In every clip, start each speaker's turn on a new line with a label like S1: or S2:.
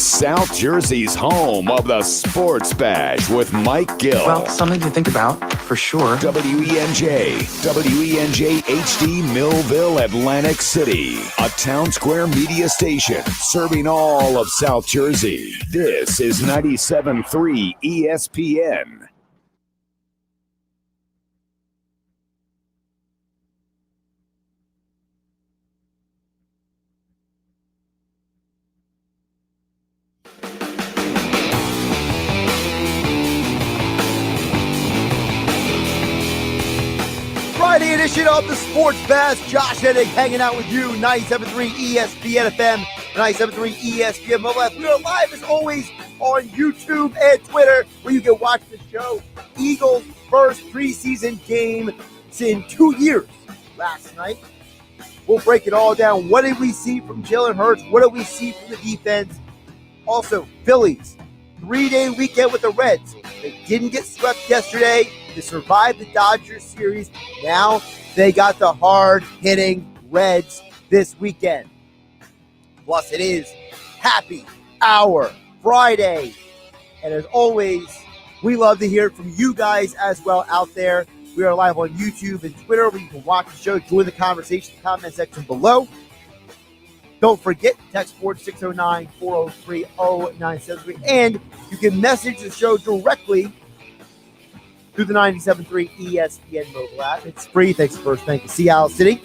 S1: South Jersey's home of the Sports Bash with Mike Gill.
S2: Well, something to think about, for sure.
S1: WENJ HD Millville, Atlantic City. A town square media station serving all of South Jersey. This is 97.3 ESPN.
S3: Friday edition of the Sports Bash. Josh Hennig hanging out with you, 97.3 ESPN FM, 97.3 ESPN Mobile app. We are live as always on YouTube and Twitter, where you can watch the show. Eagles First Preseason Game. It's in 2 years last night. We'll break it all down. What did we see from Jalen Hurts? What did we see from the defense? Also, Phillies, 3-day weekend with the Reds. They didn't get swept yesterday. They survived the Dodgers series. Now they got the hard-hitting Reds this weekend. Plus, it is Happy Hour Friday. And as always, we love to hear from you guys as well out there. We are live on YouTube and Twitter, where you can watch the show, join the conversation in the comment section below. Don't forget, text Sports 609-403-0973. And you can message the show directly through the 97.3 ESPN mobile app. It's free. Thanks First Bank of Seattle City.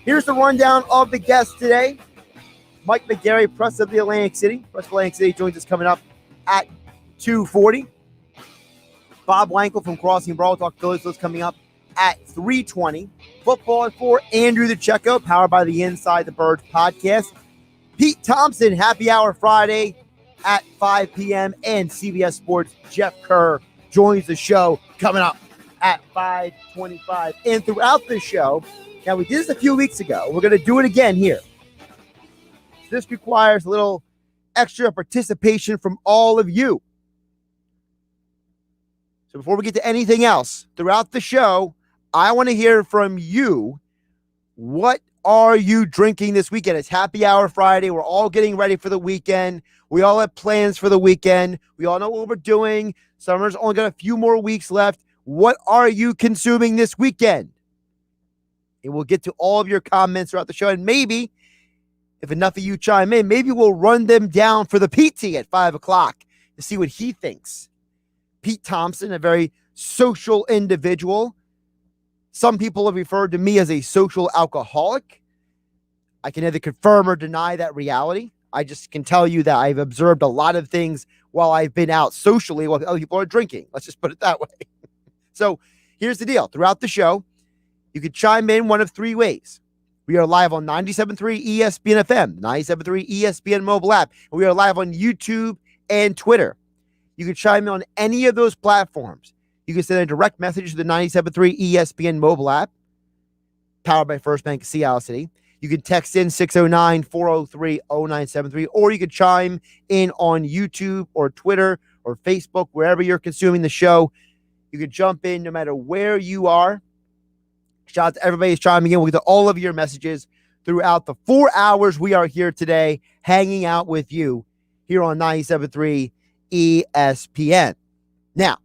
S3: Here's the rundown of the guests today. Mike McGarry, press of the Atlantic City. Press of Atlantic City joins us coming up at 2:40. Bob Wankel from Crossing Brawl Talk Phillies was coming up at 3:20. Football for Andrew DiCecco, powered by the Inside the Birds podcast. Pete Thompson, Happy Hour Friday at 5 p.m. And CBS Sports' Jeff Kerr joins the show coming up at 5:25. And throughout the show, now we did this a few weeks ago. We're going to do it again here. This requires a little extra participation from all of you. So before we get to anything else, throughout the show, I want to hear from you. What are you drinking this weekend? It's Happy Hour Friday. We're all getting ready for the weekend. We all have plans for the weekend. We all know what we're doing. Summer's only got a few more weeks left. What are you consuming this weekend? And we'll get to all of your comments throughout the show. And maybe, if enough of you chime in, maybe we'll run them down for the PT at 5 o'clock to see what he thinks. Pete Thompson, a very social individual. Some people have referred to me as a social alcoholic. I can neither confirm or deny that reality. I just can tell you that I've observed a lot of things while I've been out socially while other people are drinking. Let's just put it that way. So here's the deal. Throughout the show, you can chime in one of three ways. We are live on 97.3 ESPN FM, 97.3 ESPN mobile app. And we are live on YouTube and Twitter. You can chime in on any of those platforms. You can send a direct message to the 97.3 ESPN mobile app, powered by First Bank of Seattle City. You can text in 609-403-0973, or you can chime in on YouTube or Twitter or Facebook, wherever you're consuming the show. You can jump in no matter where you are. Shout out to everybody who's chiming in. We'll get to all of your messages throughout the 4 hours we are here today, hanging out with you here on 97.3 ESPN. Now,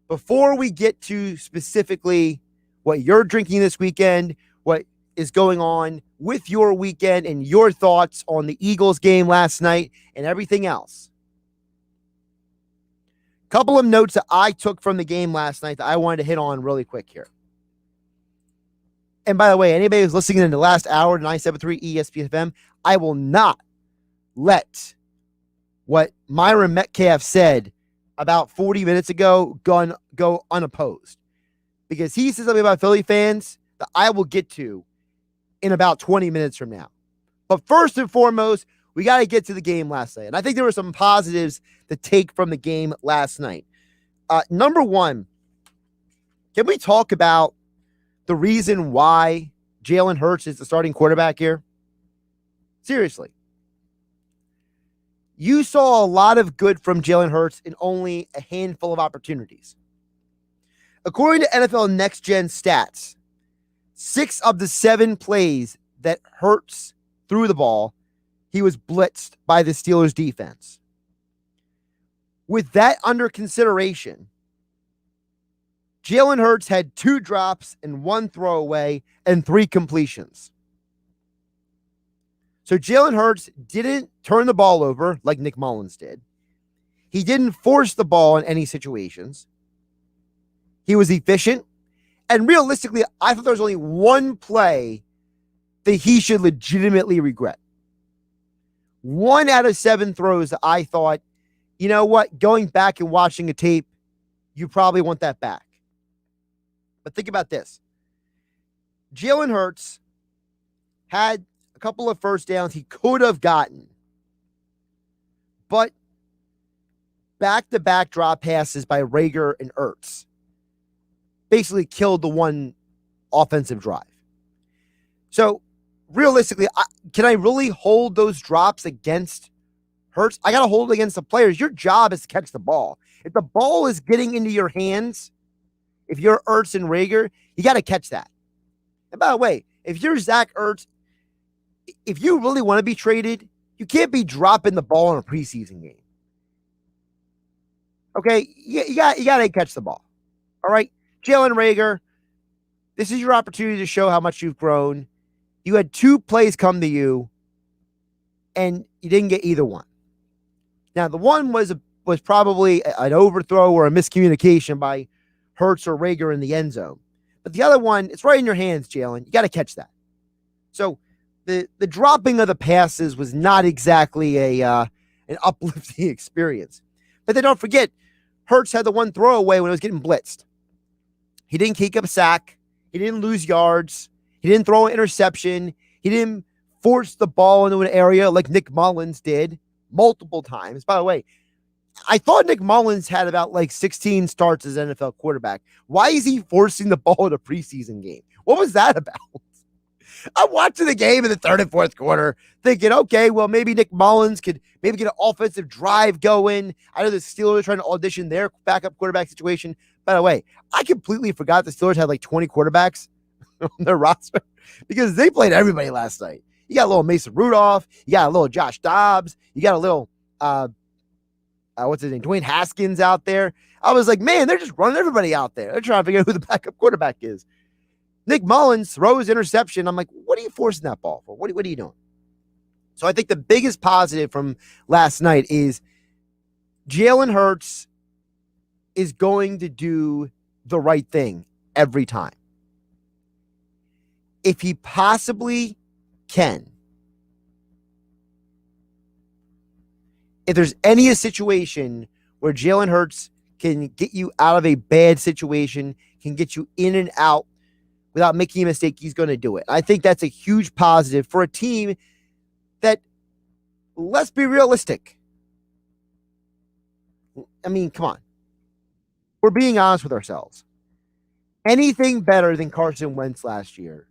S3: before we get to specifically what you're drinking this weekend, what is going on with your weekend, and your thoughts on the Eagles game last night and everything else, a couple of notes that I took from the game last night that I wanted to hit on really quick here. And by the way, anybody who's listening in the last hour to 97.3 ESPN FM, I will not let what Myron Metcalf said about 40 minutes ago go unopposed, because he said something about Philly fans that I will get to in about 20 minutes from now. But first and foremost, we got to get to the game last night. And I think there were some positives to take from the game last night. Number one, can we talk about the reason why Jalen Hurts is the starting quarterback here? Seriously. You saw a lot of good from Jalen Hurts in only a handful of opportunities. According to NFL Next Gen stats, 6 of the 7 plays that Hurts threw the ball, he was blitzed by the Steelers defense. With that under consideration, Jalen Hurts had 2 drops and 1 throwaway and 3 completions. So Jalen Hurts didn't turn the ball over like Nick Mullins did. He didn't force the ball in any situations. He was efficient. And realistically, I thought there was only one play that he should legitimately regret. 1 out of 7 throws that I thought, you know what, going back and watching a tape, you probably want that back. But think about this. Jalen Hurts had a couple of first downs he could have gotten, but back-to-back drop passes by Rager and Ertz basically killed the one offensive drive. So realistically, can I really hold those drops against Hurts? I got to hold it against the players. Your job is to catch the ball. If the ball is getting into your hands, if you're Ertz and Rager, you got to catch that. And by the way, if you're Zach Ertz, if you really want to be traded, you can't be dropping the ball in a preseason game. Okay, you got to catch the ball. All right, Jalen Rager, this is your opportunity to show how much you've grown. You had 2 plays come to you, and you didn't get either one. Now, the one was probably an overthrow or a miscommunication by Hurts or Rager in the end zone. But the other one, it's right in your hands, Jalen. You got to catch that. So the dropping of the passes was not exactly an uplifting experience. But then don't forget, Hurts had the 1 throwaway when it was getting blitzed. He didn't kick up a sack. He didn't lose yards. He didn't throw an interception. He didn't force the ball into an area like Nick Mullins did multiple times. By the way, I thought Nick Mullins had about 16 starts as NFL quarterback. Why is he forcing the ball in a preseason game? What was that about? I'm watching the game in the 3rd and 4th quarter thinking, okay, well, maybe Nick Mullins could maybe get an offensive drive going. I know the Steelers are trying to audition their backup quarterback situation. By the way, I completely forgot the Steelers had 20 quarterbacks on their roster because they played everybody last night. You got a little Mason Rudolph. You got a little Josh Dobbs. You got a little, what's his name? Dwayne Haskins out there. I was like, man, they're just running everybody out there. They're trying to figure out who the backup quarterback is. Nick Mullins throws interception. I'm like, what are you forcing that ball for? What are you doing? So I think the biggest positive from last night is Jalen Hurts is going to do the right thing every time. If he possibly can. If there's any situation where Jalen Hurts can get you out of a bad situation, can get you in and out without making a mistake, he's going to do it. I think that's a huge positive for a team that, let's be realistic. I mean, come on. We're being honest with ourselves. Anything better than Carson Wentz last year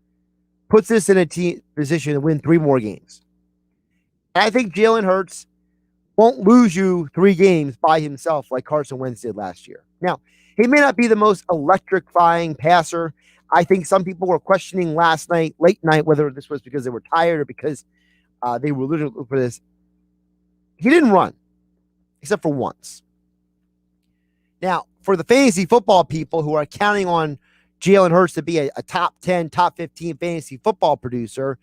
S3: puts us in a team position to win 3 more games. And I think Jalen Hurts won't lose you 3 games by himself like Carson Wentz did last year. Now, he may not be the most electrifying passer. I think some people were questioning last night, late night, whether this was because they were tired or because they were looking for this. He didn't run, except for once. Now, for the fantasy football people who are counting on Jalen Hurts to be a top 10, top 15 fantasy football producer,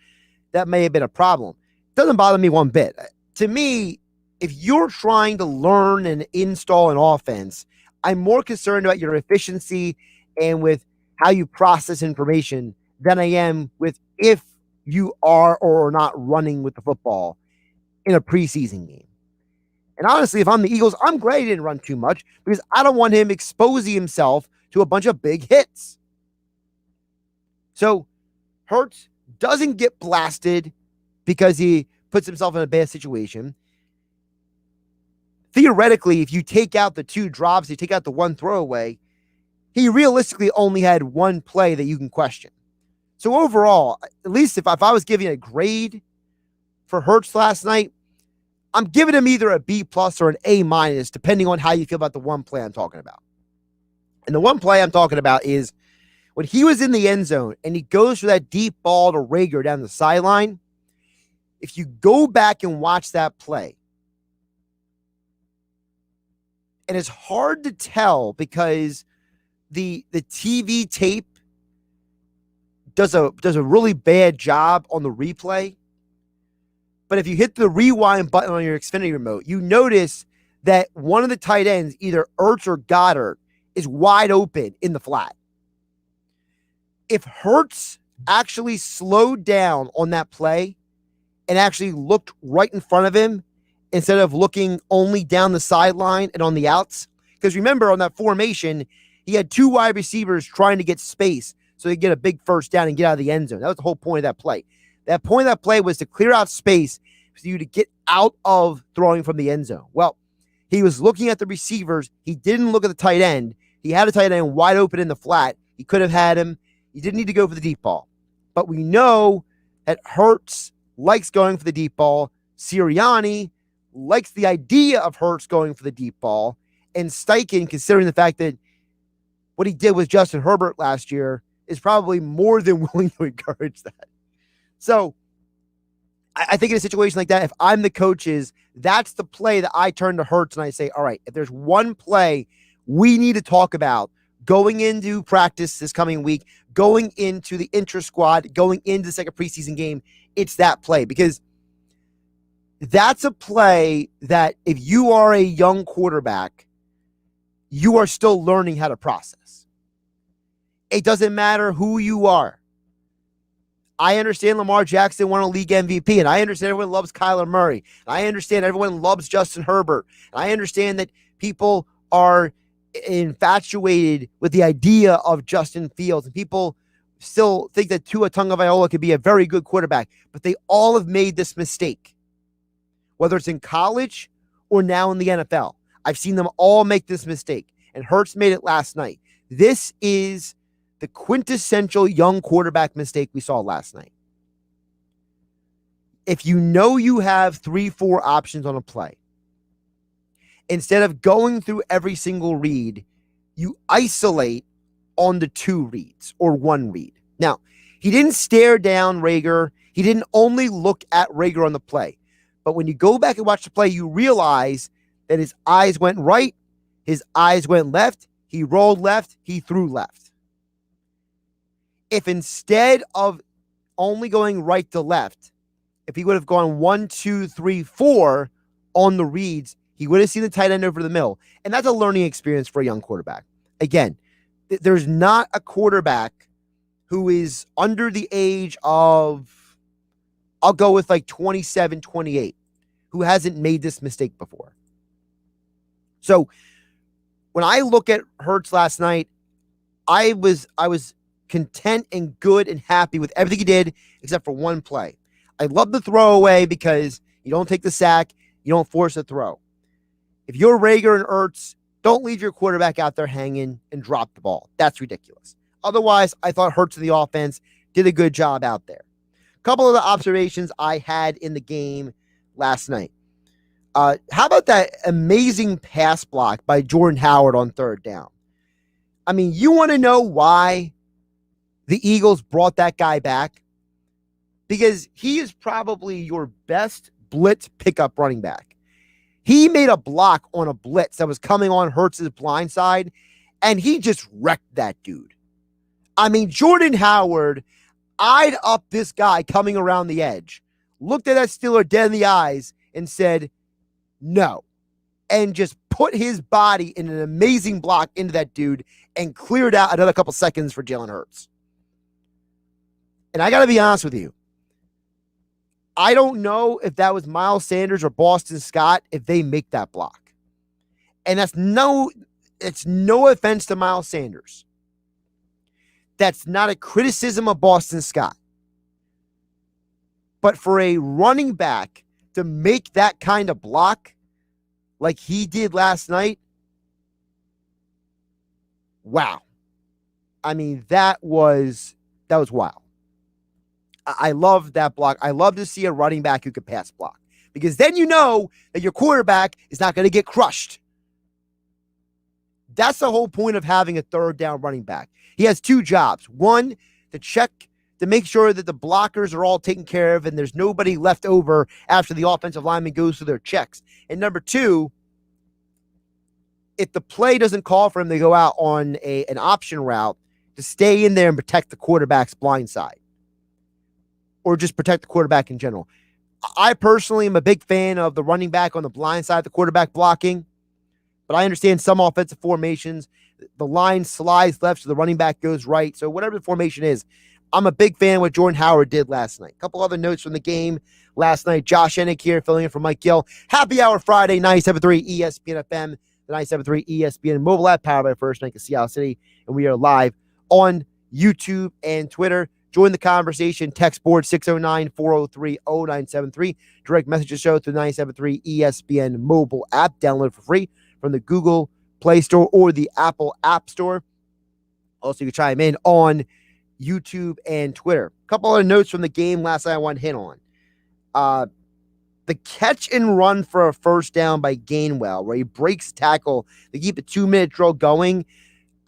S3: that may have been a problem. It doesn't bother me one bit. To me, if you're trying to learn and install an offense, I'm more concerned about your efficiency and with how you process information than I am with if you are or are not running with the football in a preseason game. And honestly, if I'm the Eagles, I'm glad he didn't run too much because I don't want him exposing himself to a bunch of big hits. So Hurts doesn't get blasted because he puts himself in a bad situation. Theoretically, if you take out the 2 drops, you take out the 1 throwaway, he realistically only had 1 play that you can question. So overall, at least if I was giving a grade for Hurts last night, I'm giving him either a B+ or an A-, depending on how you feel about the 1 play I'm talking about. And the 1 play I'm talking about is when he was in the end zone and he goes for that deep ball to Rager down the sideline. if you go back and watch that play, and it's hard to tell because the TV tape does a really bad job on the replay. But if you hit the rewind button on your Xfinity remote, you notice that one of the tight ends, either Ertz or Goddard, is wide open in the flat. If Hurts actually slowed down on that play and actually looked right in front of him instead of looking only down the sideline and on the outs, because remember on that formation, he had two wide receivers trying to get space so they get a big first down and get out of the end zone. That was the whole point of that play. That point of that play was to clear out space for you to get out of throwing from the end zone. Well, he was looking at the receivers. He didn't look at the tight end. He had a tight end wide open in the flat. He could have had him. He didn't need to go for the deep ball. But we know that Hurts likes going for the deep ball. Sirianni likes the idea of Hurts going for the deep ball. And Steichen, considering the fact that what he did with Justin Herbert last year, is probably more than willing to encourage that. So I think in a situation like that, if I'm the coaches, that's the play that I turn to Hurts and I say, all right, if there's one play we need to talk about going into practice this coming week, going into the intra-squad, going into the second preseason game, it's that play. Because that's a play that if you are a young quarterback, you are still learning how to process. It doesn't matter who you are. I understand Lamar Jackson won a league MVP, and I understand everyone loves Kyler Murray. And I understand everyone loves Justin Herbert. And I understand that people are infatuated with the idea of Justin Fields, and people still think that Tua Tagovailoa could be a very good quarterback, but they all have made this mistake, whether it's in college or now in the NFL. I've seen them all make this mistake, and Hurts made it last night. This is the quintessential young quarterback mistake we saw last night. If you know you have 3-4 options on a play, instead of going through every single read, you isolate on the 2 reads or 1 read. Now, he didn't stare down Rager. He didn't only look at Rager on the play. But when you go back and watch the play, you realize that his eyes went right, his eyes went left, he rolled left, he threw left. If instead of only going right to left, if he would have gone 1, 2, 3, 4 on the reads, he would have seen the tight end over the middle. And that's a learning experience for a young quarterback. Again, there's not a quarterback who is under the age of, I'll go with like 27, 28, who hasn't made this mistake before. So when I look at Hurts last night, I was content and good and happy with everything he did except for one play. I love the throwaway because you don't take the sack, you don't force a throw. If you're Rager and Ertz, don't leave your quarterback out there hanging and drop the ball. That's ridiculous. Otherwise, I thought Hurts in the offense did a good job out there. A couple of the observations I had in the game last night. How about that amazing pass block by Jordan Howard on 3rd down? I mean, you want to know why the Eagles brought that guy back? Because he is probably your best blitz pickup running back. He made a block on a blitz that was coming on Hurts' blind side, and he just wrecked that dude. I mean, Jordan Howard eyed up this guy coming around the edge, looked at that Steeler dead in the eyes, and said, no, and just put his body in an amazing block into that dude and cleared out another couple seconds for Jalen Hurts. And I got to be honest with you, I don't know if that was Miles Sanders or Boston Scott if they make that block. And it's no offense to Miles Sanders. That's not a criticism of Boston Scott. But for a running back to make that kind of block like he did last night, wow. I mean, that was wild. I love that block. I love to see a running back who can pass block, because then you know that your quarterback is not going to get crushed. That's the whole point of having a 3rd down running back. He has 2 jobs. One, to check to make sure that the blockers are all taken care of and there's nobody left over after the offensive lineman goes through their checks. And number two, if the play doesn't call for him to go out on an option route, to stay in there and protect the quarterback's blind side or just protect the quarterback in general. I personally am a big fan of the running back on the blind side of the quarterback blocking, but I understand some offensive formations, the line slides left so the running back goes right. So whatever the formation is, I'm a big fan of what Jordan Howard did last night. A couple other notes from the game last night. Josh Hennig here filling in for Mike Gill. Happy Hour Friday, 97.3 ESPN FM, the 97.3 ESPN mobile app powered by First Bank of Seattle City. And we are live on YouTube and Twitter. Join the conversation. Text board 609-403-0973. Direct message the show through 97.3 ESPN mobile app. Download for free from the Google Play Store or the Apple App Store. Also, you can chime in on YouTube and Twitter. A couple other notes from the game last night I want to hit on. The catch and run for a first down by Gainwell, where he breaks tackle to keep a 2-minute drill going,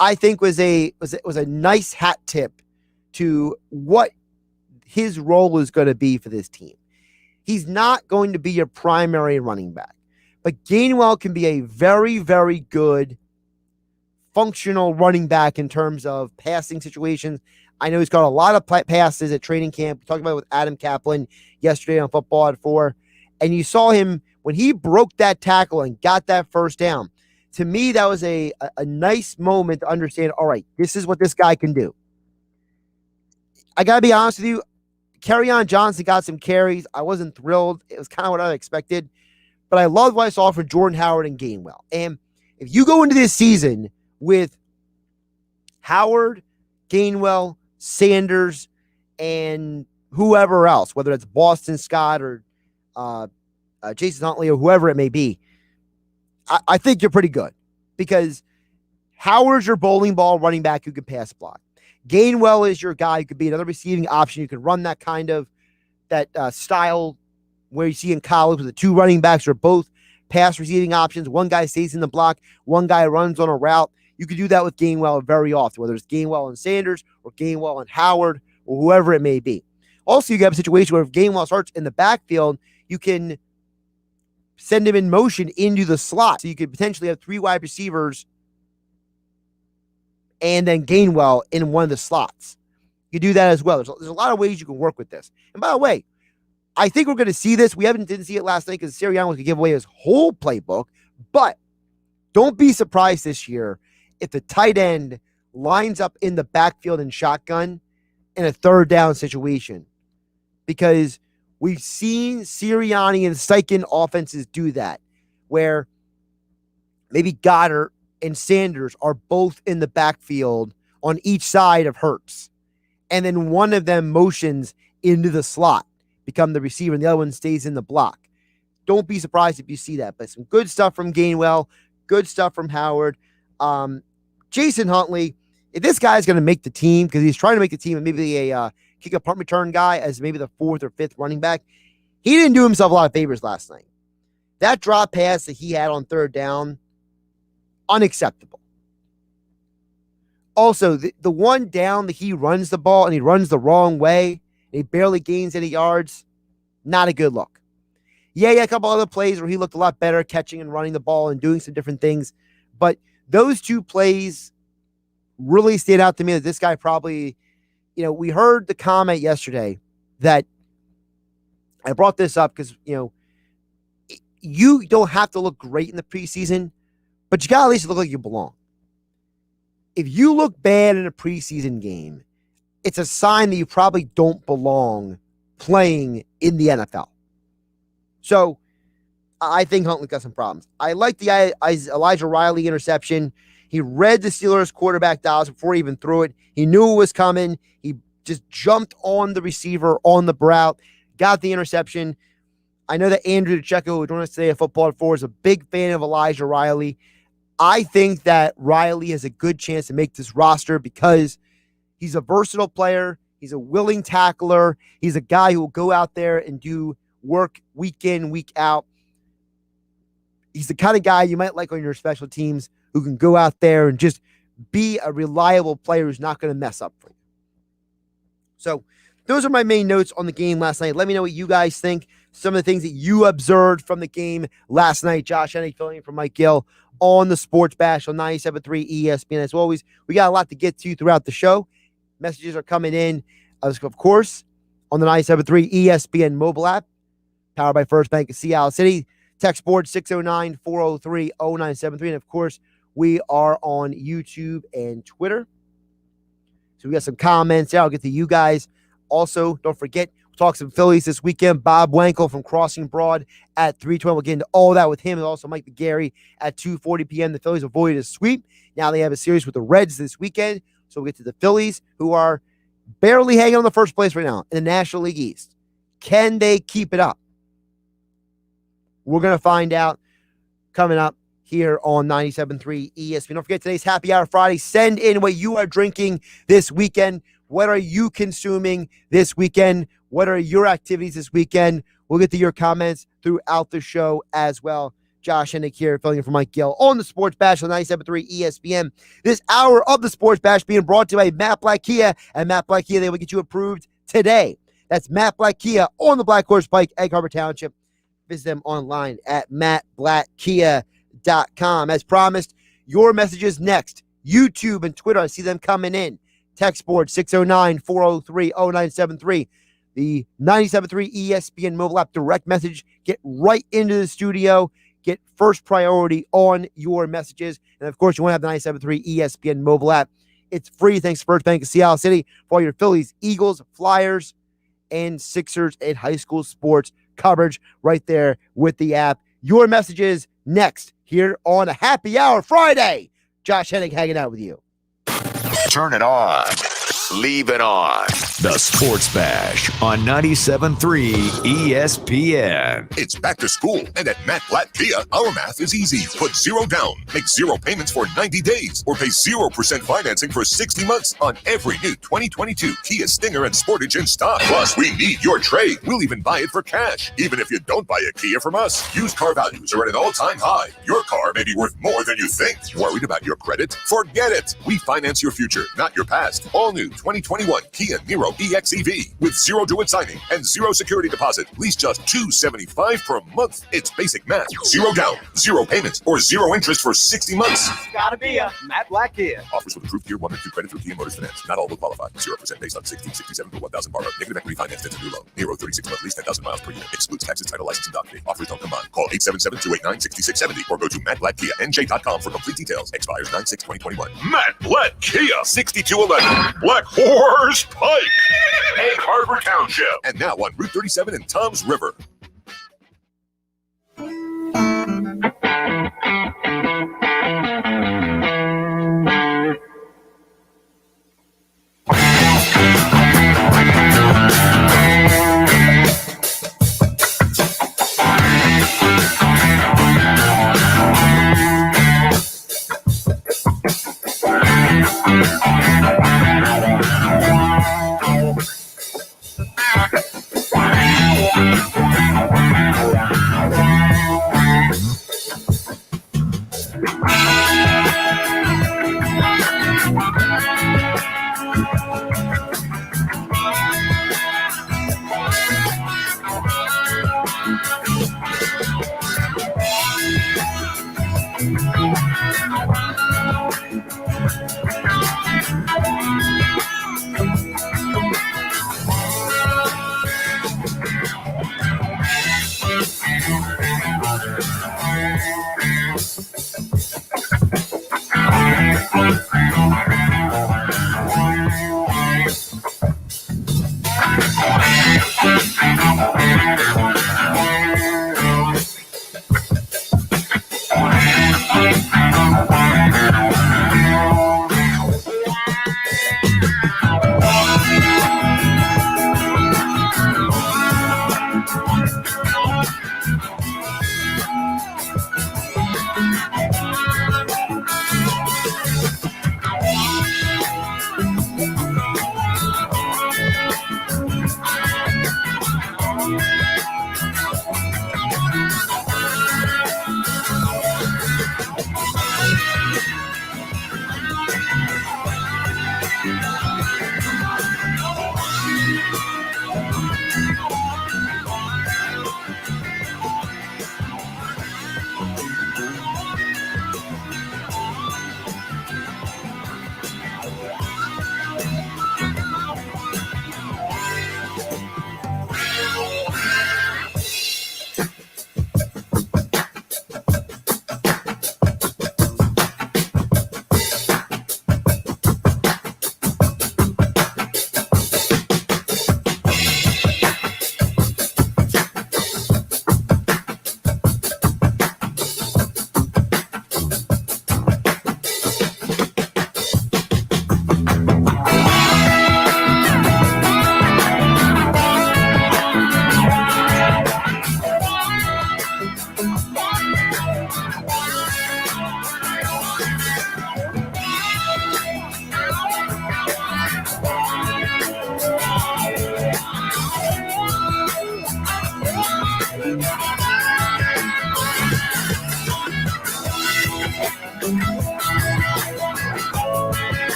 S3: I think was a nice hat tip to what his role is going to be for this team. He's not going to be your primary running back, but Gainwell can be a very, very good functional running back in terms of passing situations. I know he's got a lot of passes at training camp. We talked about it with Adam Kaplan yesterday on Football at 4. And you saw him when he broke that tackle and got that first down. To me, that was a nice moment to understand, all right, this is what this guy can do. I got to be honest with you, Kerryon Johnson got some carries. I wasn't thrilled. It was kind of what I expected. But I loved what I saw from Jordan Howard and Gainwell. And if you go into this season with Howard, Gainwell, Sanders, and whoever else, whether it's Boston Scott or Jason Huntley or whoever it may be, I think you're pretty good because Howard's your bowling ball running back who can pass block. Gainwell is your guy who could be another receiving option. You could run that kind of style where you see in college where the two running backs are both pass receiving options. One guy stays in the block, one guy runs on a route. You could do that with Gainwell very often, whether it's Gainwell and Sanders or Gainwell and Howard or whoever it may be. Also, you have a situation where if Gainwell starts in the backfield, you can send him in motion into the slot. So you could potentially have 3 wide receivers and then Gainwell in one of the slots. You do that as well. There's a lot of ways you can work with this. And by the way, I think we're going to see this. We didn't see it last night because Sirianni was going to give away his whole playbook. But don't be surprised this year if the tight end lines up in the backfield in shotgun in a third down situation. Because we've seen Sirianni and Steichen offenses do that, where maybe Goddard and Sanders are both in the backfield on each side of Hurts. And then one of them motions into the slot, become the receiver, and the other one stays in the block. Don't be surprised if you see that. But some good stuff from Gainwell, good stuff from Howard. Jason Huntley, if this guy's going to make the team, because he's trying to make the team and maybe a kick a punt return guy as maybe the 4th or 5th running back, he didn't do himself a lot of favors last night. That drop pass that he had on third down, unacceptable. Also, the one down that he runs the ball and he runs the wrong way, and he barely gains any yards, not a good look. Yeah, a couple other plays where he looked a lot better catching and running the ball and doing some different things. But those 2 plays really stand out to me that this guy probably, we heard the comment yesterday that I brought this up because, you don't have to look great in the preseason, but you got to at least look like you belong. If you look bad in a preseason game, it's a sign that you probably don't belong playing in the NFL. So I think Huntley got some problems. I like the Elijah Riley interception. He read the Steelers quarterback dials before he even threw it. He knew it was coming. He just jumped on the receiver on the route, got the interception. I know that Andrew DiCecco, who joined us today at Football at 4, is a big fan of Elijah Riley. I think that Riley has a good chance to make this roster because he's a versatile player. He's a willing tackler. He's a guy who will go out there and do work week in, week out. He's the kind of guy you might like on your special teams who can go out there and just be a reliable player who's not going to mess up for you. So those are my main notes on the game last night. Let me know what you guys think. Some of the things that you observed from the game last night. Josh Hennig filling in for Mike Gill on the Sports Bash on 97.3 ESPN. As always, we got a lot to get to throughout the show. Messages are coming in, of course, on the 97.3 ESPN mobile app, powered by First Bank of Seattle City. Text board 609-403-0973. And, of course, we are on YouTube and Twitter. So we got some comments there. I'll get to you guys. Also, don't forget, we'll talk some Phillies this weekend. Bob Wankel from Crossing Broad at 3:12. We'll get into all that with him, and also Mike McGarry at 2:40 p.m. The Phillies avoided a sweep. Now they have a series with the Reds this weekend. So we'll get to the Phillies, who are barely hanging on the first place right now in the National League East. Can they keep it up? We're going to find out coming up here on 97.3 ESPN. Don't forget, today's Happy Hour Friday. Send in what you are drinking this weekend. What are you consuming this weekend? What are your activities this weekend? We'll get to your comments throughout the show as well. Josh Hennig here, filling in for Mike Gill on the Sports Bash on 97.3 ESPN. This hour of the Sports Bash being brought to you by Matt Black Kia. And Matt Black Kia, they will get you approved today. That's Matt Black Kia on the Black Horse Pike, Egg Harbor Township. Visit them online at mattblackkia.com. As promised, your messages next. YouTube and Twitter, I see them coming in. Text board 609-403-0973. The 97.3 ESPN mobile app direct message. Get right into the studio. Get first priority on your messages. And, of course, you want to have the 97.3 ESPN mobile app. It's free thanks to First Bank of Seattle City for all your Phillies, Eagles, Flyers, and Sixers and high school sports coverage right there with the app. Your messages next here on a Happy Hour Friday. Josh Hennig hanging out with you.
S1: Turn it on. Leave it on. The Sports Bash on 97.3 ESPN.
S4: It's back to school, and at Matt Black Kia, our math is easy. Put zero down, make zero payments for 90 days, or pay 0% financing for 60 months on every new 2022 Kia Stinger and Sportage in stock. Plus, we need your trade. We'll even buy it for cash. Even if you don't buy a Kia from us, used car values are at an all-time high. Your car may be worth more than you think. Worried about your credit? Forget it. We finance your future, not your past. All new 2021 Kia Niro EXEV with zero due at signing and zero security deposit. Lease just $275 per month. It's basic math. Zero down, zero payments, or zero interest for 60 months.
S5: Gotta be a Matt Black Kia.
S4: Offers with approved Tier 1 and 2 credit through Kia Motors Finance. Not all will qualify. 0% based on 1667 per 1,000 borrowed. Negative equity financed into new loan. Niro 36-month lease, 10,000 miles per year. Excludes taxes, title, license, and dock fee. Offers don't combine. Call 877-289-6670 or go to mattblackkianj.com for complete details. Expires 9/6/2021.
S6: Matt Black Kia, 6211 Black Horse Pike, Egg Harbor Township.
S4: And now on Route 37 in Toms River.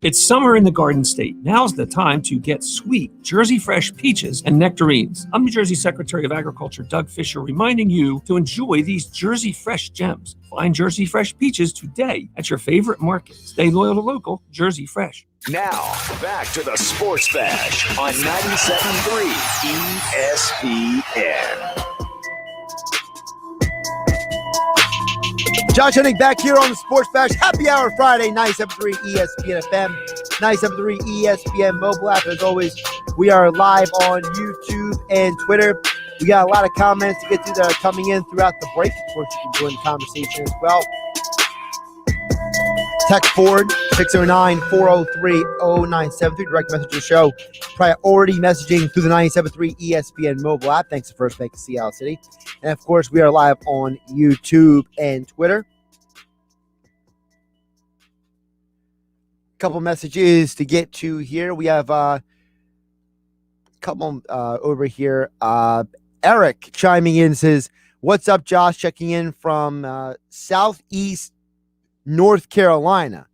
S7: It's summer in the Garden State. Now's the time to get sweet Jersey Fresh peaches and nectarines. I'm New Jersey Secretary of Agriculture Doug Fisher, reminding you to enjoy these Jersey Fresh gems. Find Jersey Fresh peaches today at your favorite market. Stay loyal to local Jersey Fresh.
S1: Now, back to the Sports Bash on 97.3 ESPN.
S3: Josh Hennig back here on the Sports Bash. Happy Hour Friday, 97.3 ESPN FM, 97.3 ESPN mobile app. As always, we are live on YouTube and Twitter. We got a lot of comments to get to that are coming in throughout the break. Of course, you can join the conversation as well. Text forward 609-403-0973. Direct message to the show. Priority messaging through the 97.3 ESPN mobile app. Thanks to First Bank of Seattle City. And, of course, we are live on YouTube and Twitter. A couple messages to get to here. We have a couple over here. Eric chiming in says, "What's up, Josh? Checking in from Southeast North Carolina."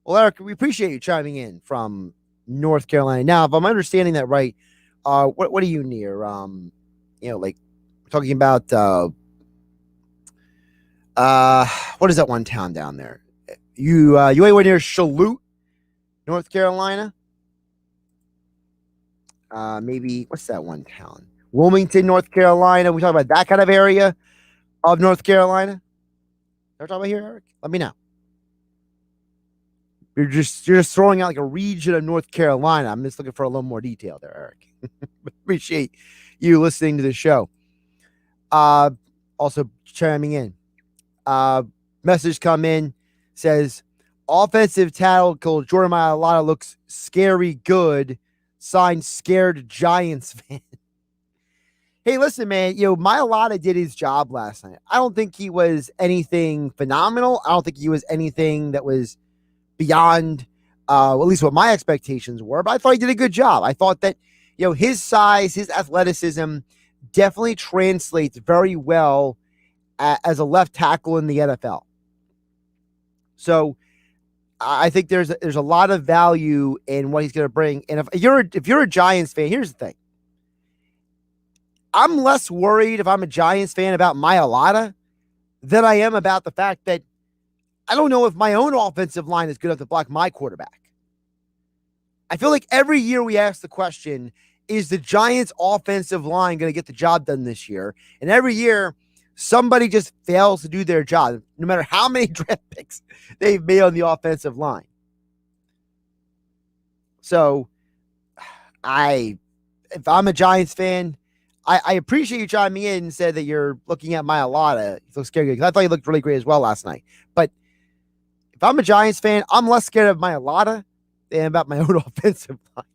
S3: Well, Eric, we appreciate you chiming in from North Carolina. Now, if I'm understanding that right, what are you near? Like we're talking about what is that one town down there? You anywhere near Charlotte, North Carolina? Maybe what's that one town? Wilmington, North Carolina. We talk about that kind of area of North Carolina. We're talking about here, Eric? Let me know. You're just throwing out like a region of North Carolina. I'm just looking for a little more detail there, Eric. Appreciate you listening to the show. Also chiming in. Message come in, says, offensive tackle Jordan Mailata looks scary good. Signed scared Giants fan. Hey, listen, man, Mailata did his job last night. I don't think he was anything phenomenal. I don't think he was anything that was beyond at least what my expectations were, but I thought he did a good job. I thought that, his size, his athleticism definitely translates very well as a left tackle in the NFL. So I think there's a lot of value in what he's going to bring. And if you're a Giants fan, here's the thing. I'm less worried if I'm a Giants fan about Mailata than I am about the fact that I don't know if my own offensive line is good enough to block my quarterback. I feel like every year we ask the question, is the Giants' offensive line going to get the job done this year? And every year, somebody just fails to do their job, no matter how many draft picks they've made on the offensive line. So, if I'm a Giants fan, I appreciate you chiming in and said that you're looking at Mailata. He looks scary because I thought he looked really great as well last night. But if I'm a Giants fan, I'm less scared of Mailata than about my own offensive line.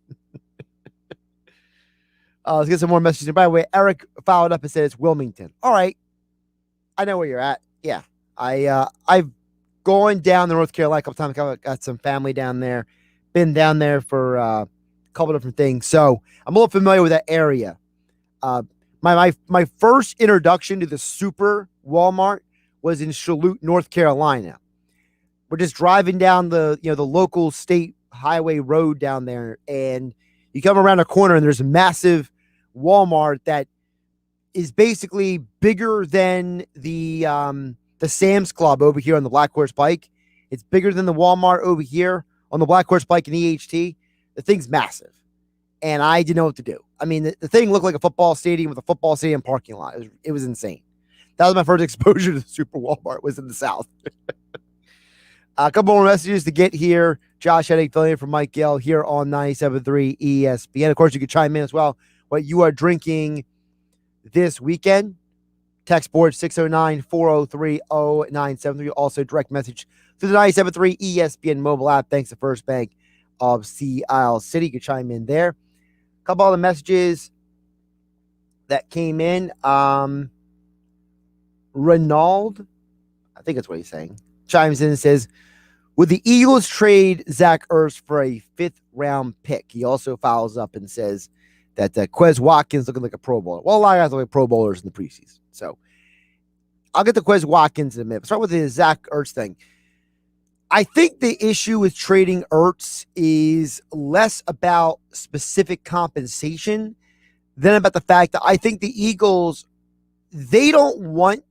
S3: Let's get some more messages. And by the way, Eric followed up and said it's Wilmington. All right. I know where you're at. Yeah. I've gone down to North Carolina a couple times. I've got some family down there. Been down there for a couple different things. So I'm a little familiar with that area. My first introduction to the Super Walmart was in Charlotte, North Carolina. We're just driving down the local state highway road down there, and you come around a corner and there's a massive Walmart that is basically bigger than the Sam's Club over here on the Black Horse Pike. It's bigger than the Walmart over here on the Black Horse Pike in EHT. The thing's massive. And I didn't know what to do. I mean, the thing looked like a football stadium with a football stadium parking lot. It was insane. That was my first exposure to the Super Walmart, was in the South. A couple more messages to get here. Josh Hennig filling in for Mike Gill here on 97.3 ESPN. Of course, you can chime in as well what you are drinking this weekend. Text board 609-403-0973. Also, direct message through the 97.3 ESPN mobile app. Thanks to First Bank of Seattle City. You can chime in there. A couple other messages that came in. Renaud, I think that's what he's saying, chimes in and says, would the Eagles trade Zach Ertz for a 5th-round pick? He also follows up and says that Quez Watkins looking like a Pro Bowler. Well, a lot of guys look like Pro Bowlers in the preseason. So I'll get to Quez Watkins in a minute. Start with the Zach Ertz thing. I think the issue with trading Ertz is less about specific compensation than about the fact that I think the Eagles, they don't want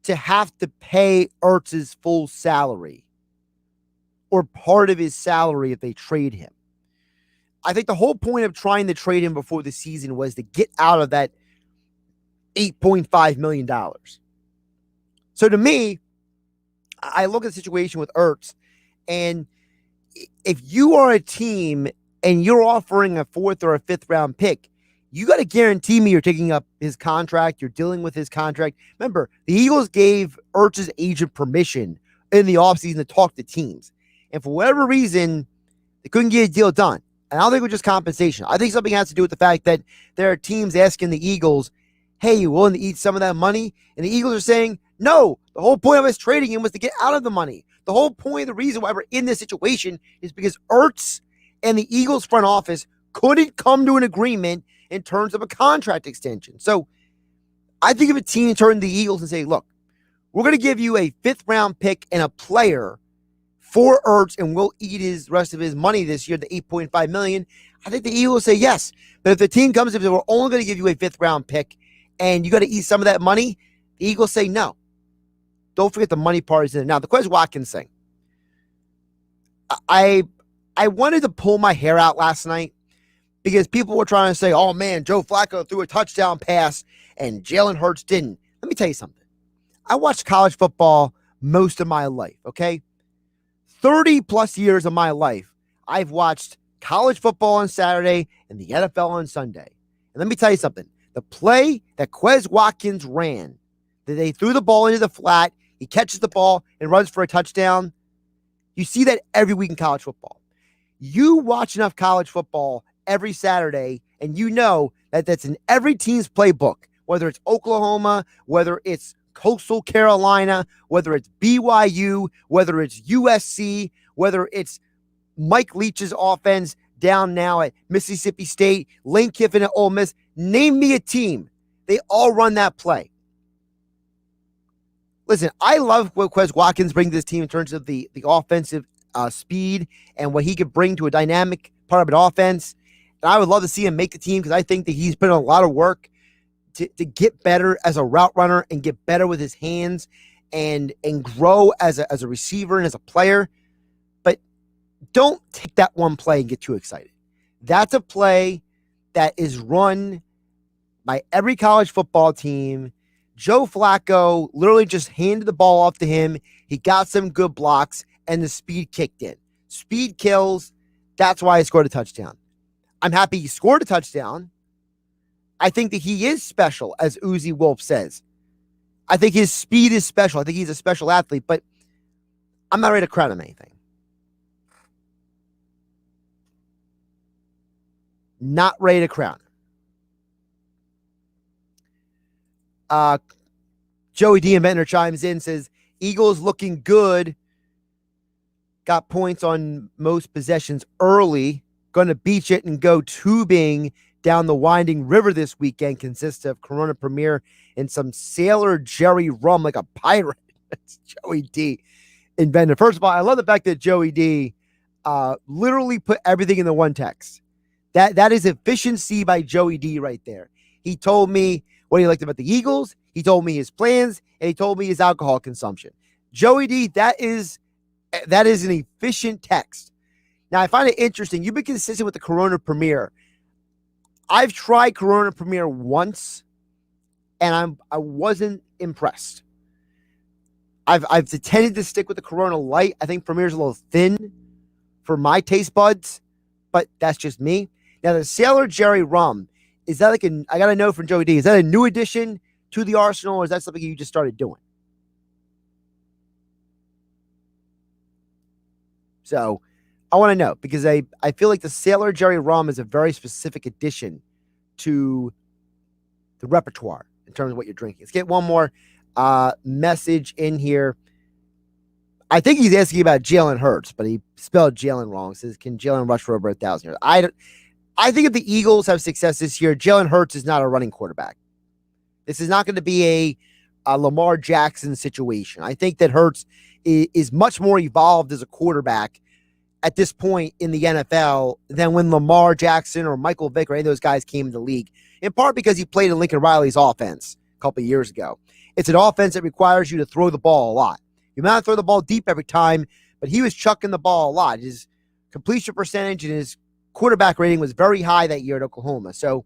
S3: to have to pay Ertz's full salary or part of his salary if they trade him. I think the whole point of trying to trade him before the season was to get out of that $8.5 million. So to me, I look at the situation with Ertz, and if you are a team and you're offering a 4th or a 5th round pick, you got to guarantee me you're taking up his contract, you're dealing with his contract. Remember, the Eagles gave Ertz's agent permission in the offseason to talk to teams. And for whatever reason, they couldn't get a deal done. And I don't think it was just compensation. I think something has to do with the fact that there are teams asking the Eagles, hey, you willing to eat some of that money? And the Eagles are saying, no, the whole point of us trading him was to get out of the money. The whole point, the reason why we're in this situation is because Ertz and the Eagles front office couldn't come to an agreement in terms of a contract extension. So I think if a team turned to the Eagles and say, look, we're going to give you a 5th round pick and a player for Ertz, and we'll eat his rest of his money this year, the $8.5 million, I think the Eagles say yes. But if the team comes and says, we're only going to give you a 5th round pick and you got to eat some of that money, the Eagles say no. Don't forget the money part is in it. Now, the Quez Watkins thing. I wanted to pull my hair out last night because people were trying to say, oh, man, Joe Flacco threw a touchdown pass and Jalen Hurts didn't. Let me tell you something. I watched college football most of my life, okay? 30-plus years of my life, I've watched college football on Saturday and the NFL on Sunday. And let me tell you something. The play that Quez Watkins ran, that they threw the ball into the flat, he catches the ball and runs for a touchdown. You see that every week in college football. You watch enough college football every Saturday, and you know that that's in every team's playbook, whether it's Oklahoma, whether it's Coastal Carolina, whether it's BYU, whether it's USC, whether it's Mike Leach's offense down now at Mississippi State, Lane Kiffin at Ole Miss. Name me a team. They all run that play. Listen, I love what Quez Watkins brings to this team in terms of the offensive speed and what he could bring to a dynamic part of an offense. And I would love to see him make the team because I think that he's put in a lot of work to get better as a route runner and get better with his hands and grow as a receiver and as a player. But don't take that one play and get too excited. That's a play that is run by every college football team. Joe Flacco literally just handed the ball off to him. He got some good blocks, and the speed kicked in. Speed kills. That's why he scored a touchdown. I'm happy he scored a touchdown. I think that he is special, as Uzi Wolf says. I think his speed is special. I think he's a special athlete, but I'm not ready to crown him anything. Not ready to crown him. Joey D. Inventor chimes in, says, Eagles looking good. Got points on most possessions early. Going to beach it and go tubing down the winding river this weekend. Consists of Corona Premier and some Sailor Jerry rum like a pirate. That's Joey D. Inventor. First of all, I love the fact that Joey D. Literally put everything in the one text. That is efficiency by Joey D. right there. He told me what he liked about the Eagles. He told me his plans, and he told me his alcohol consumption. Joey D, that is an efficient text. Now, I find it interesting. You've been consistent with the Corona Premier. I've tried Corona Premier once, and I wasn't impressed. I've tended to stick with the Corona Light. I think Premier's a little thin for my taste buds, but that's just me. Now, the Sailor Jerry rum, is that like I got to know from Joey D, is that a new addition to the arsenal, or is that something you just started doing? So I want to know, because I feel like the Sailor Jerry rum is a very specific addition to the repertoire in terms of what you're drinking. Let's get one more message in here. I think he's asking about Jalen Hurts, but he spelled Jalen wrong. He says, can Jalen rush for over 1,000 yards? I think if the Eagles have success this year, Jalen Hurts is not a running quarterback. This is not going to be a Lamar Jackson situation. I think that Hurts is much more evolved as a quarterback at this point in the NFL than when Lamar Jackson or Michael Vick or any of those guys came into the league, in part because he played in Lincoln Riley's offense a couple of years ago. It's an offense that requires you to throw the ball a lot. You might not throw the ball deep every time, but he was chucking the ball a lot. His completion percentage and his quarterback rating was very high that year at Oklahoma. So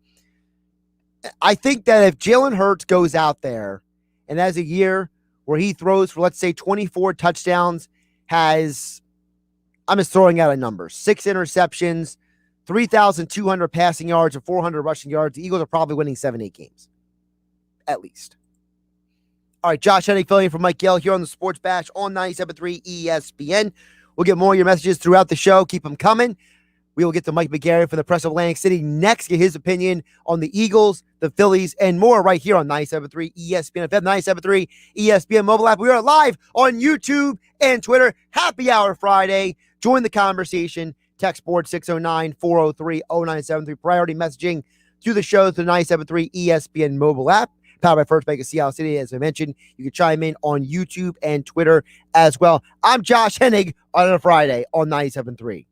S3: I think that if Jalen Hurts goes out there and has a year where he throws for, let's say, 24 touchdowns, has, I'm just throwing out a number, 6 interceptions, 3,200 passing yards, and 400 rushing yards, the Eagles are probably winning 7-8 games, at least. All right, Josh Hennig filling in for Mike Gill here on the Sports Bash on 97.3 ESPN. We'll get more of your messages throughout the show. Keep them coming. We will get to Mike McGarry from the Press of Atlantic City next, get his opinion on the Eagles, the Phillies, and more right here on 97.3 ESPN FM, 97.3 ESPN mobile app. We are live on YouTube and Twitter. Happy Hour Friday. Join the conversation. Text board 609-403-0973. Priority messaging to the show through the 97.3 ESPN mobile app. Powered by First Bank of Seattle City. As I mentioned, you can chime in on YouTube and Twitter as well. I'm Josh Hennig on a Friday on 97.3.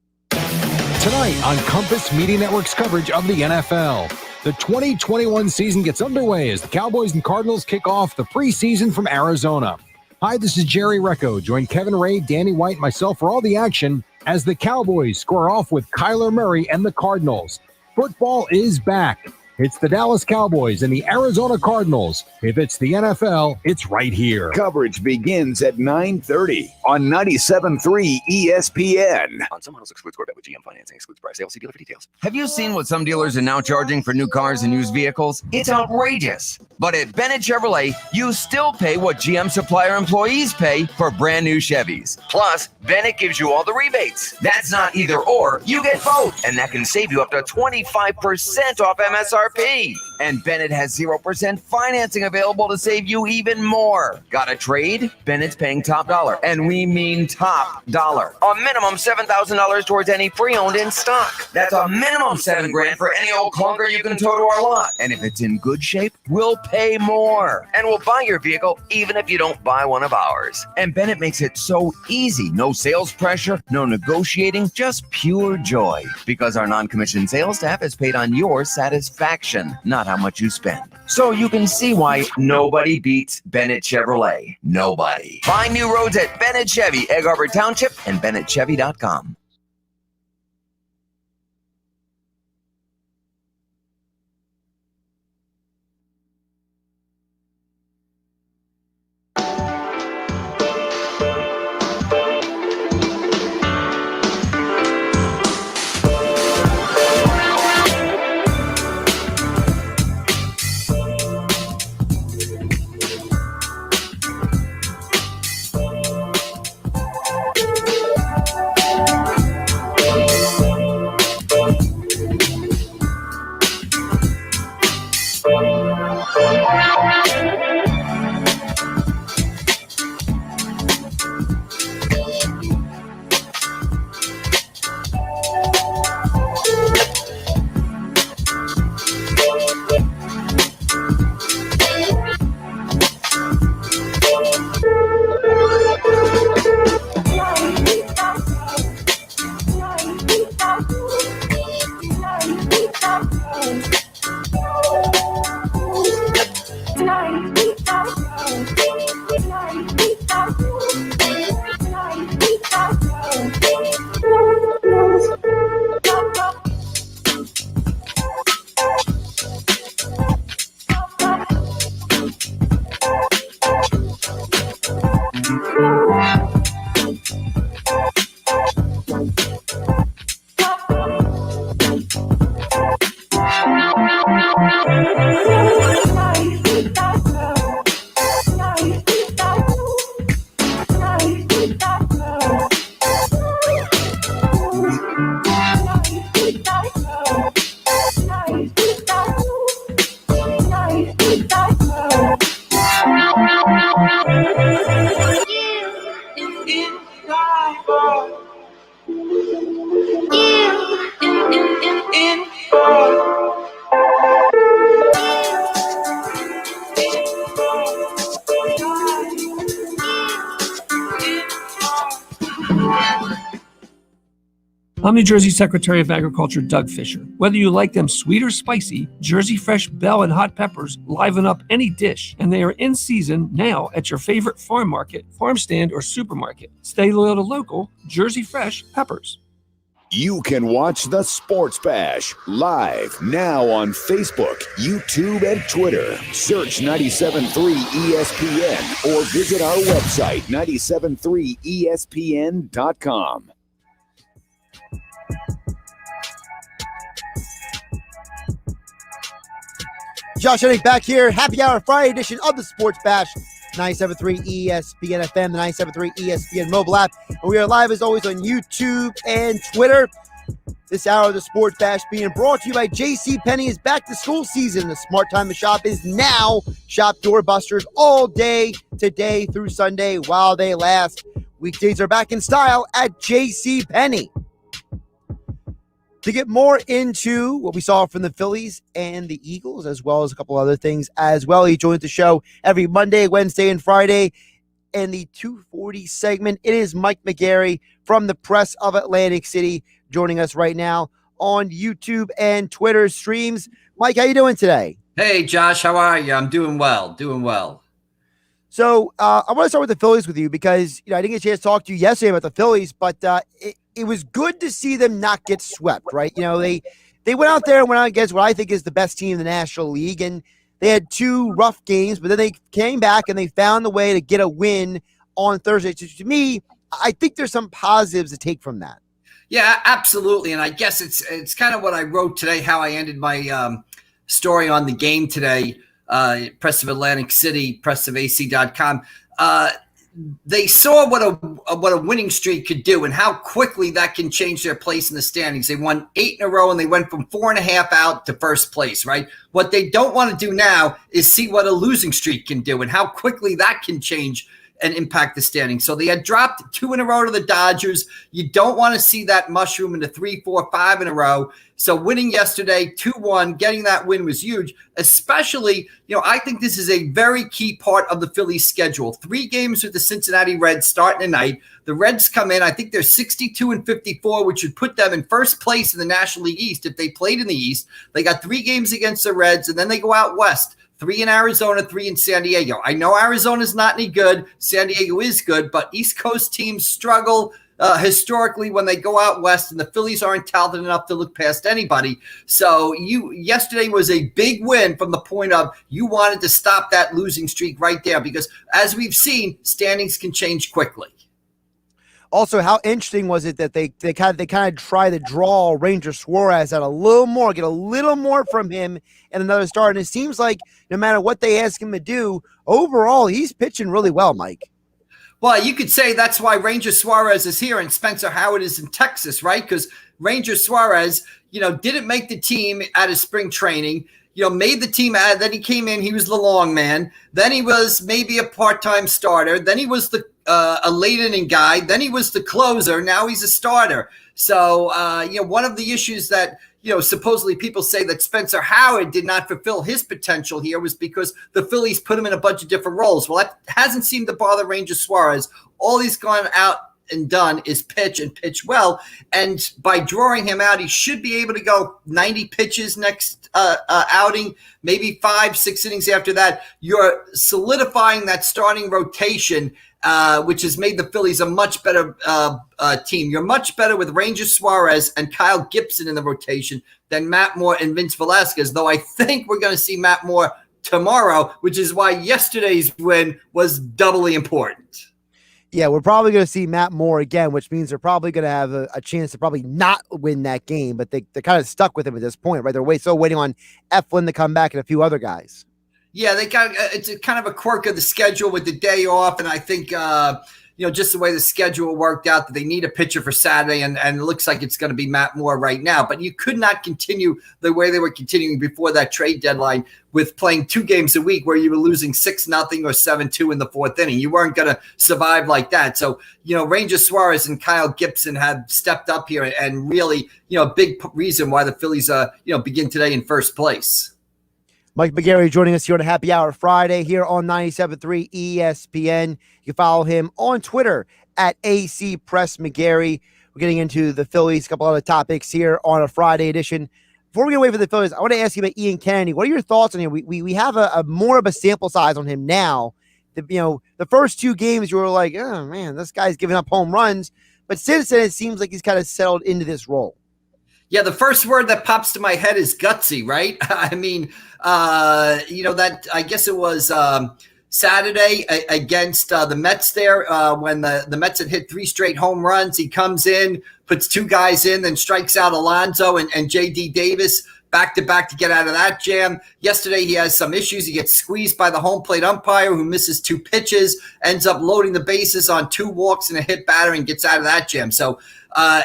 S8: Tonight on Compass Media Network's coverage of the NFL. The 2021 season gets underway as the Cowboys and Cardinals kick off the preseason from Arizona. Hi, this is Jerry Recco. Join Kevin Ray, Danny White, and myself for all the action as the Cowboys square off with Kyler Murray and the Cardinals. Football is back. It's the Dallas Cowboys and the Arizona Cardinals. If it's the NFL, it's right here.
S1: Coverage begins at 9:30 on 97.3 ESPN.
S9: On some models excludes Corvette with GM financing, excludes price sale. See dealer for details. Have you seen what some dealers are now charging for new cars and used vehicles? It's outrageous. But at Bennett Chevrolet, you still pay what GM supplier employees pay for brand new Chevys. Plus, Bennett gives you all the rebates. That's not either or. You get both. And that can save you up to 25% off MSRP. And Bennett has 0% financing available to save you even more. Got a trade? Bennett's paying top dollar. And we mean top dollar. A minimum $7,000 towards any pre-owned in stock. That's a minimum $7,000 for any old clunker you can tow to our lot. And if it's in good shape, we'll pay more. And we'll buy your vehicle even if you don't buy one of ours. And Bennett makes it so easy. No sales pressure, no negotiating, just pure joy. Because our non-commissioned sales staff is paid on your satisfaction, not how much you spend. So you can see why nobody beats Bennett Chevrolet. Nobody. Find new roads at Bennett Chevy, Egg Harbor Township, and BennettChevy.com.
S7: I'm New Jersey Secretary of Agriculture Doug Fisher. Whether you like them sweet or spicy, Jersey Fresh bell and hot peppers liven up any dish, and they are in season now at your favorite farm market, farm stand, or supermarket. Stay loyal to local Jersey Fresh peppers.
S1: You can watch the Sports Bash live now on Facebook, YouTube, and Twitter. Search 97.3 ESPN or visit our website, 973ESPN.com.
S3: Josh Hennig back here. Happy Hour Friday edition of the Sports Bash. 97.3 ESPN FM, the 97.3 ESPN mobile app. And we are live as always on YouTube and Twitter. This hour of the Sports Bash being brought to you by JCPenney's back to school season. The smart time to shop is now. Shop doorbusters all day, today through Sunday while they last. Weekdays are back in style at JCPenney. To get more into what we saw from the Phillies and the Eagles, as well as a couple other things as well, he joins the show every Monday, Wednesday, and Friday in the 240 segment. It is Mike McGarry from the Press of Atlantic City joining us right now on YouTube and Twitter streams. Mike, how you doing today?
S10: Hey, Josh, how are you? I'm doing well,
S3: So I want to start with the Phillies with you because I didn't get a chance to talk to you yesterday about the Phillies, but it was good to see them not get swept, right? They went out there and went out against what I think is the best team in the National League, and they had two rough games, but then they came back and they found a way to get a win on Thursday. So to me, I think there's some positives to take from that.
S10: Yeah, absolutely. And I guess it's kind of what I wrote today, how I ended my story on the game today, Press of Atlantic City, pressofac.com. They saw what a winning streak could do and how quickly that can change their place in the standings. They won 8 in a row and they went from 4.5 out to first place, right? What they don't want to do now is see what a losing streak can do and how quickly that can change and impact the standings. So they had dropped 2 in a row to the Dodgers. You don't want to see that mushroom into 3, 4, 5 in a row. So winning yesterday, 2-1, getting that win was huge, especially, I think this is a very key part of the Phillies schedule. 3 games with the Cincinnati Reds starting tonight. The Reds come in, I think they're 62-54, which would put them in first place in the National League East if they played in the East. They got 3 games against the Reds, and then they go out west. 3 in Arizona, 3 in San Diego. I know Arizona's not any good. San Diego is good, but East Coast teams struggle historically when they go out west, and the Phillies aren't talented enough to look past anybody. So yesterday was a big win from the point of you wanted to stop that losing streak right there because, as we've seen, standings can change quickly.
S3: Also, how interesting was it that they kind of try to draw Ranger Suarez out a little more, get a little more from him and another start. And it seems like no matter what they ask him to do, overall, he's pitching really well, Mike.
S10: Well, you could say that's why Ranger Suarez is here and Spencer Howard is in Texas, right? Because Ranger Suarez, didn't make the team out of spring training. Made the team. Then he came in. He was the long man. Then he was maybe a part-time starter. Then he was a late inning guy. Then he was the closer. Now he's a starter. So, one of the issues that, supposedly people say that Spencer Howard did not fulfill his potential here was because the Phillies put him in a bunch of different roles. Well, that hasn't seemed to bother Ranger Suarez. All he's gone out and done is pitch and pitch well. And by drawing him out, he should be able to go 90 pitches next outing, maybe 5-6 innings after that. You're solidifying that starting rotation, which has made the Phillies a much better team. You're much better with Ranger Suarez and Kyle Gibson in the rotation than Matt Moore and Vince Velasquez, though I think we're going to see Matt Moore tomorrow, which is why yesterday's win was doubly important.
S3: Yeah, we're probably going to see Matt Moore again, which means they're probably going to have a chance to probably not win that game, but they're kind of stuck with him at this point, right? They're waiting on Eflin to come back and a few other guys.
S10: Yeah, it's a kind of a quirk of the schedule with the day off, and I think just the way the schedule worked out that they need a pitcher for Saturday, and it looks like it's going to be Matt Moore right now. But you could not continue the way they were continuing before that trade deadline with playing 2 games a week where you were losing 6-0 or 7-2 in the 4th inning. You weren't going to survive like that. So, Ranger Suarez and Kyle Gibson have stepped up here and really, a big reason why the Phillies, begin today in first place.
S3: Mike McGarry joining us here on a Happy Hour Friday here on 97.3 ESPN. You can follow him on Twitter at AC Press McGarry. We're getting into the Phillies, a couple other topics here on a Friday edition. Before we get away from the Phillies, I want to ask you about Ian Kennedy. What are your thoughts on him? We have a more of a sample size on him now. The first 2 games you were like, oh man, this guy's giving up home runs. But since then, it seems like he's kind of settled into this role.
S10: Yeah, the first word that pops to my head is gutsy, right? I mean, that I guess it was Saturday against the Mets there when the Mets had hit 3 straight home runs. He comes in, puts 2 guys in, then strikes out Alonso and J.D. Davis back-to-back to get out of that jam. Yesterday, he has some issues. He gets squeezed by the home plate umpire who misses 2 pitches, ends up loading the bases on 2 walks and a hit batter and gets out of that jam. So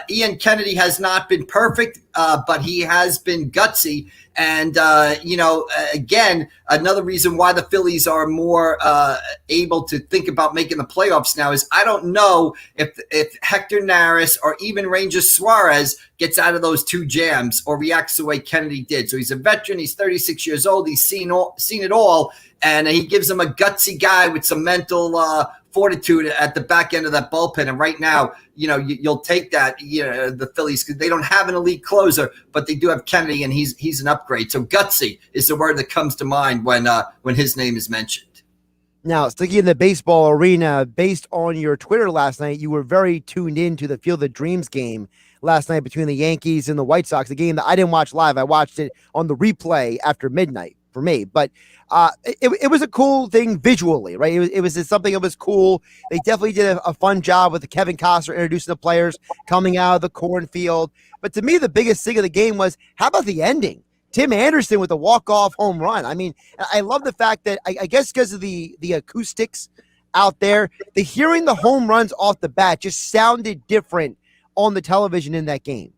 S10: Ian Kennedy has not been perfect, but he has been gutsy. And, again, another reason why the Phillies are more able to think about making the playoffs now is I don't know if Hector Neris or even Ranger Suarez gets out of those 2 jams or reacts the way Kennedy did. So he's a veteran. He's 36 years old. He's seen it all. And he gives him a gutsy guy with some mental fortitude at the back end of that bullpen. And right now, you'll take that, the Phillies, because they don't have an elite closer, but they do have Kennedy, and he's an upgrade. So gutsy is the word that comes to mind when his name is mentioned.
S3: Now, sticking in the baseball arena, based on your Twitter last night, you were very tuned in to the Field of Dreams game last night between the Yankees and the White Sox, a game that I didn't watch live. I watched it on the replay after midnight for me, but it was a cool thing visually, right? It was something that was cool. They definitely did a fun job with the Kevin Costner introducing the players coming out of the cornfield. But to me, the biggest thing of the game was, how about the ending? Tim Anderson with a walk-off home run. I mean, I love the fact that I guess because of the acoustics out there, the hearing the home runs off the bat just sounded different on the television in that game.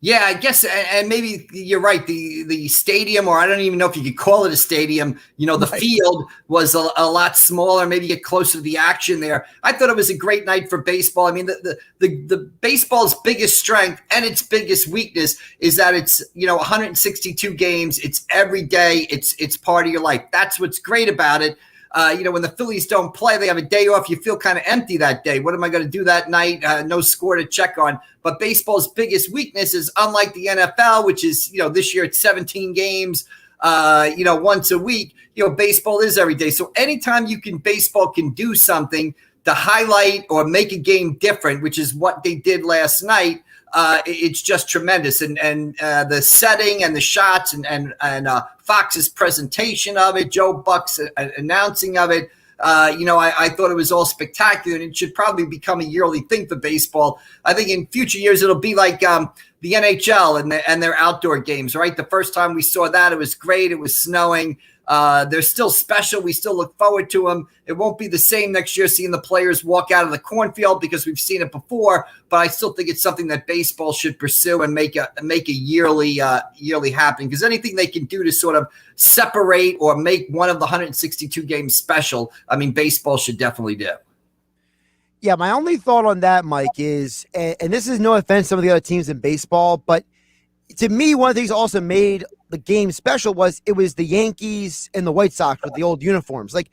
S10: Yeah, I guess, and maybe you're right. The stadium, or I don't even know if you could call it a stadium, the field was a lot smaller, maybe get closer to the action there. I thought it was a great night for baseball. I mean, the baseball's biggest strength and its biggest weakness is that it's, 162 games. It's every day. It's part of your life. That's what's great about it. When the Phillies don't play, they have a day off. You feel kind of empty that day. What am I going to do that night? No score to check on. But baseball's biggest weakness is, unlike the NFL, which is, this year it's 17 games, once a week, baseball is every day. So anytime baseball can do something to highlight or make a game different, which is what they did last night, it's just tremendous. And the setting and the shots and Fox's presentation of it, Joe Buck's announcing of it, I thought it was all spectacular, and it should probably become a yearly thing for baseball. I think in future years it'll be like the NHL and their outdoor games, right? The first time we saw that, it was great. It was snowing. They're still special. We still look forward to them. It won't be the same next year seeing the players walk out of the cornfield because we've seen it before, but I still think it's something that baseball should pursue and make a yearly happening, because anything they can do to sort of separate or make one of the 162 games special, I mean, baseball should definitely do.
S3: Yeah, my only thought on that, Mike, is, and this is no offense to some of the other teams in baseball, but to me, one of the things also made the game special was it was the Yankees and the White Sox with the old uniforms. Like,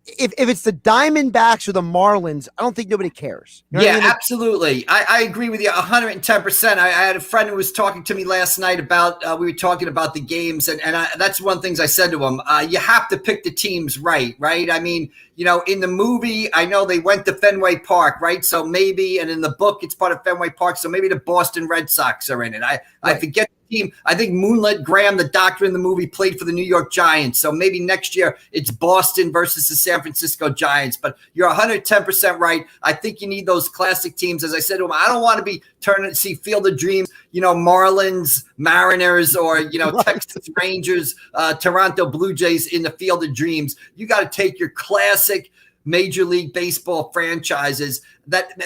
S3: if it's the Diamondbacks or the Marlins, I don't think nobody cares. You know what I mean?
S10: Absolutely. I agree with you 110%. I had a friend who was talking to me last night about, we were talking about the games, and that's one of the things I said to him. You have to pick the teams right? I mean, in the movie, I know they went to Fenway Park, right? So maybe, and in the book, it's part of Fenway Park, so maybe the Boston Red Sox are in it. I forget the team. I think Moonlit Graham, the doctor in the movie, played for the New York Giants. So maybe next year it's Boston versus the San Francisco Giants. But you're 110% right. I think you need those classic teams. As I said to him, I don't want to be turning to see Field of Dreams, Marlins, Mariners, or, Texas Rangers, Toronto Blue Jays in the Field of Dreams. You got to take your classic Major League Baseball franchises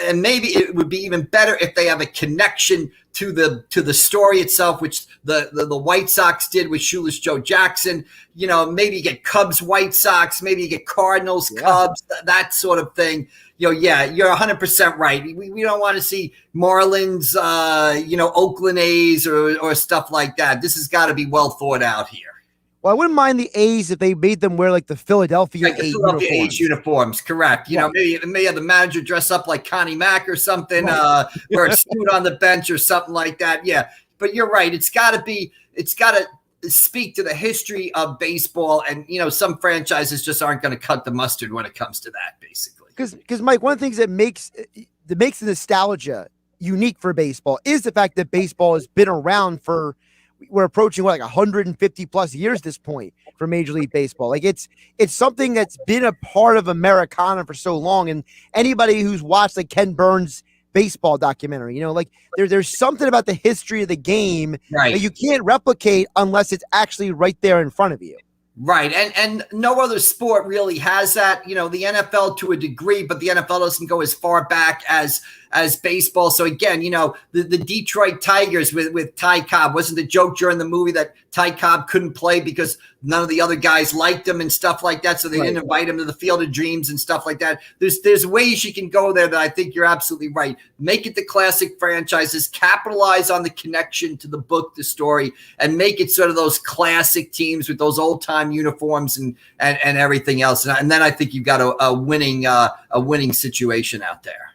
S10: and maybe it would be even better if they have a connection to the story itself, which the White Sox did with Shoeless Joe Jackson. Maybe you get Cubs, White Sox, maybe you get Cardinals, Cubs, that sort of thing. You're 100% right. We don't want to see Marlins, Oakland A's or stuff like that. This has got to be well thought out here.
S3: Well, I wouldn't mind the A's if they made them wear like the Philadelphia
S10: Like the Philadelphia
S3: uniforms.
S10: A's uniforms, correct. You know, maybe have the manager dress up like Connie Mack or something, wear a suit on the bench or something like that. Yeah, but you're right. It's got to speak to the history of baseball, and some franchises just aren't going to cut the mustard when it comes to that, basically.
S3: Because Mike, one of the things that makes the nostalgia unique for baseball is the fact that baseball has been around for. We're approaching like 150 plus years at this point for Major League Baseball. Like it's something that's been a part of Americana for so long. And anybody who's watched like Ken Burns' baseball documentary, like there's something about the history of the game that you can't replicate unless it's actually right there in front of you.
S10: Right. And no other sport really has that, the NFL to a degree, but the NFL doesn't go as far back as baseball. So again, the Detroit Tigers with Ty Cobb, wasn't the joke during the movie that Ty Cobb couldn't play because none of the other guys liked him and stuff like that. So they didn't invite him to the Field of Dreams and stuff like that. There's ways you can go there that I think you're absolutely right. Make it the classic franchises, capitalize on the connection to the book, the story, and make it sort of those classic teams with those old time uniforms and everything else. And then I think you've got a winning situation out there.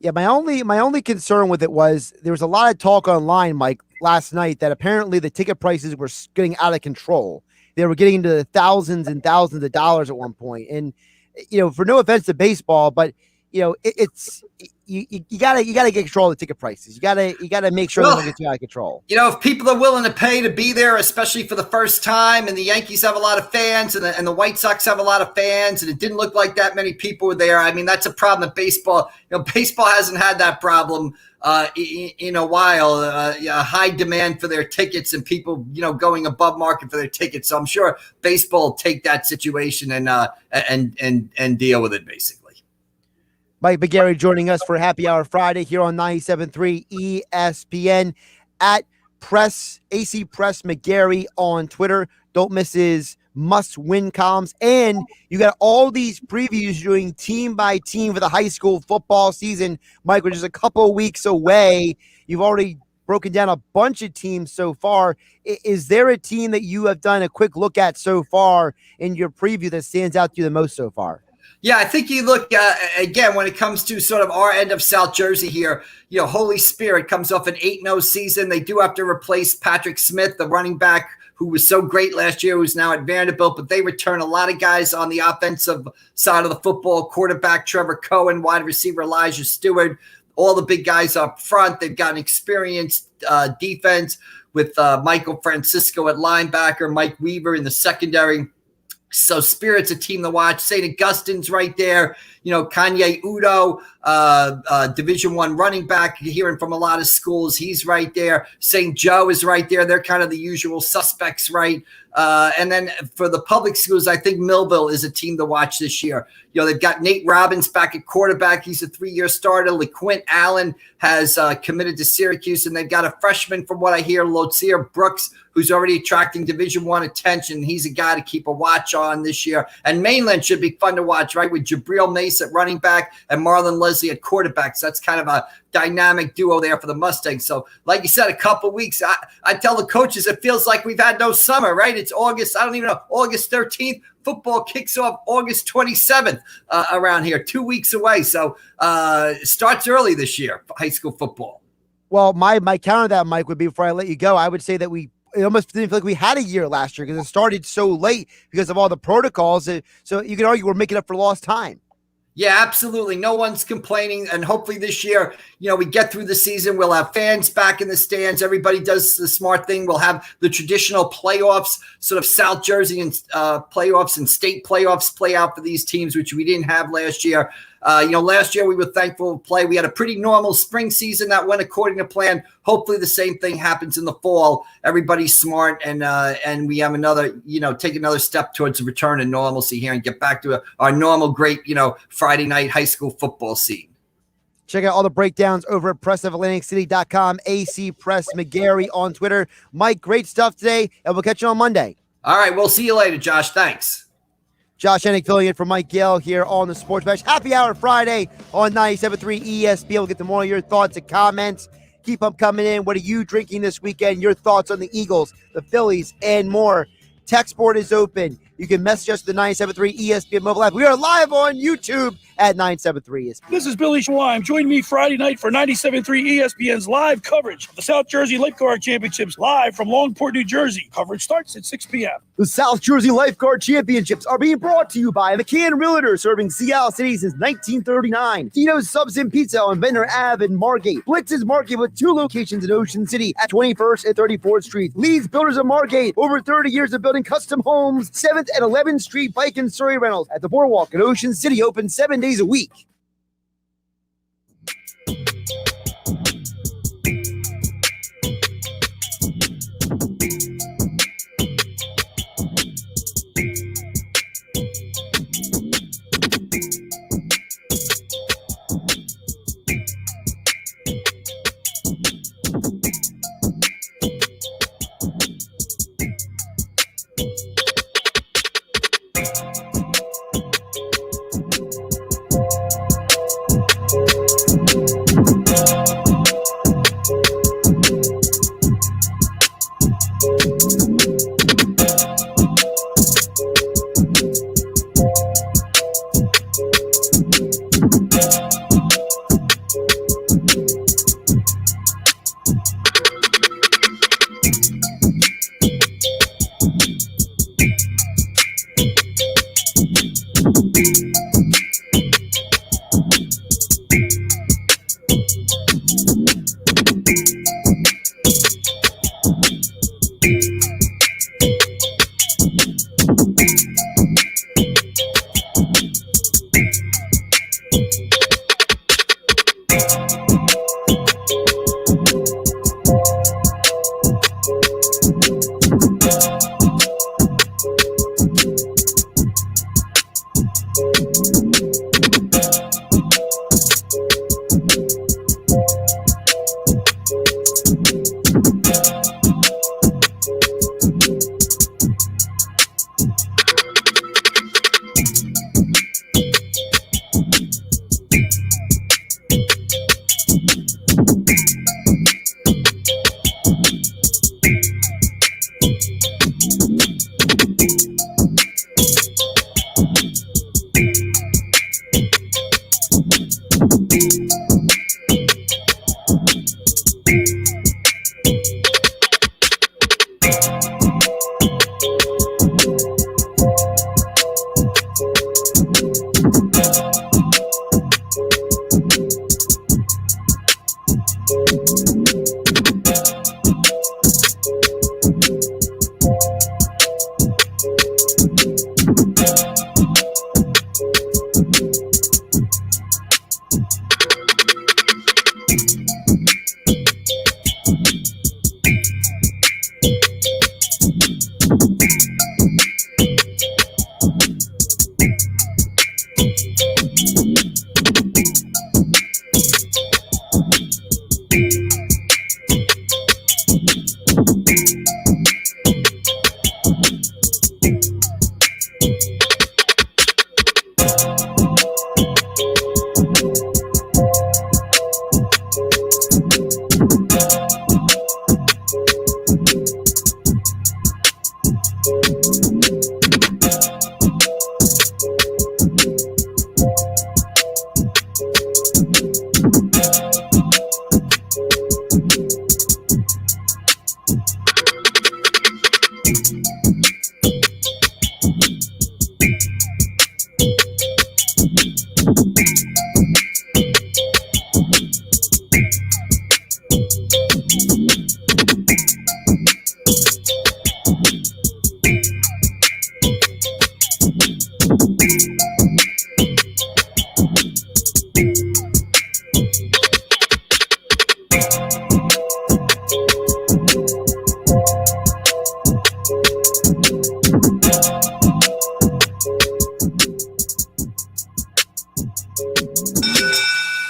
S3: Yeah, my only concern with it was there was a lot of talk online, Mike, last night that apparently the ticket prices were getting out of control. They were getting into the thousands and thousands of dollars at one point. And, for no offense to baseball, but, it's you gotta get control of the ticket prices. You gotta make sure they don't get too out of control.
S10: If people are willing to pay to be there, especially for the first time, and the Yankees have a lot of fans, and the White Sox have a lot of fans, and it didn't look like that many people were there. I mean, that's a problem that baseball. Baseball hasn't had that problem in a while. High demand for their tickets and people, going above market for their tickets. So I'm sure baseball will take that situation and deal with it basically.
S3: Mike McGarry joining us for Happy Hour Friday here on 97.3 ESPN at AC Press McGarry on Twitter. Don't miss his must-win columns. And you got all these previews doing team by team for the high school football season. Mike, we're just a couple of weeks away. You've already broken down a bunch of teams so far. Is there a team that you have done a quick look at so far in your preview that stands out to you the most so far?
S10: Yeah, I think you look, again, when it comes to sort of our end of South Jersey here, Holy Spirit comes off an 8-0 season. They do have to replace Patrick Smith, the running back who was so great last year, who's now at Vanderbilt, but they return a lot of guys on the offensive side of the football, quarterback Trevor Cohen, wide receiver Elijah Stewart, all the big guys up front. They've got an experienced defense with Michael Francisco at linebacker, Mike Weaver in the secondary. So Spirit's a team to watch. St. Augustine's right there. Kanye Udo, Division I running back, you're hearing from a lot of schools. He's right there. St. Joe is right there. They're kind of the usual suspects, right? And then for the public schools, I think Millville is a team to watch this year. They've got Nate Robbins back at quarterback. He's a 3-year starter. LeQuint Allen has committed to Syracuse, and they've got a freshman, from what I hear, Lotsier Brooks, who's already attracting Division I attention. He's a guy to keep a watch on this year. And Mainland should be fun to watch, right, with Jabril Mace at running back and Marlon Leslie at quarterback. So that's kind of a dynamic duo there for the Mustangs. So like you said, a couple of weeks, I tell the coaches it feels like we've had no summer, right? It's August, I don't even know, August 13th. Football kicks off August 27th around here, 2 weeks away. So it starts early this year for high school football.
S3: Well, my counter to that, Mike, would be, before I let you go, I would say that it almost didn't feel like we had a year last year because it started so late because of all the protocols. So you can argue we're making up for lost time.
S10: Yeah, absolutely. No one's complaining. And hopefully this year, we get through the season. We'll have fans back in the stands. Everybody does the smart thing. We'll have the traditional playoffs, sort of South Jersey and playoffs and state playoffs play out for these teams, which we didn't have last year. Last year we were thankful to play. We had a pretty normal spring season that went according to plan. Hopefully the same thing happens in the fall. Everybody's smart and we have take another step towards the return of normalcy here and get back to our normal great, Friday night high school football scene.
S3: Check out all the breakdowns over at PressOfAtlanticCity.com. AC Press McGarry on Twitter. Mike, great stuff today, and we'll catch you on Monday.
S10: All right, we'll see you later, Josh. Thanks.
S3: Josh Hennig filling in for Mike Gill here on the Sports Bash. Happy Hour Friday on 97.3 ESPN. We'll get to more of your thoughts and comments. Keep them coming in. What are you drinking this weekend? Your thoughts on the Eagles, the Phillies, and more. Text board is open. You can message us at the 973 ESPN mobile app. We are live on YouTube at 973 ESPN.
S11: This is Billy Schweim. Join me Friday night for 97.3 ESPN's live coverage of the South Jersey Lifeguard Championships live from Longport, New Jersey. Coverage starts at 6 p.m.
S3: The South Jersey Lifeguard Championships are being brought to you by McCann Realtor, serving Seattle City since 1939. Tito's Subs and Pizza on Venter Ave in Margate. Blitz's Market with 2 locations in Ocean City at 21st and 34th Street. Lee's Builders of Margate, over 30 years of building custom homes. 7th and 11th Street Bike and Surrey Rentals at the Boardwalk in Ocean City, open 7 days a week.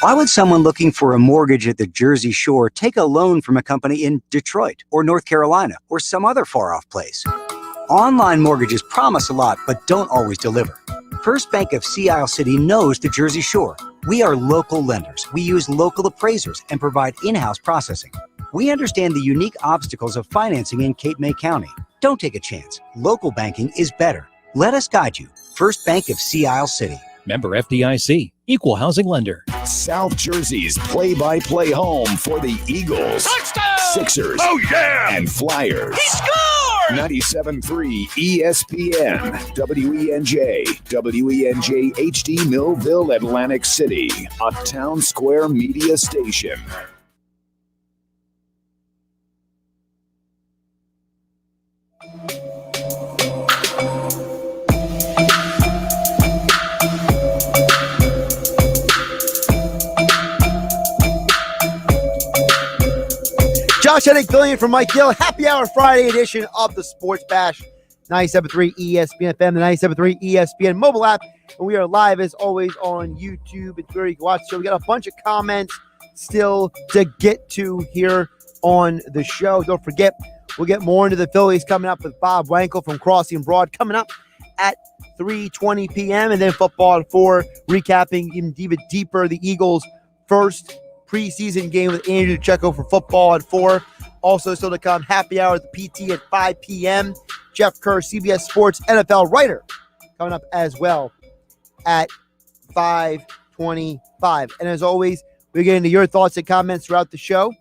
S12: Why would someone looking for a mortgage at the Jersey Shore take a loan from a company in Detroit or North Carolina or some other far-off place? Online mortgages promise a lot but don't always deliver. First Bank of Sea Isle City knows the Jersey Shore. We are local lenders. We use local appraisers and provide in-house processing. We understand the unique obstacles of financing in Cape May County. Don't take a chance. Local banking is better. Let us guide you. First Bank of Sea Isle City.
S13: Member FDIC. Equal housing lender.
S1: South Jersey's play-by-play home for the Eagles,
S6: Touchdown!
S1: Sixers,
S6: and
S1: Flyers.
S6: He scored!
S1: 97.3 ESPN, WENJ, WENJ HD Millville, Atlantic City, a Town Square media station.
S3: Josh Hennig filling in for Mike Gill. Happy Hour Friday edition of the Sports Bash. 97.3 ESPN FM, the 97.3 ESPN mobile app. And we are live as always on YouTube. It's where you can watch the show. We got a bunch of comments still to get to here on the show. Don't forget, we'll get more into the Phillies coming up with Bob Wankel from Crossing Broad coming up at 3:20 p.m. And then football at 4, recapping even deeper the Eagles' first preseason game with Andrew DiCecco for football at 4. Also still to come, happy hour at the PT at 5 p.m. Jeff Kerr, CBS Sports NFL writer, coming up as well at 5:25. And as always, we get into your thoughts and comments throughout the show.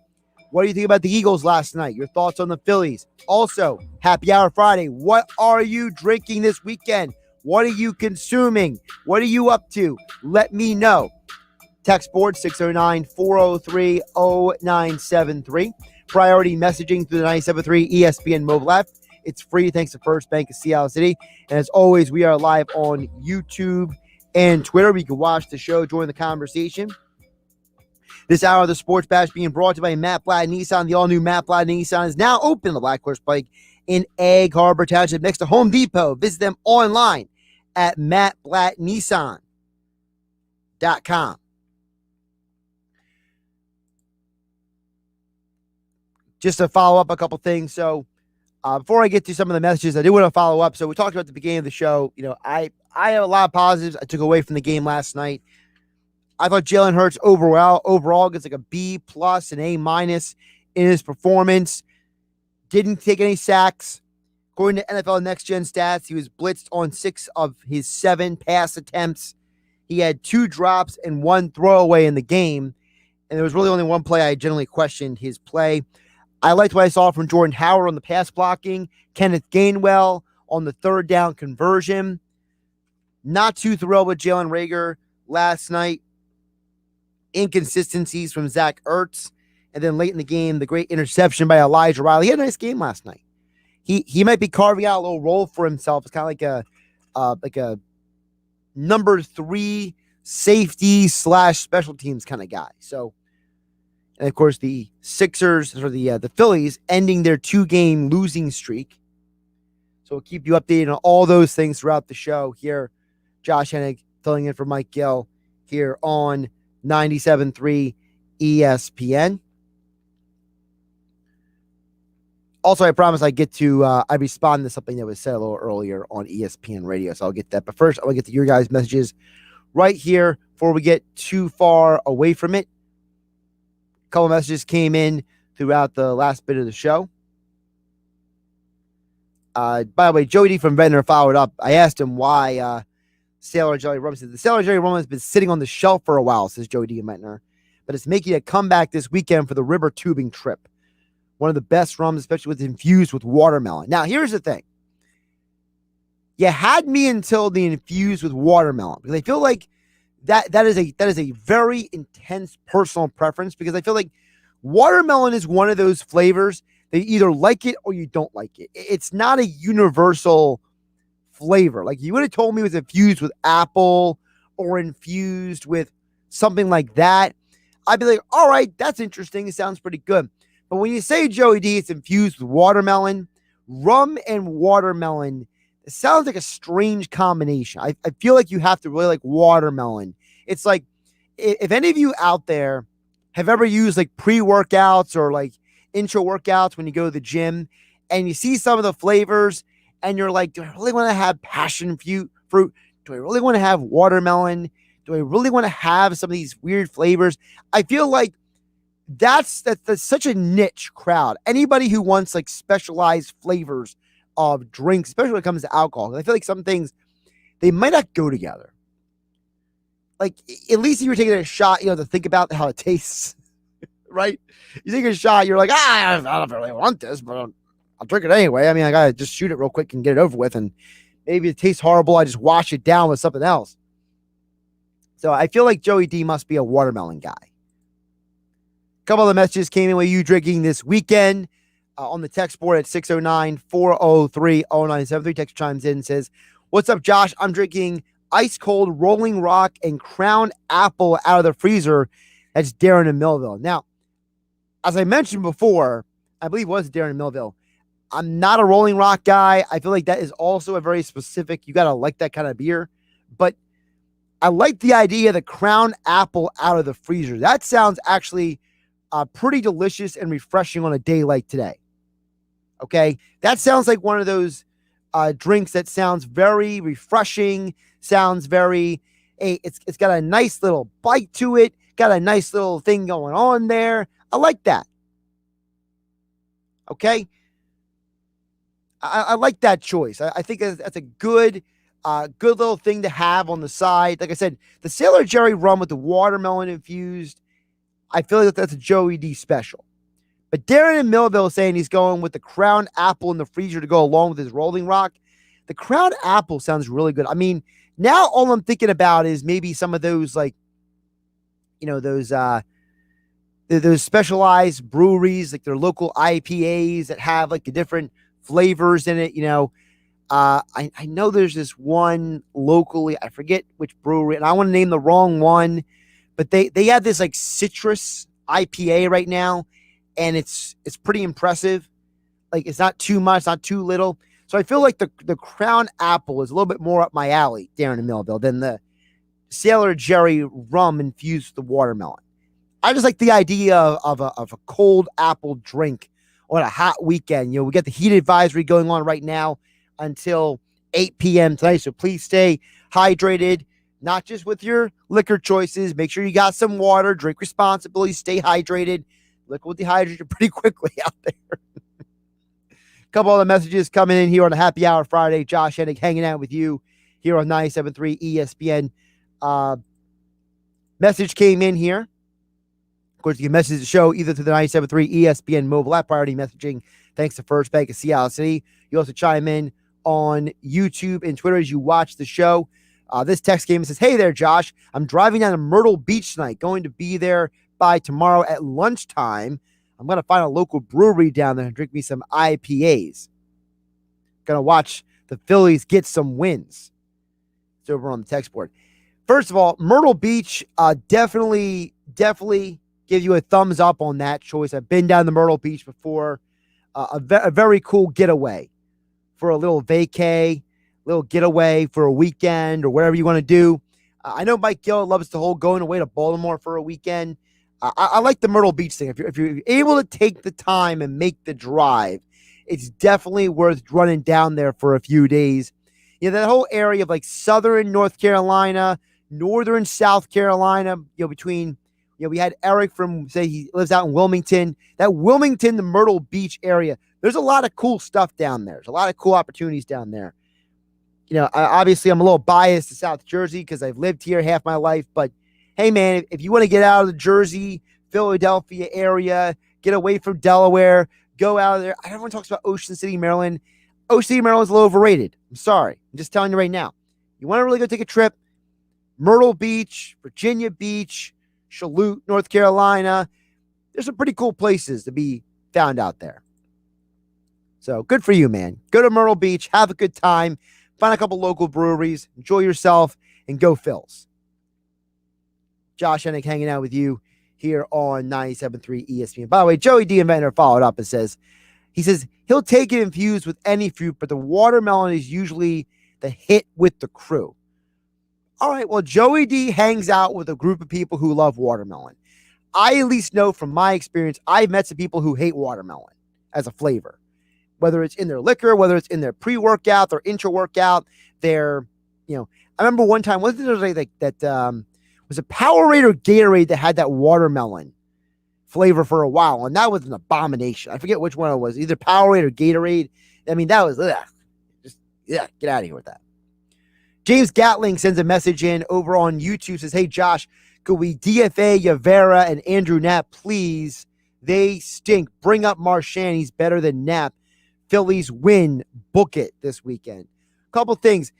S3: What do you think about the Eagles last night? Your thoughts on the Phillies. Also, happy hour Friday. What are you drinking this weekend? What are you consuming? What are you up to? Let me know. Text board 609-403-0973. Priority messaging through the 97.3 ESPN mobile app. It's free thanks to First Bank of Sea Isle City. And as always, we are live on YouTube and Twitter. You can watch the show, join the conversation. This hour of the Sports Bash being brought to you by Matt Blatt Nissan. The all-new Matt Blatt Nissan is now open in the Black Horse Pike in Egg Harbor Township next to Home Depot. Visit them online at mattblattnissan.com. Just to follow up a couple things. So before I get to some of the messages, I do want to follow up. So we talked about at the beginning of the show, I have a lot of positives I took away from the game last night. I thought Jalen Hurts overall gets like a B+ and A- in his performance. Didn't take any sacks. According to NFL Next Gen stats, he was blitzed on 6 of his 7 pass attempts. He had 2 drops and 1 throwaway in the game. And there was really only one play I generally questioned his play. I liked what I saw from Jordan Howard on the pass blocking, Kenneth Gainwell on the 3rd down conversion. Not too thrilled with Jalen Reagor last night. Inconsistencies from Zach Ertz. And then late in the game, the great interception by Elijah Riley. He had a nice game last night. He might be carving out a little role for himself. It's kind of like a number 3 safety / special teams kind of guy. So, and of course, the Sixers or the Phillies ending their 2-game losing streak. So we'll keep you updated on all those things throughout the show here. Josh Hennig filling in for Mike Gill here on 97.3 ESPN. Also, I promise I respond to something that was said a little earlier on ESPN radio. So I'll get that. But first, I'll get to your guys' messages right here before we get too far away from it. A couple messages came in throughout the last bit of the show. By the way, Joey D from Ventnor followed up. I asked him why Sailor Jelly Rum said the Sailor Jelly Rum has been sitting on the shelf for a while, says Joey D in Ventnor, but it's making a comeback this weekend for the river tubing trip. One of the best rums, especially with infused with watermelon. Now, here's the thing. You had me until the infused with watermelon, because I feel like that is a very intense personal preference, because I feel like watermelon is one of those flavors that you either like it or you don't like it. It's not a universal flavor. Like, you would have told me it was infused with apple or infused with something like that, I'd be like, all right, that's interesting. It sounds pretty good. But when you say, Joey D, it's infused with watermelon, rum and watermelon, it sounds like a strange combination. I feel like you have to really like watermelon. It's like, if any of you out there have ever used like pre-workouts or like intro workouts when you go to the gym and you see some of the flavors and you're like, do I really want to have passion fruit? Do I really want to have watermelon? Do I really want to have some of these weird flavors? I feel like that's such a niche crowd. Anybody who wants like specialized flavors of drinks, especially when it comes to alcohol. I feel like some things, they might not go together. Like, at least if you're taking a shot, to think about how it tastes, right? You take a shot, you're like, I don't really want this, but I'll drink it anyway. I mean, I got to just shoot it real quick and get it over with. And maybe it tastes horrible. I just wash it down with something else. So I feel like Joey D must be a watermelon guy. A couple of the messages came in with you drinking this weekend on the text board at 609-403-0973. Text chimes in and says, what's up, Josh? I'm drinking ice cold Rolling Rock and Crown Apple out of the freezer. That's Darren in Millville. Now, as I mentioned before, I believe it was Darren in Millville. I'm not a Rolling Rock guy. I feel like that is also a very specific, you got to like that kind of beer. But I like the idea of the Crown Apple out of the freezer. That sounds actually pretty delicious and refreshing on a day like today. Okay? That sounds like one of those drinks that sounds very refreshing, sounds very, it's got a nice little bite to it, got a nice little thing going on there. I like that. Okay? I like that choice. I think that's a good little thing to have on the side. Like I said, the Sailor Jerry rum with the watermelon infused, I feel like that's a Joey D special. But Darren in Millville is saying he's going with the Crown Apple in the freezer to go along with his Rolling Rock. The Crown Apple sounds really good. I mean, now all I'm thinking about is maybe some of those, like, those specialized breweries, like their local IPAs that have like the different flavors in it. I know there's this one locally, I forget which brewery, and I want to name the wrong one, but they have this like citrus IPA right now, and it's pretty impressive. Like, it's not too much, not too little. So I feel like the Crown Apple is a little bit more up my alley, Darren in Millville, than the Sailor Jerry rum infused with the watermelon. I just like the idea of a cold apple drink on a hot weekend. We got the heat advisory going on right now until 8 p.m. tonight. So please stay hydrated, not just with your liquor choices. Make sure you got some water, drink responsibly, stay hydrated. Liquor will dehydrate you pretty quickly out there. A couple other messages coming in here on a happy hour Friday. Josh Hennig hanging out with you here on 97.3 ESPN. Message came in here. Of course, you can message the show either through the 97.3 ESPN mobile app, priority messaging, thanks to First Bank of Seattle City. You also chime in on YouTube and Twitter as you watch the show. This text came and says, hey there, Josh. I'm driving down to Myrtle Beach tonight, going to be there by tomorrow at lunchtime. I'm going to find a local brewery down there and drink me some IPAs. Going to watch the Phillies get some wins. It's over on the text board. First of all, Myrtle Beach, definitely give you a thumbs up on that choice. I've been down to Myrtle Beach before. A very cool getaway for a little vacay, little getaway for a weekend or whatever you want to do. I know Mike Gill loves the whole going away to Baltimore for a weekend. I like the Myrtle Beach thing. If you're able to take the time and make the drive, it's definitely worth running down there for a few days. That whole area of like southern North Carolina, northern South Carolina, between, we had Eric from, say, he lives out in Wilmington. That Wilmington to Myrtle Beach area, there's a lot of cool stuff down there. There's a lot of cool opportunities down there. Obviously I'm a little biased to South Jersey because I've lived here half my life, but hey, man, if you want to get out of the Jersey, Philadelphia area, get away from Delaware, go out of there. Everyone talks about Ocean City, Maryland. Ocean City, Maryland's a little overrated. I'm sorry. I'm just telling you right now. You want to really go take a trip? Myrtle Beach, Virginia Beach, Charlotte, North Carolina. There's some pretty cool places to be found out there. So good for you, man. Go to Myrtle Beach, have a good time, find a couple local breweries, enjoy yourself, and go Phils. Josh Hennig hanging out with you here on 97.3 ESPN. By the way, Joey D. Inventor followed up and says, he'll take it infused with any fruit, but the watermelon is usually the hit with the crew. All right, well, Joey D hangs out with a group of people who love watermelon. I at least know from my experience, I've met some people who hate watermelon as a flavor, whether it's in their liquor, whether it's in their pre-workout, their intra-workout, I remember one time, wasn't there like that, was a Powerade or Gatorade that had that watermelon flavor for a while, and that was an abomination. I forget which one it was, either Powerade or Gatorade. I mean, that was, Yeah, get out of here with that. James Gatling sends a message in over on YouTube, says, hey, Josh, could we DFA Yavera and Andrew Knapp, please? They stink. Bring up Marchand. He's better than Knapp. Phillies win. Book it this weekend. Couple things.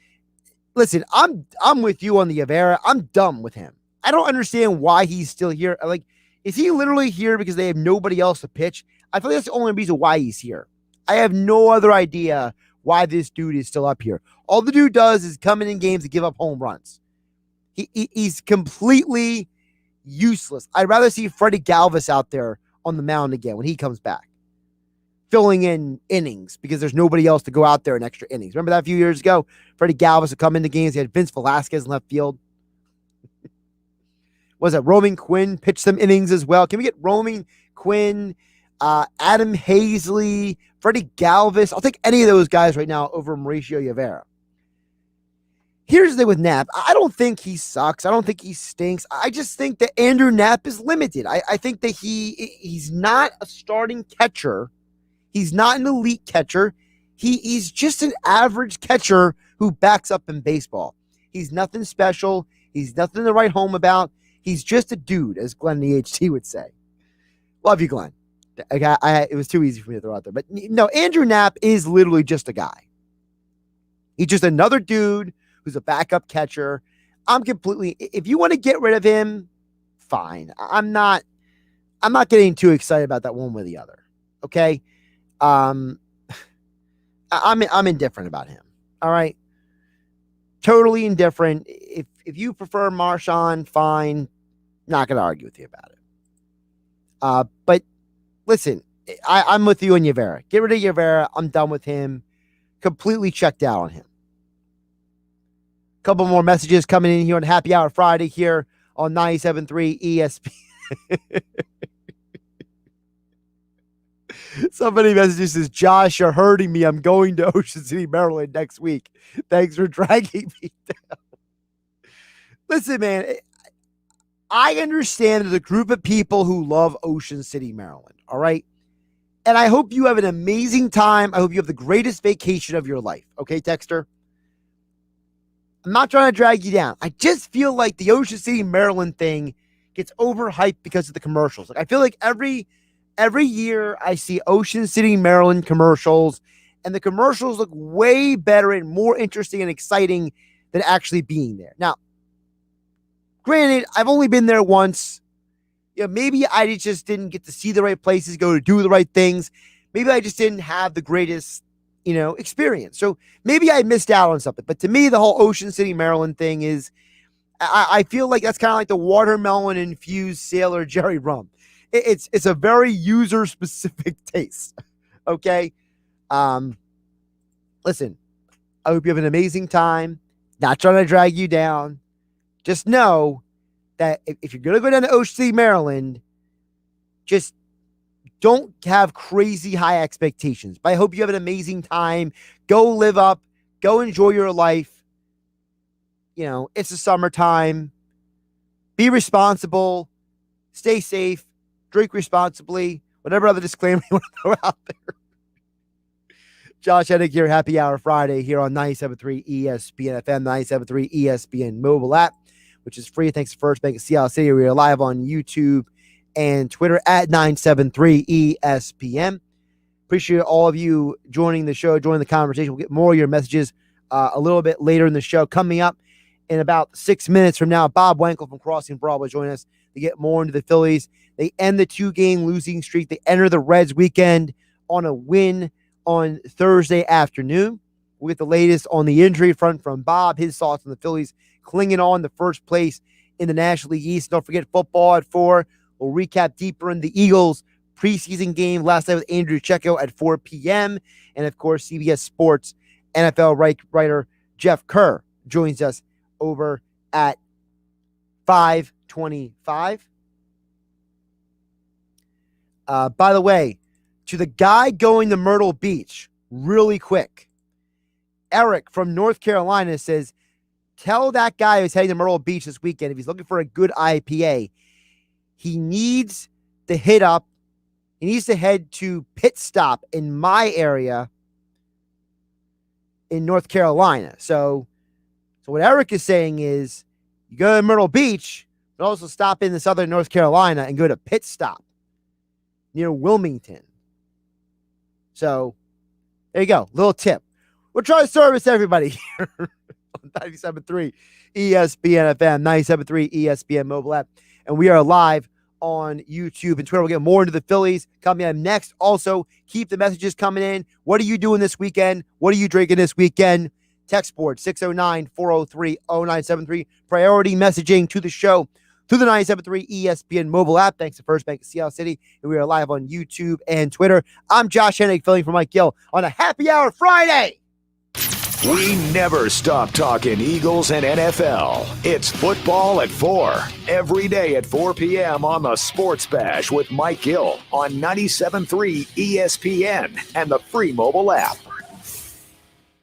S3: Listen, I'm with you on the Yavera. I'm done with him. I don't understand why he's still here. Like, is he literally here because they have nobody else to pitch? I feel like that's the only reason why he's here. I have no other idea why this dude is still up here. All the dude does is come in games and give up home runs. He's completely useless. I'd rather see Freddie Galvis out there on the mound again when he comes back, filling in innings because there's nobody else to go out there in extra innings. Remember that a few years ago? Freddie Galvis would come into games. He had Vince Velasquez in left field. Was it Roman Quinn pitched some innings as well? Can we get Roman Quinn, Adam Hazley, Freddie Galvis? I'll take any of those guys right now over Mauricio Yavera. Here's the thing with Knapp. I don't think he sucks. I don't think he stinks. I just think that Andrew Knapp is limited. I think that he's not a starting catcher. He's not an elite catcher. He's just an average catcher who backs up in baseball. He's nothing special. He's nothing to write home about. He's just a dude, as Glenn the HT would say. Love you, Glenn. It was too easy for me to throw out there. But no, Andrew Knapp is literally just a guy. He's just another dude who's a backup catcher. If you want to get rid of him, fine. I'm not getting too excited about that one way or the other. Okay? I'm indifferent about him. All right? Totally indifferent. If you prefer Marchand, fine. Not going to argue with you about it. But listen, I'm with you on Yavera. Get rid of Yavera. I'm done with him. Completely checked out on him. Couple more messages coming in here on Happy Hour Friday here on 97.3 ESPN. Somebody messages says, Josh, you're hurting me. I'm going to Ocean City, Maryland next week. Thanks for dragging me down. Listen, man, I understand there's a group of people who love Ocean City, Maryland. All right. And I hope you have an amazing time. I hope you have the greatest vacation of your life. Okay, Texter? I'm not trying to drag you down. I just feel like the Ocean City, Maryland thing gets overhyped because of the commercials. Like I feel like every year I see Ocean City, Maryland commercials, and the commercials look way better and more interesting and exciting than actually being there. Now, granted, I've only been there once. Maybe I just didn't get to see the right places, go to do the right things. Maybe I just didn't have the greatest experience. So maybe I missed out on something. But to me, the whole Ocean City, Maryland thing is, I feel like that's kind of like the watermelon infused Sailor Jerry rum. It's a very user specific taste. Okay. Listen, I hope you have an amazing time. Not trying to drag you down. Just know that if you're going to go down to Ocean City, Maryland, just don't have crazy high expectations. But I hope you have an amazing time. Go live up. Go enjoy your life. It's the summertime. Be responsible. Stay safe. Drink responsibly. Whatever other disclaimer you want to throw out there. Josh Hennig here, Happy Hour Friday here on 97.3 ESPN FM, 97.3 ESPN mobile app, which is free. Thanks to First Bank of Seattle City. We are live on YouTube and Twitter at 973 ESPN. Appreciate all of you joining the show, joining the conversation. We'll get more of your messages a little bit later in the show. Coming up in about 6 minutes from now, Bob Wankel from Crossing Broad will join us to get more into the Phillies. They end the 2-game losing streak. They enter the Reds weekend on a win on Thursday afternoon. We'll get the latest on the injury front from Bob, his thoughts on the Phillies clinging on to first place in the National League East. Don't forget football at 4. We'll recap deeper in the Eagles preseason game last night with Andrew DiCecco at 4 p.m. And, of course, CBS Sports NFL writer Jeff Kerr joins us over at 5:25. By the way, to the guy going to Myrtle Beach, really quick, Eric from North Carolina says, tell that guy who's heading to Myrtle Beach this weekend, if he's looking for a good IPA, he needs to hit up, he needs to head to Pit Stop in my area. in North Carolina. So what Eric is saying is you go to Myrtle Beach, but also stop in southern North Carolina and go to Pit Stop near Wilmington. So there you go. Little tip. We'll try to service everybody here on 97.3 ESPN FM, 97.3 ESPN mobile app. And we are live on YouTube and Twitter. We'll get more into the Phillies coming up next. Also, keep the messages coming in. What are you doing this weekend? What are you drinking this weekend? Text board 609-403-0973. Priority messaging to the show through the 97.3 ESPN mobile app. Thanks to First Bank of Seattle City. And we are live on YouTube and Twitter. I'm Josh Hennig, filling for Mike Gill on a Happy Hour Friday.
S1: We never stop talking Eagles and NFL. It's football at 4. Every day at 4 p.m. on the Sports Bash with Mike Gill on 97.3 ESPN and the free mobile app.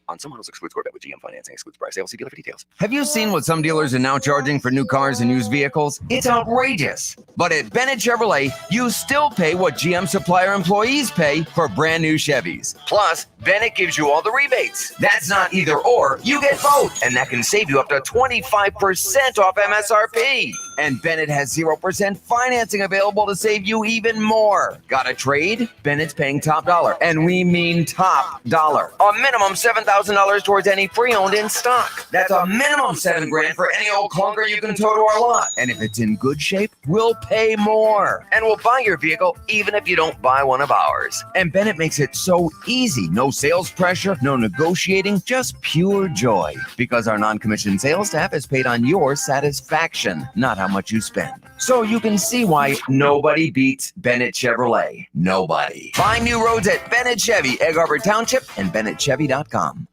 S9: On some models excludes Corvette with GM financing, excludes price sale. See dealer for details. Have you seen what some dealers are now charging for new cars and used vehicles? It's outrageous. But at Bennett Chevrolet, you still pay what GM supplier employees pay for brand new Chevys. Plus, Bennett gives you all the rebates. That's not either or, you get both. And that can save you up to 25% off MSRP. And Bennett has 0% financing available to save you even more. Got a trade? Bennett's paying top dollar. And we mean top dollar. A minimum $7,000 towards any pre-owned in stock. That's a minimum $7,000 for any old clunker you can tow to our lot. And if it's in good shape, we'll pay more. And we'll buy your vehicle even if you don't buy one of ours. And Bennett makes it so easy. No sales pressure, no negotiating, just pure joy. Because our non-commissioned sales staff is paid on your satisfaction, not how much you spend. So you can see why nobody beats Bennett Chevrolet. Nobody. Find new roads at Bennett Chevy, Egg Harbor Township, and BennettChevy.com.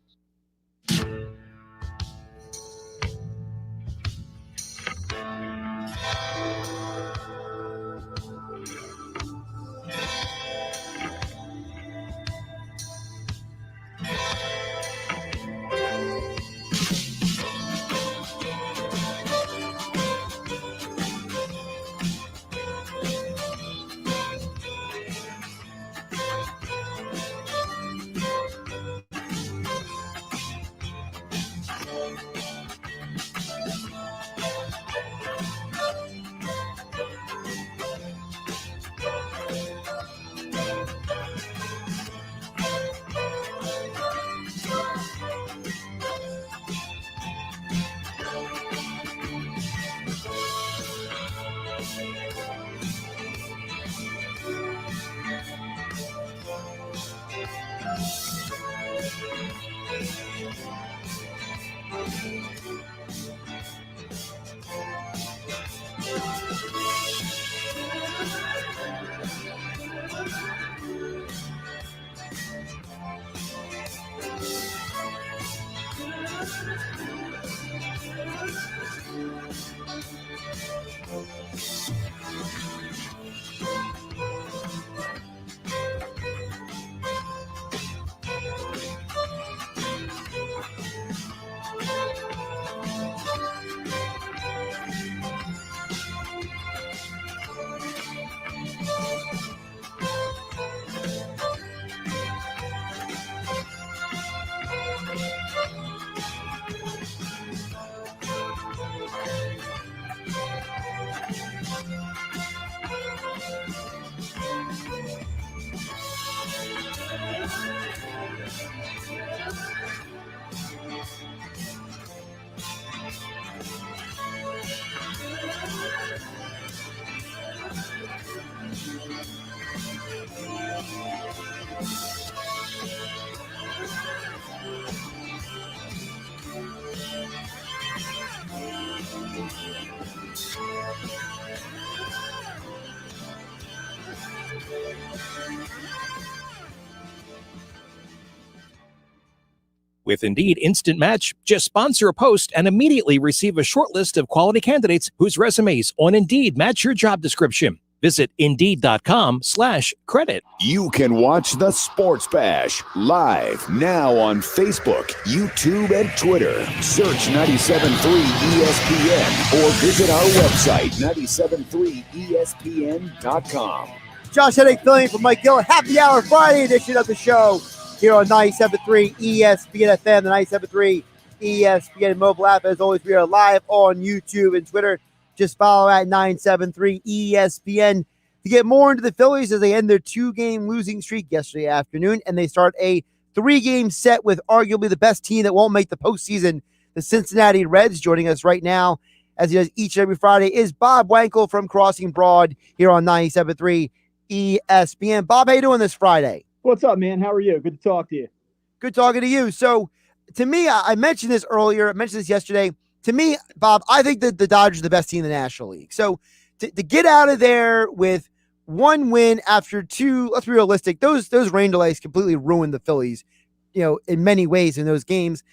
S13: With Indeed Instant Match, just sponsor a post and immediately receive a short list of quality candidates whose resumes on Indeed match your job description. Visit Indeed.com/credit.
S1: You can watch the Sports Bash live now on Facebook, YouTube, and Twitter. Search 97.3 ESPN or visit our website, 97.3ESPN.com.
S3: Josh Hennig filling for Mike Gill. Happy Hour Friday edition of the show. here on 97.3 ESPN FM, the 97.3 ESPN mobile app. As always, we are live on YouTube and Twitter. Just follow at 973 ESPN to get more into the Phillies as they end their 2-game losing streak yesterday afternoon, and they start a 3-game set with arguably the best team that won't make the postseason, the Cincinnati Reds. Joining us right now, as he does each and every Friday, is Bob Wankel from Crossing Broad here on 97.3 ESPN. Bob, how you doing this Friday?
S14: What's up, man? How are you? Good to talk to you.
S3: Good talking to you. So, to me, I mentioned this earlier. I mentioned this yesterday. To me, Bob, I think that the Dodgers are the best team in the National League. So, to get out of there with one win after two, let's be realistic, those rain delays completely ruined the Phillies, in many ways in those games.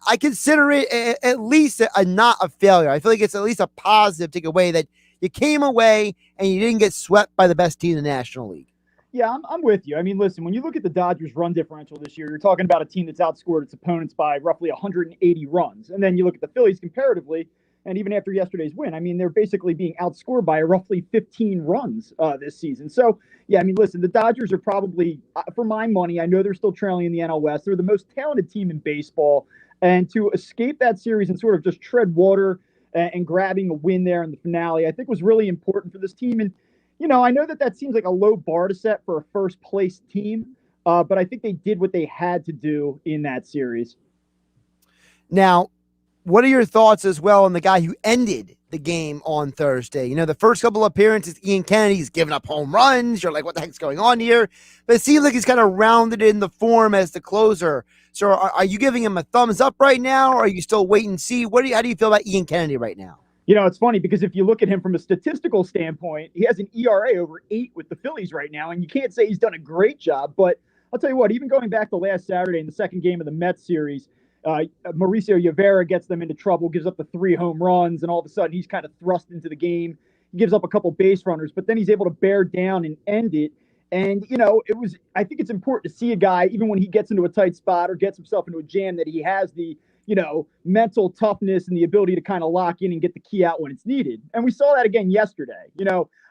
S3: I consider it at least not a failure. I feel like it's at least a positive takeaway that you came away and you didn't get swept by the best team in the National League.
S14: Yeah, I'm with you. I mean, listen, when you look at the Dodgers' run differential this year, you're talking about a team that's outscored its opponents by roughly 180 runs. And then you look at the Phillies comparatively, and even after yesterday's win, I mean, they're basically being outscored by roughly 15 runs this season. So, yeah, I mean, listen, the Dodgers are probably, for my money, I know they're still trailing in the NL West. They're the most talented team in baseball. And to escape that series and sort of just tread water and grabbing a win there in the finale, I think was really important for this team. And, I know that seems like a low bar to set for a first-place team, but I think they did what they had to do in that series.
S3: Now, what are your thoughts as well on the guy who ended the game on Thursday? The first couple of appearances, Ian Kennedy's giving up home runs. You're like, what the heck's going on here? But it seems like he's kind of rounded in the form as the closer. So are you giving him a thumbs up right now, or are you still wait and see? How do you feel about Ian Kennedy right now?
S14: It's funny because if you look at him from a statistical standpoint, he has an ERA over 8 with the Phillies right now, and you can't say he's done a great job. But I'll tell you what, even going back to last Saturday in the second game of the Mets series, Mauricio Rivera gets them into trouble, gives up the 3 home runs, and all of a sudden he's kind of thrust into the game. He gives up a couple base runners, but then he's able to bear down and end it. And, I think it's important to see a guy, even when he gets into a tight spot or gets himself into a jam, that he has the, mental toughness and the ability to kind of lock in and get the key out when it's needed. And we saw that again yesterday.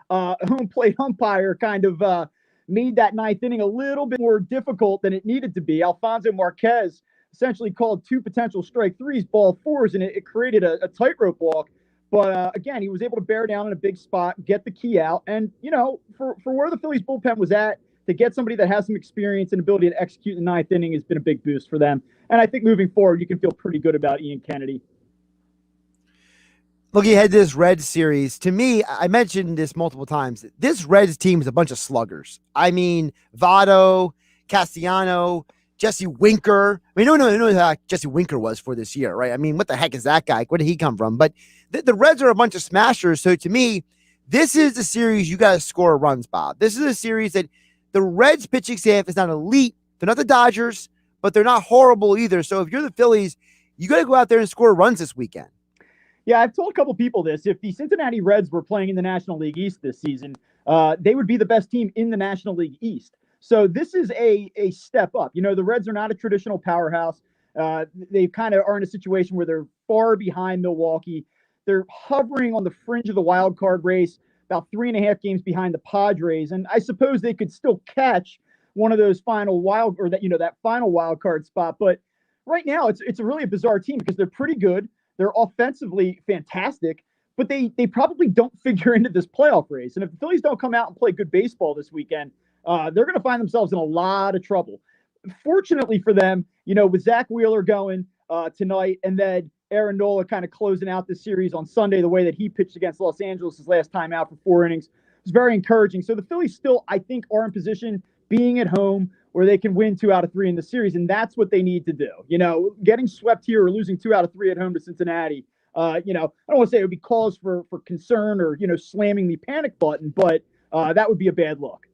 S14: Home plate umpire kind of made that 9th inning a little bit more difficult than it needed to be. Alfonso Marquez essentially called 2 potential strike 3s, ball 4s, and it created a tightrope walk. But again, he was able to bear down in a big spot, get the key out. And, for where the Phillies bullpen was at, to get somebody that has some experience and ability to execute in the 9th inning has been a big boost for them. And I think moving forward, you can feel pretty good about Ian Kennedy.
S3: Looking ahead to this Reds series, to me, I mentioned this multiple times. This Reds team is a bunch of sluggers. I mean, Votto, Castellano, Jesse Winker. I mean, no one knows how Jesse Winker was for this year, right? I mean, what the heck is that guy? Where did he come from? But the Reds are a bunch of smashers. So to me, this is the series you got to score runs, Bob. This is a series that the Reds pitching staff is not elite. They're not the Dodgers, but they're not horrible either. So if you're the Phillies, you got to go out there and score runs this weekend.
S14: Yeah, I've told a couple people this. If the Cincinnati Reds were playing in the National League East this season, they would be the best team in the National League East. So this is a step up. The Reds are not a traditional powerhouse. They kind of are in a situation where they're far behind Milwaukee. They're hovering on the fringe of the wild card race, about 3.5 games behind the Padres. And I suppose they could still catch one of those final that final wild card spot. But right now it's really a bizarre team because they're pretty good. They're offensively fantastic, but they probably don't figure into this playoff race. And if the Phillies don't come out and play good baseball this weekend, they're going to find themselves in a lot of trouble. Fortunately for them, with Zach Wheeler going tonight, and then Aaron Nola kind of closing out this series on Sunday, the way that he pitched against Los Angeles his last time out for 4 innings was very encouraging. So the Phillies still, I think, are in position, being at home, where they can win 2 out of 3 in the series, and that's what they need to do. Getting swept here or losing 2 out of 3 at home to Cincinnati, I don't want to say it would be cause for concern or, slamming the panic button, but that would be a bad look.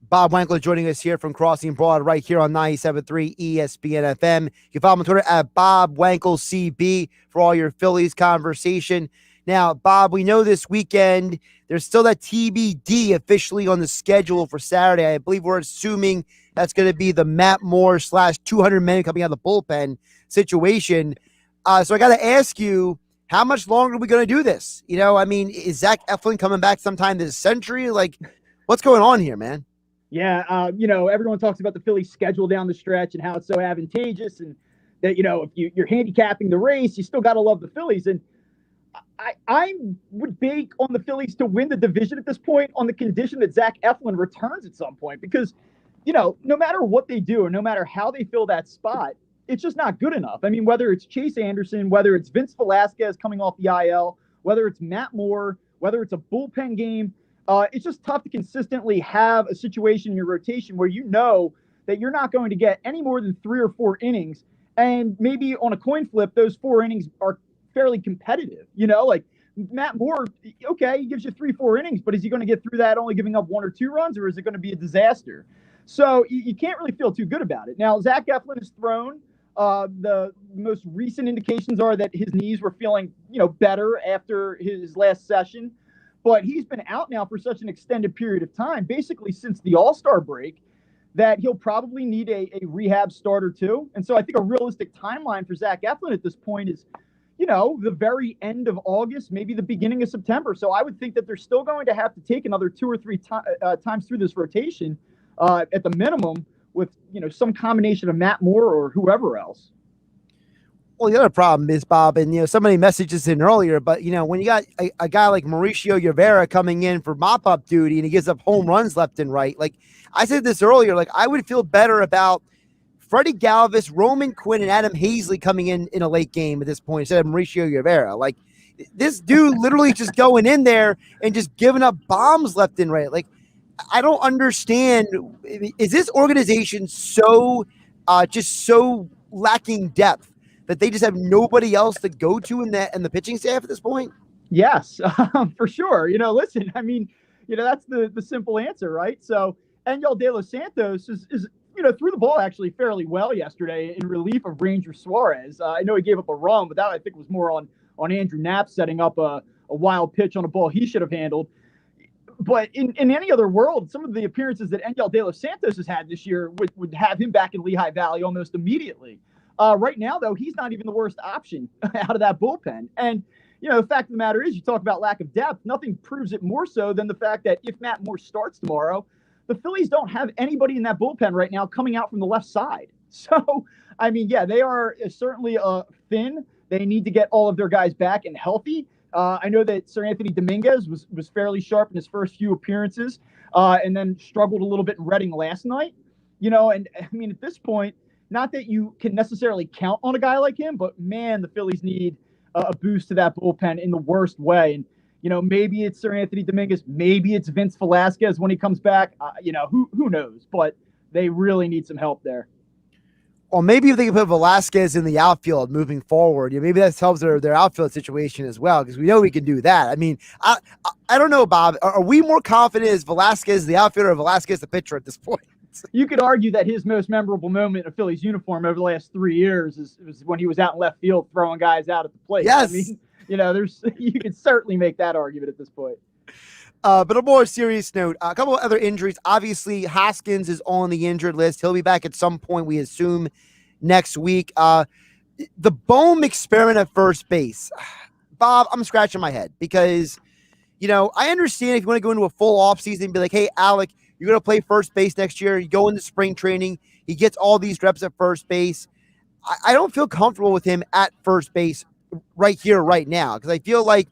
S3: Bob Wankel joining us here from Crossing Broad right here on 97.3 ESPN FM. You can follow him on Twitter at Bob Wankel CB for all your Phillies conversation. Now, Bob, we know this weekend there's still that TBD officially on the schedule for Saturday. I believe we're assuming that's going to be the Matt Moore / 200 men coming out of the bullpen situation. So I got to ask you, how much longer are we going to do this? Is Zach Eflin coming back sometime this century? Like, what's going on here, man?
S14: Yeah, everyone talks about the Phillies schedule down the stretch and how it's so advantageous, and that if you're handicapping the race, you still got to love the Phillies. And I would bake on the Phillies to win the division at this point on the condition that Zach Eflin returns at some point, because no matter what they do or no matter how they fill that spot, it's just not good enough. I mean, whether it's Chase Anderson, whether it's Vince Velasquez coming off the IL, whether it's Matt Moore, whether it's a bullpen game. It's just tough to consistently have a situation in your rotation where that you're not going to get any more than 3 or 4 innings. And maybe on a coin flip, those 4 innings are fairly competitive. Like Matt Moore, okay, he gives you 3-4 innings, but is he going to get through that only giving up 1 or 2 runs, or is it going to be a disaster? So you can't really feel too good about it. Now, Zach Eflin is thrown. The most recent indications are that his knees were feeling, better after his last session. But he's been out now for such an extended period of time, basically since the All-Star break, that he'll probably need a rehab start or 2. And so I think a realistic timeline for Zach Eflin at this point is, the very end of August, maybe the beginning of September. So I would think that they're still going to have to take another 2 or 3 times through this rotation at the minimum with, some combination of Matt Moore or whoever else.
S3: Well, the other problem is, Bob, and somebody messaged us in earlier, but when you got a guy like Mauricio Rivera coming in for mop-up duty and he gives up home runs left and right, like I said this earlier, like I would feel better about Freddie Galvis, Roman Quinn, and Adam Hazley coming in a late game at this point instead of Mauricio Rivera. Like this dude literally just going in there and just giving up bombs left and right. Like I don't understand. Is this organization so lacking depth that they just have nobody else to go to in the pitching staff at this point?
S14: Yes, for sure. Listen, I mean, that's the simple answer, right? So Angel De Los Santos is threw the ball actually fairly well yesterday in relief of Ranger Suarez. I know he gave up a run, but that I think was more on Andrew Knapp setting up a wild pitch on a ball he should have handled. But in any other world, some of the appearances that Angel De Los Santos has had this year would have him back in Lehigh Valley almost immediately. Right now, though, he's not even the worst option out of that bullpen. And, the fact of the matter is, you talk about lack of depth. Nothing proves it more so than the fact that if Matt Moore starts tomorrow, the Phillies don't have anybody in that bullpen right now coming out from the left side. So, I mean, yeah, they are certainly thin. They need to get all of their guys back and healthy. I know that Sir Anthony Dominguez was fairly sharp in his first few appearances and then struggled a little bit in Reading last night. And I mean, at this point, not that you can necessarily count on a guy like him, but man, the Phillies need a boost to that bullpen in the worst way. And, maybe it's Sir Anthony Dominguez, maybe it's Vince Velasquez when he comes back. Who knows? But they really need some help there.
S3: Or maybe if they can put Velasquez in the outfield moving forward, maybe that helps their outfield situation as well, because we know we can do that. I mean, I don't know, Bob. Are we more confident as Velasquez the outfielder or Velasquez the pitcher at this point?
S14: You could argue that his most memorable moment in a Phillies uniform over the last 3 years was when he was out in left field throwing guys out at the plate.
S3: Yes.
S14: I mean, you could certainly make that argument at this point.
S3: But a more serious note, a couple of other injuries. Obviously, Hoskins is on the injured list. He'll be back at some point, we assume, next week. The Bohm experiment at first base. Bob, I'm scratching my head because, I understand if you want to go into a full offseason and be like, hey, Alec, you're going to play first base next year. You go into spring training. He gets all these reps at first base. I don't feel comfortable with him at first base right here, right now, because I feel like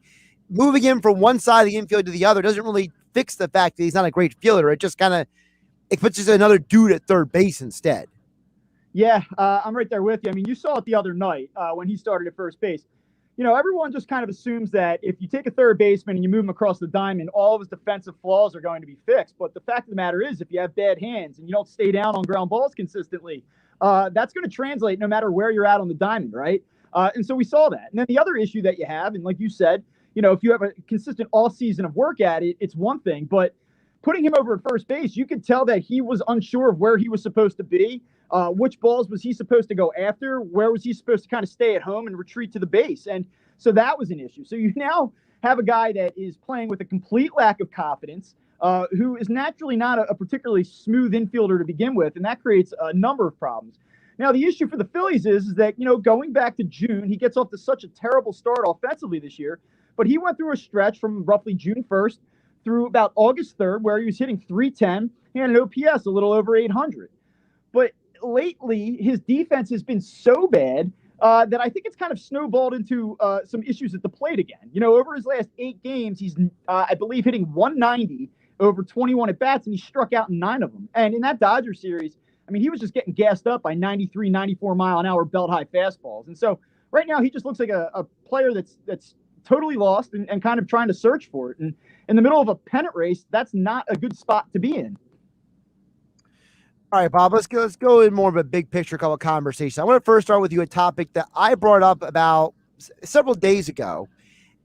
S3: moving him from one side of the infield to the other doesn't really fix the fact that he's not a great fielder. It just it puts just another dude at third base instead.
S14: Yeah, I'm right there with you. I mean, you saw it the other night when he started at first base. Everyone just kind of assumes that if you take a third baseman and you move him across the diamond, all of his defensive flaws are going to be fixed. But the fact of the matter is, if you have bad hands and you don't stay down on ground balls consistently, that's going to translate no matter where you're at on the diamond, right? And so we saw that. And then the other issue that you have, and like you said, if you have a consistent all season of work at it, it's one thing. But putting him over at first base, you could tell that he was unsure of where he was supposed to be. Which balls was he supposed to go after? Where was he supposed to kind of stay at home and retreat to the base? And so that was an issue. So you now have a guy that is playing with a complete lack of confidence, who is naturally not a particularly smooth infielder to begin with, and that creates a number of problems. Now, the issue for the Phillies is that, going back to June, he gets off to such a terrible start offensively this year, but he went through a stretch from roughly June 1st through about August 3rd, where he was hitting 310. He had an OPS a little over 800. But lately, his defense has been so bad that I think it's kind of snowballed into some issues at the plate again. Over his last 8 games, he's, I believe, hitting 190 over 21 at-bats, and he struck out in 9 of them. And in that Dodgers series, I mean, he was just getting gassed up by 93, 94-mile-an-hour belt-high fastballs. And so right now, he just looks like a player that's totally lost and kind of trying to search for it. And in the middle of a pennant race, that's not a good spot to be in.
S3: All right, Bob, let's go in more of a big picture couple of conversations. I want to first start with you a topic that I brought up about several days ago.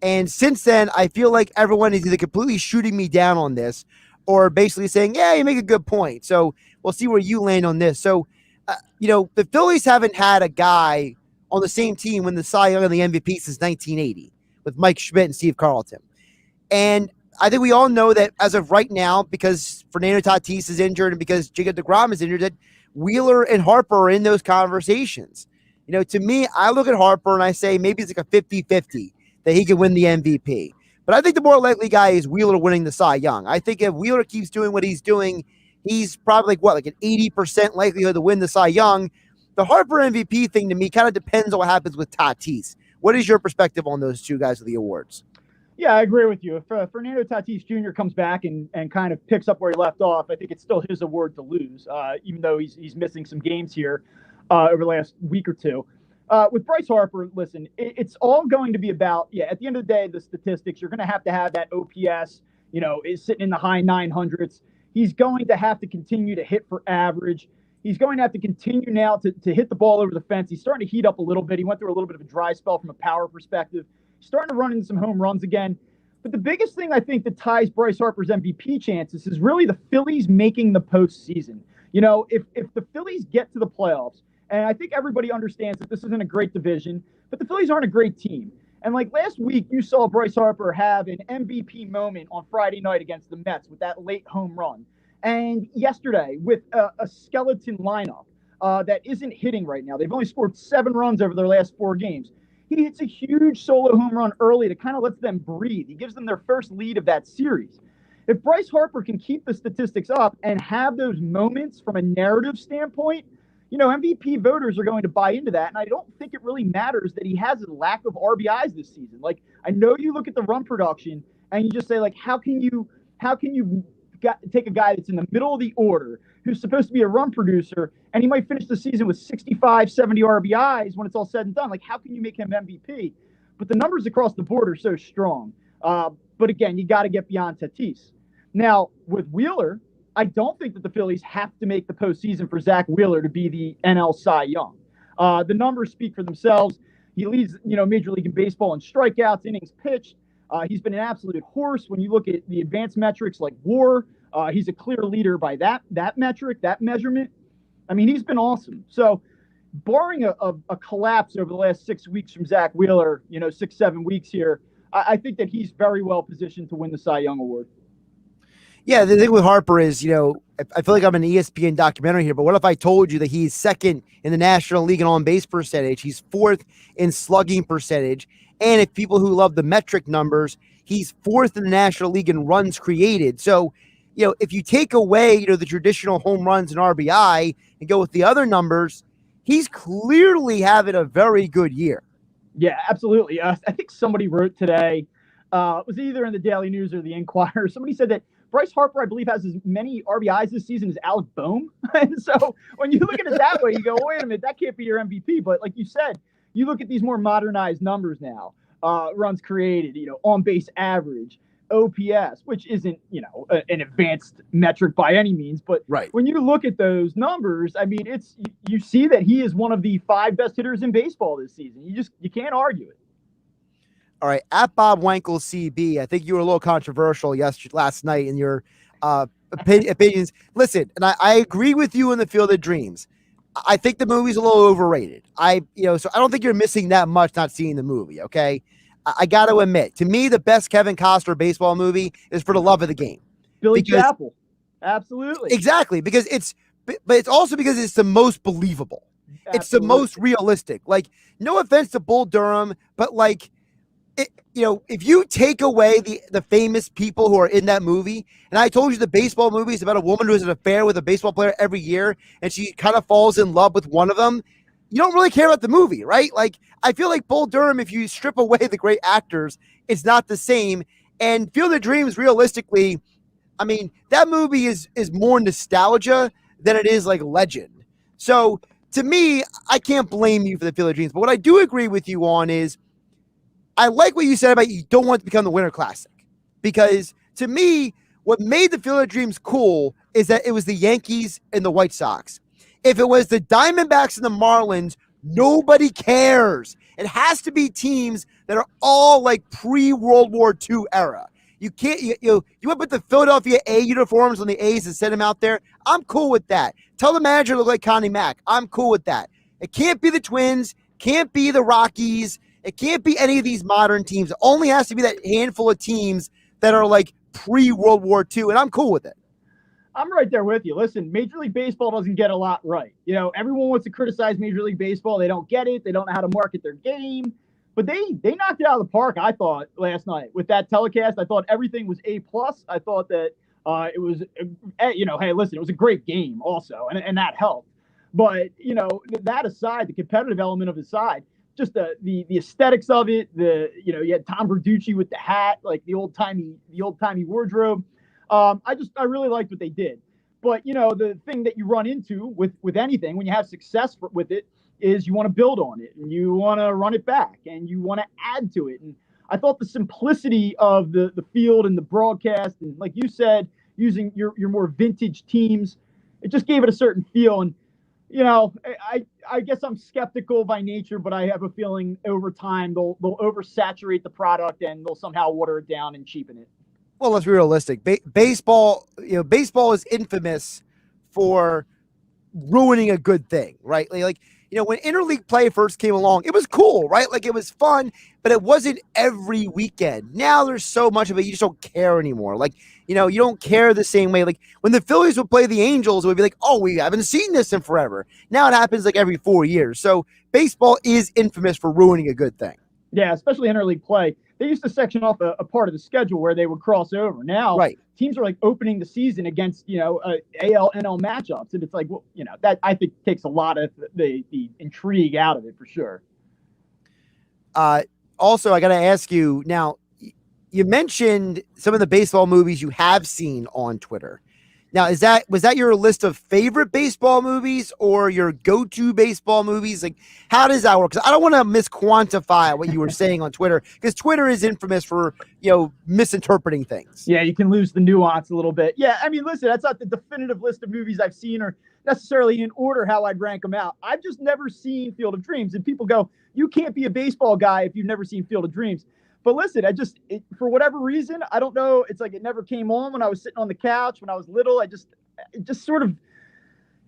S3: And since then, I feel like everyone is either completely shooting me down on this or basically saying, yeah, you make a good point. So we'll see where you land on this. So, the Phillies haven't had a guy on the same team win the Cy Young and the MVP since 1980 with Mike Schmidt and Steve Carlton. And I think we all know that as of right now, because Fernando Tatis is injured and because Jacob deGrom is injured, that Wheeler and Harper are in those conversations. To me, I look at Harper and I say maybe it's like a 50-50 that he could win the MVP. But I think the more likely guy is Wheeler winning the Cy Young. I think if Wheeler keeps doing what he's doing, he's probably like an 80% likelihood to win the Cy Young. The Harper MVP thing to me kind of depends on what happens with Tatis. What is your perspective on those two guys with the awards?
S14: Yeah, I agree with you. If Fernando Tatis Jr. comes back and kind of picks up where he left off, I think it's still his award to lose, even though he's missing some games here over the last week or two. With Bryce Harper, listen, it's all going to be about, at the end of the day, the statistics. You're going to have that OPS, is sitting in the high 900s. He's going to have to continue to hit for average. He's going to have to continue now to hit the ball over the fence. He's starting to heat up a little bit. He went through a little bit of a dry spell from a power perspective. He's starting to run into some home runs again. But the biggest thing I think that ties Bryce Harper's MVP chances is really the Phillies making the postseason. If the Phillies get to the playoffs, and I think everybody understands that this isn't a great division, but the Phillies aren't a great team. And like last week, you saw Bryce Harper have an MVP moment on Friday night against the Mets with that late home run. And yesterday with a skeleton lineup that isn't hitting right now. They've only scored 7 runs over their last 4 games. He hits a huge solo home run early to kind of lets them breathe. He gives them their first lead of that series. If Bryce Harper can keep the statistics up and have those moments from a narrative standpoint, MVP voters are going to buy into that. And I don't think it really matters that he has a lack of RBIs this season. Like, I know you look at the run production and you just say, like, how can you take a guy that's in the middle of the order who's supposed to be a run producer and he might finish the season with 65, 70 RBIs when it's all said and done. Like, how can you make him MVP? But the numbers across the board are so strong. But again, you got to get beyond Tatis. Now, with Wheeler, I don't think that the Phillies have to make the postseason for Zach Wheeler to be the NL Cy Young. The numbers speak for themselves. He leads, Major League Baseball in strikeouts, innings pitched. He's been an absolute horse. When you look at the advanced metrics like WAR, he's a clear leader by that metric, that measurement. I mean, he's been awesome. So, barring a collapse over the last 6 weeks from Zach Wheeler, 6-7 weeks here, I think that he's very well positioned to win the Cy Young Award.
S3: Yeah, the thing with Harper is, I feel like I'm an ESPN documentary here, but what if I told you that he's second in the National League in on-base percentage, he's 4th in slugging percentage, and if people who love the metric numbers, he's 4th in the National League in runs created. So, if you take away, the traditional home runs and RBI and go with the other numbers, he's clearly having a very good year.
S14: Yeah, absolutely. I think somebody wrote today, it was either in the Daily News or the Inquirer, somebody said that Bryce Harper, I believe, has as many RBIs this season as Alec Boehm. And so when you look at it that way, you go, wait a minute, that can't be your MVP. But like you said, you look at these more modernized numbers now, runs created, on base average, OPS, which isn't, an advanced metric by any means. But when you look at those numbers, I mean, you see that he is one of the 5 best hitters in baseball this season. You can't argue it.
S3: All right, at Bob Wankel CB, I think you were a little controversial last night in your opinions. Listen, and I agree with you in the Field of Dreams. I think the movie's a little overrated. So I don't think you're missing that much not seeing the movie, okay? I got to admit, to me, the best Kevin Costner baseball movie is For the Love of the Game.
S14: Billy Chapel. Absolutely.
S3: Exactly, but it's also because it's the most believable. Absolutely. It's the most realistic. Like, no offense to Bull Durham, but like, if you take away the famous people who are in that movie, and I told you the baseball movie is about a woman who has an affair with a baseball player every year, and she kind of falls in love with one of them, you don't really care about the movie, right? Like, I feel like Bull Durham, if you strip away the great actors, it's not the same. And Field of Dreams, realistically, I mean, that movie is more nostalgia than it is like legend. So to me, I can't blame you for the Field of Dreams. But what I do agree with you on is I like what you said about you don't want it to become the Winter Classic. Because to me, what made the Field of Dreams cool is that it was the Yankees and the White Sox. If it was the Diamondbacks and the Marlins, nobody cares. It has to be teams that are all like pre-World War II era. You can't you want to put the Philadelphia A uniforms on the A's and send them out there? I'm cool with that. Tell the manager to look like Connie Mack. I'm cool with that. It can't be the Twins, can't be the Rockies, it can't be any of these modern teams. It only has to be that handful of teams that are like pre-World War II, and I'm cool with it.
S14: I'm right there with you. Listen, Major League Baseball doesn't get a lot right. Everyone wants to criticize Major League Baseball. They don't get it. They don't know how to market their game. But they knocked it out of the park, I thought, last night. With that telecast, I thought everything was A+. I thought that it was, hey, listen, it was a great game also, and that helped. But, that aside, the competitive element of the side, just the aesthetics of it, you had Tom Verducci with the hat, like the old-timey wardrobe. I really liked what they did. But, the thing that you run into with anything when you have success with it is you want to build on it and you want to run it back and you want to add to it. And I thought the simplicity of the field and the broadcast, and like you said, using your more vintage teams, it just gave it a certain feel. And, I guess I'm skeptical by nature, but I have a feeling over time they'll oversaturate the product and they'll somehow water it down and cheapen it.
S3: Well, let's be realistic. Baseball is infamous for ruining a good thing, right? Like, when interleague play first came along, it was cool, right? Like, it was fun, but it wasn't every weekend. Now there's so much of it, you just don't care anymore. Like, you don't care the same way. Like, when the Phillies would play the Angels, it would be like, oh, we haven't seen this in forever. Now it happens like every 4 years. So baseball is infamous for ruining a good thing.
S14: Yeah, especially interleague play. They used to section off a part of the schedule where they would cross over. Now, teams are like opening the season against, AL, NL matchups. And it's like, well, that I think takes a lot of the intrigue out of it for sure.
S3: Also, I got to ask you now, you mentioned some of the baseball movies you have seen on Twitter. Now, was that your list of favorite baseball movies or your go-to baseball movies? Like, how does that work? Because I don't want to misquantify what you were saying on Twitter, because Twitter is infamous for, misinterpreting things.
S14: Yeah, you can lose the nuance a little bit. Yeah, I mean, listen, that's not the definitive list of movies I've seen or necessarily in order how I'd rank them out. I've just never seen Field of Dreams. And people go, you can't be a baseball guy if you've never seen Field of Dreams. But listen, for whatever reason, I don't know. It's like it never came on when I was sitting on the couch when I was little. it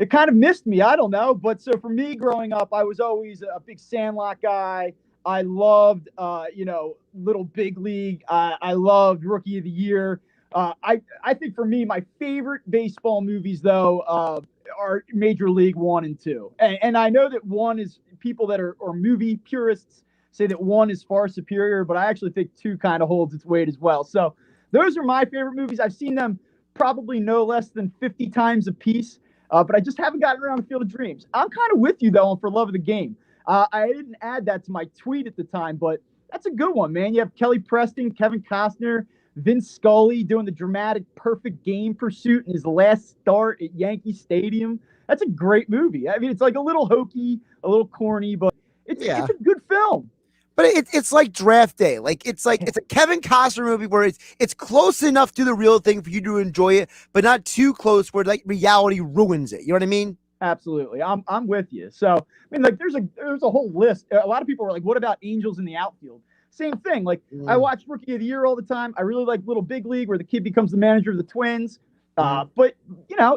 S14: kind of missed me. I don't know. But so for me growing up, I was always a big Sandlot guy. I loved, Little Big League. I loved Rookie of the Year. I think for me, my favorite baseball movies, though, are Major League 1 and 2. And I know that 1 is people that are movie purists say that 1 is far superior, but I actually think 2 kind of holds its weight as well. So those are my favorite movies. I've seen them probably no less than 50 times a piece, but I just haven't gotten around to Field of Dreams. I'm kind of with you, though, on For Love of the Game. I didn't add that to my tweet at the time, but that's a good one, man. You have Kelly Preston, Kevin Costner, Vince Scully doing the dramatic perfect game pursuit in his last start at Yankee Stadium. That's a great movie. I mean, it's like a little hokey, a little corny, but it's a good film.
S3: But it's like Draft Day. Like it's a Kevin Costner movie where it's close enough to the real thing for you to enjoy it, but not too close where like reality ruins it. You know what I mean?
S14: Absolutely. I'm with you. So I mean, like there's a whole list. A lot of people are like, what about Angels in the Outfield? Same thing. Like I watch Rookie of the Year all the time. I really like Little Big League where the kid becomes the manager of the Twins. But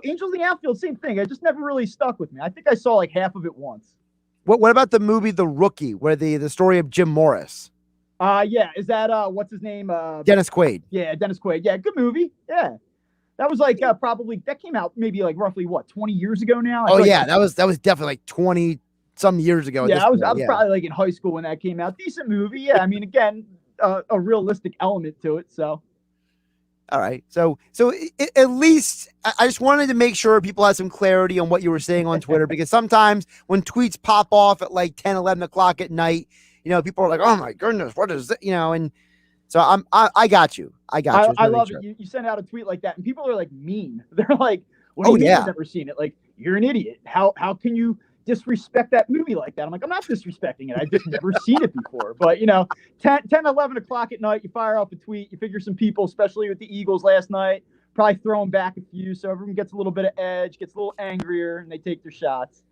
S14: Angels in the Outfield, same thing. It just never really stuck with me. I think I saw like half of it once.
S3: What about the movie The Rookie, where the story of Jim Morris?
S14: Yeah. Is that what's his name?
S3: Dennis Quaid.
S14: Yeah, Dennis Quaid. Yeah, good movie. Yeah. That was like probably that came out maybe like roughly 20 years ago now.
S3: That was definitely like 20 some years ago.
S14: Yeah, I was probably like in high school when that came out. Decent movie. Yeah, I mean, again, a realistic element to it. So.
S3: All right. So at least I just wanted to make sure people had some clarity on what you were saying on Twitter, because sometimes when tweets pop off at like 10, 11 o'clock at night, people are like, oh my goodness, what is that? And so I got you. I
S14: love it. You send out a tweet like that and people are like mean. They're like, what do you mean you've never seen it? Like, you're an idiot. How can you disrespect that movie like that? I'm like, I'm not disrespecting it. I've just never seen it before. But 10, 11 o'clock at night, you fire off a tweet, you figure some people, especially with the Eagles last night, probably throwing back a few. So everyone gets a little bit of edge, gets a little angrier, and they take their shots.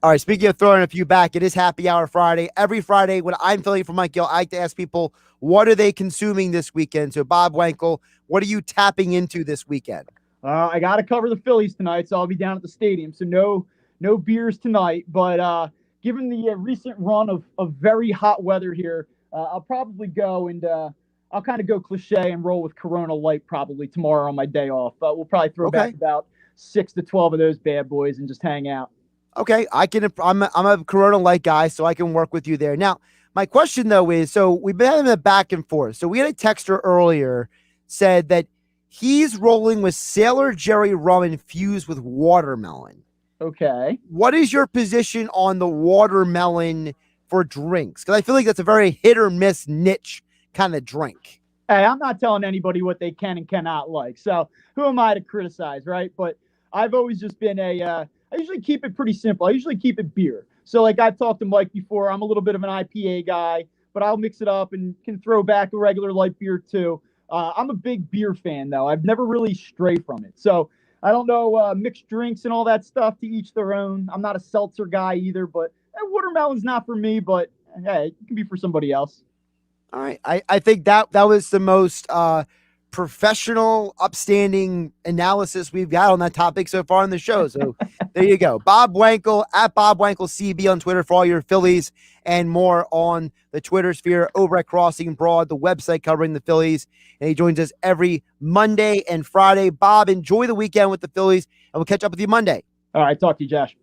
S3: All right. Speaking of throwing a few back, it is Happy Hour Friday. Every Friday when I'm filling for Mike Gill, I like to ask people, what are they consuming this weekend? So Bob Wankel, what are you tapping into this weekend?
S14: I got to cover the Phillies tonight, so I'll be down at the stadium. So no beers tonight, but given the recent run of very hot weather here, I'll probably go and I'll kind of go cliche and roll with Corona Light probably tomorrow on my day off. But we'll probably throw back about 6 to 12 of those bad boys and just hang out.
S3: Okay, I'm a Corona Light guy, so I can work with you there. Now, my question though is, so we've been having a back and forth. So we had a texter earlier said that he's rolling with Sailor Jerry rum infused with watermelon.
S14: Okay.
S3: What is your position on the watermelon for drinks? Because I feel like that's a very hit or miss niche kind of drink.
S14: Hey, I'm not telling anybody what they can and cannot like. So who am I to criticize, right? But I've always just been I usually keep it pretty simple. I usually keep it beer. So like I've talked to Mike before, I'm a little bit of an IPA guy, but I'll mix it up and can throw back a regular light beer too. I'm a big beer fan though. I've never really strayed from it. So I don't know, mixed drinks and all that stuff, to each their own. I'm not a seltzer guy either, but watermelon's not for me, but hey, it can be for somebody else.
S3: All right. I think that was the most professional, upstanding analysis we've got on that topic so far in the show. So there you go. Bob Wankel, at Bob Wankel CB on Twitter for all your Phillies and more on the Twitter sphere, over at Crossing Broad, the website covering the Phillies. And he joins us every Monday and Friday. Bob, enjoy the weekend with the Phillies, and we'll catch up with you Monday.
S14: All right. Talk to you, Josh.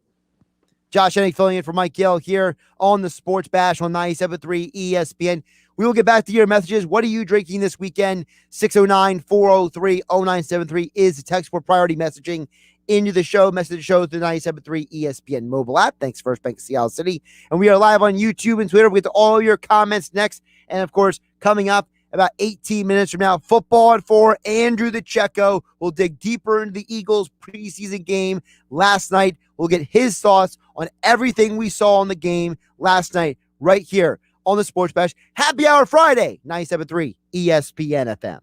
S3: Josh Hennig filling in for Mike Gill here on the Sports Bash on 97.3 ESPN. We will get back to your messages. What are you drinking this weekend? 609-403-0973 is the text for priority messaging into the show. Message the show through the 97.3 ESPN mobile app. Thanks, First Bank Seattle City. And we are live on YouTube and Twitter. We'll get to all your comments next. And, of course, coming up about 18 minutes from now, football at 4, Andrew DiCecco will dig deeper into the Eagles preseason game last night. We'll get his thoughts on everything we saw in the game last night right here on the Sports Bash. Happy Hour Friday, 97.3 ESPN FM.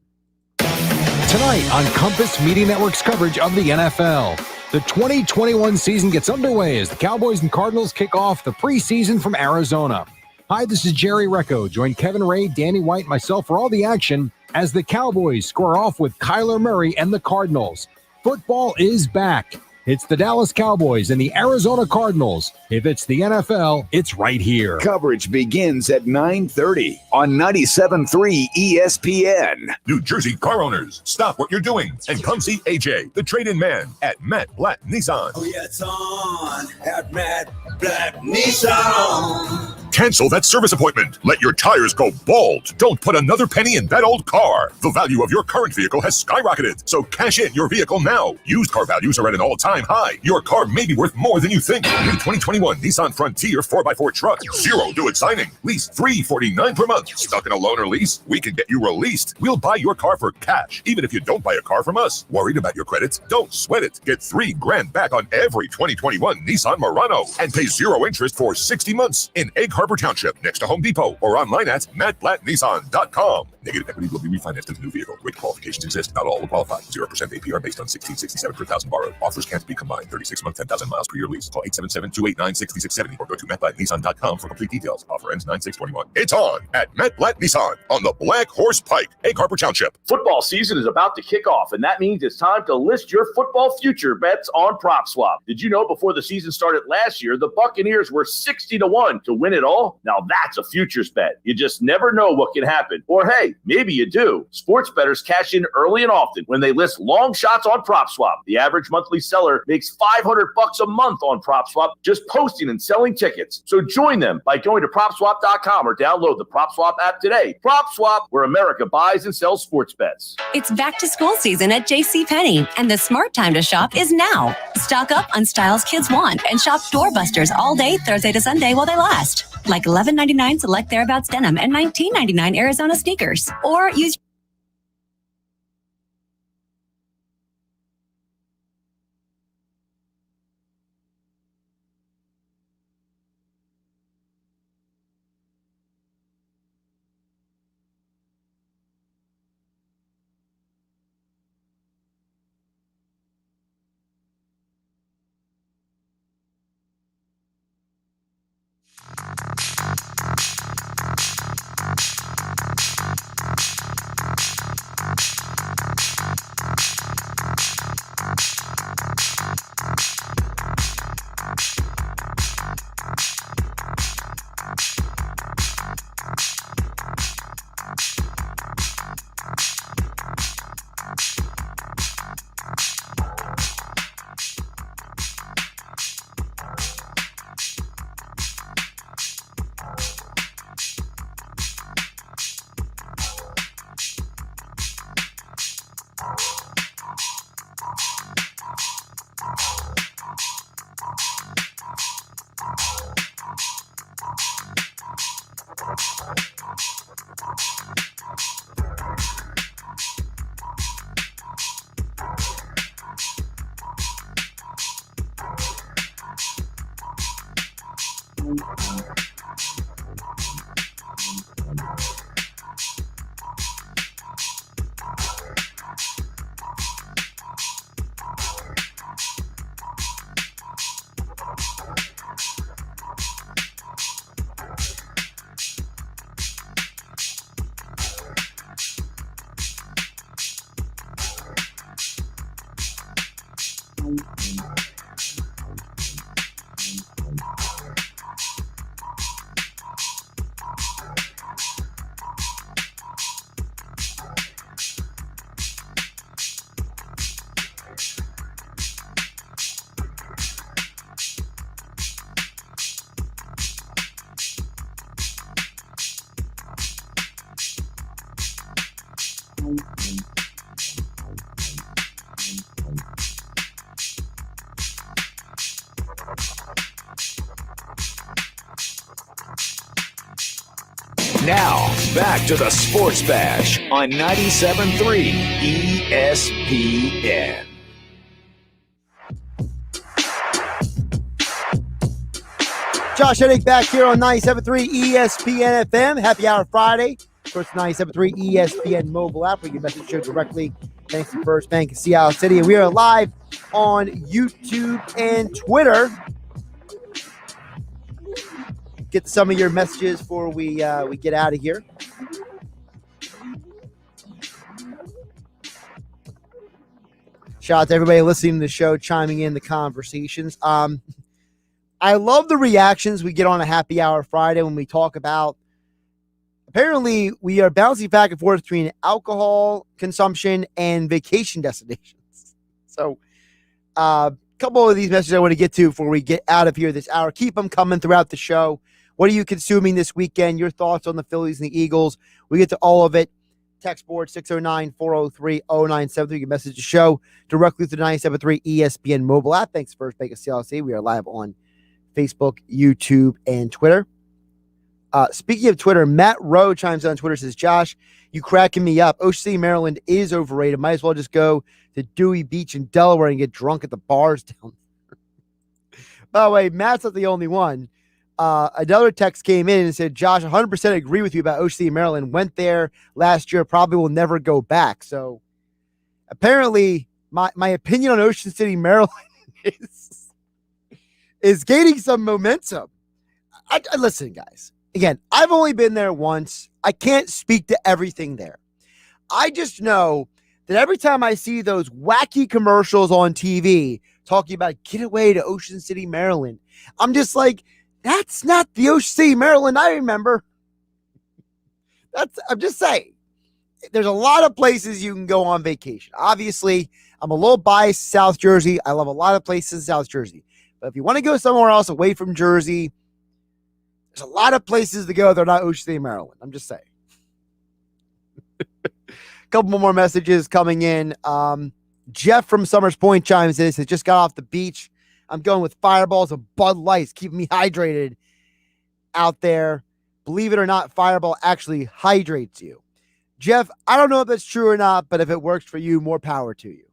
S8: Tonight on Compass Media Network's coverage of the NFL. The 2021 season gets underway as the Cowboys and Cardinals kick off the preseason from Arizona. Hi, this is Jerry Recco. Join Kevin Ray, Danny White, and myself for all the action as the Cowboys square off with Kyler Murray and the Cardinals. Football is back. It's the Dallas Cowboys and the Arizona Cardinals. If it's the NFL, it's right here.
S1: Coverage begins at 9:30 on 97.3 ESPN.
S4: New Jersey car owners, stop what you're doing and come see AJ, the trade-in man, at Matt Blatt Nissan.
S15: Oh, yeah, it's on at Matt Blatt Nissan.
S4: Cancel that service appointment. Let your tires go bald. Don't put another penny in that old car. The value of your current vehicle has skyrocketed, so cash in your vehicle now. Used car values are at an all-time high. Your car may be worth more than you think. New 2021 Nissan Frontier 4x4 truck. 0 due at signing. Lease $349 per month. Stuck in a loan or lease? We can get you released. We'll buy your car for cash, even if you don't buy a car from us. Worried about your credit? Don't sweat it. Get $3,000 back on every 2021 Nissan Murano and pay 0 interest for 60 months in Egg Harbor Township, next to Home Depot, or online at mattblattnissan.com. Negative equity will be refinanced in the new vehicle. Rate qualifications exist. Not all will qualify. 0% APR based on $1,667 per thousand borrowed. Offers can't be combined. 36-month, 10,000 miles per year lease. Call 877-289-6670 or go to mattblattnissan.com for complete details. Offer ends 9/6/21. It's on at Matt Blatt Nissan on the Black Horse Pike, Egg Harbor Township.
S16: Football season is about to kick off, and that means it's time to list your football future bets on PropSwap. Did you know before the season started last year, the Buccaneers were 60-1 to win it all? all? Now that's a futures bet. You just never know what can happen. Or hey, maybe you do. Sports bettors cash in early and often when they list long shots on PropSwap. The average monthly seller makes $500 a month on PropSwap just posting and selling tickets. So join them by going to PropSwap.com or download the PropSwap app today. PropSwap, where America buys and sells sports bets.
S17: It's back to school season at JCPenney, and the smart time to shop is now. Stock up on styles kids want and shop doorbusters all day Thursday to Sunday while they last. Like $11.99 select Thereabouts denim and $19.99 Arizona sneakers. Or use
S1: Now, back to the Sports Bash on 97.3 ESPN.
S3: Josh Hennig back here on 97.3 ESPN FM. Happy Hour Friday. Of course, 97.3 ESPN mobile app where you can message the show directly. Thanks to First Bank in Seattle City. And we are live on YouTube and Twitter. Get some of your messages before we get out of here. Shout out to everybody listening to the show, chiming in the conversations. I love the reactions we get on a Happy Hour Friday when we talk about, apparently we are bouncing back and forth between alcohol consumption and vacation destinations. So a couple of these messages I want to get to before we get out of here this hour. Keep them coming throughout the show. What are you consuming this weekend? Your thoughts on the Phillies and the Eagles. We get to all of it. Text board 609-403-0973. You can message the show directly through the 97.3 ESPN mobile app. Thanks, First Bank of CLC. We are live on Facebook, YouTube, and Twitter. Speaking of Twitter, Matt Rowe chimes in on Twitter, says, Josh, you cracking me up. Ocean City, Maryland is overrated. Might as well just go to Dewey Beach in Delaware and get drunk at the bars down there. By the way, Matt's not the only one. Another text came in and said, Josh, 100% agree with you about Ocean City, Maryland. Went there last year, probably will never go back. So apparently my opinion on Ocean City, Maryland is gaining some momentum. Listen, guys, again, I've only been there once. I can't speak to everything there. I just know that every time I see those wacky commercials on TV talking about get away to Ocean City, Maryland, I'm just like, That's not the Ocean City, Maryland I remember. I'm just saying. There's a lot of places you can go on vacation. Obviously, I'm a little biased to South Jersey. I love a lot of places in South Jersey. But if you want to go somewhere else away from Jersey, there's a lot of places to go that are not Ocean City, Maryland. I'm just saying. A couple more messages coming in. Jeff from Summers Point chimes in. Says, just got off the beach. I'm going with Fireballs and Bud Lights, keeping me hydrated out there. Believe it or not, Fireball actually hydrates you. Jeff, I don't know if that's true or not, but if it works for you, more power to you.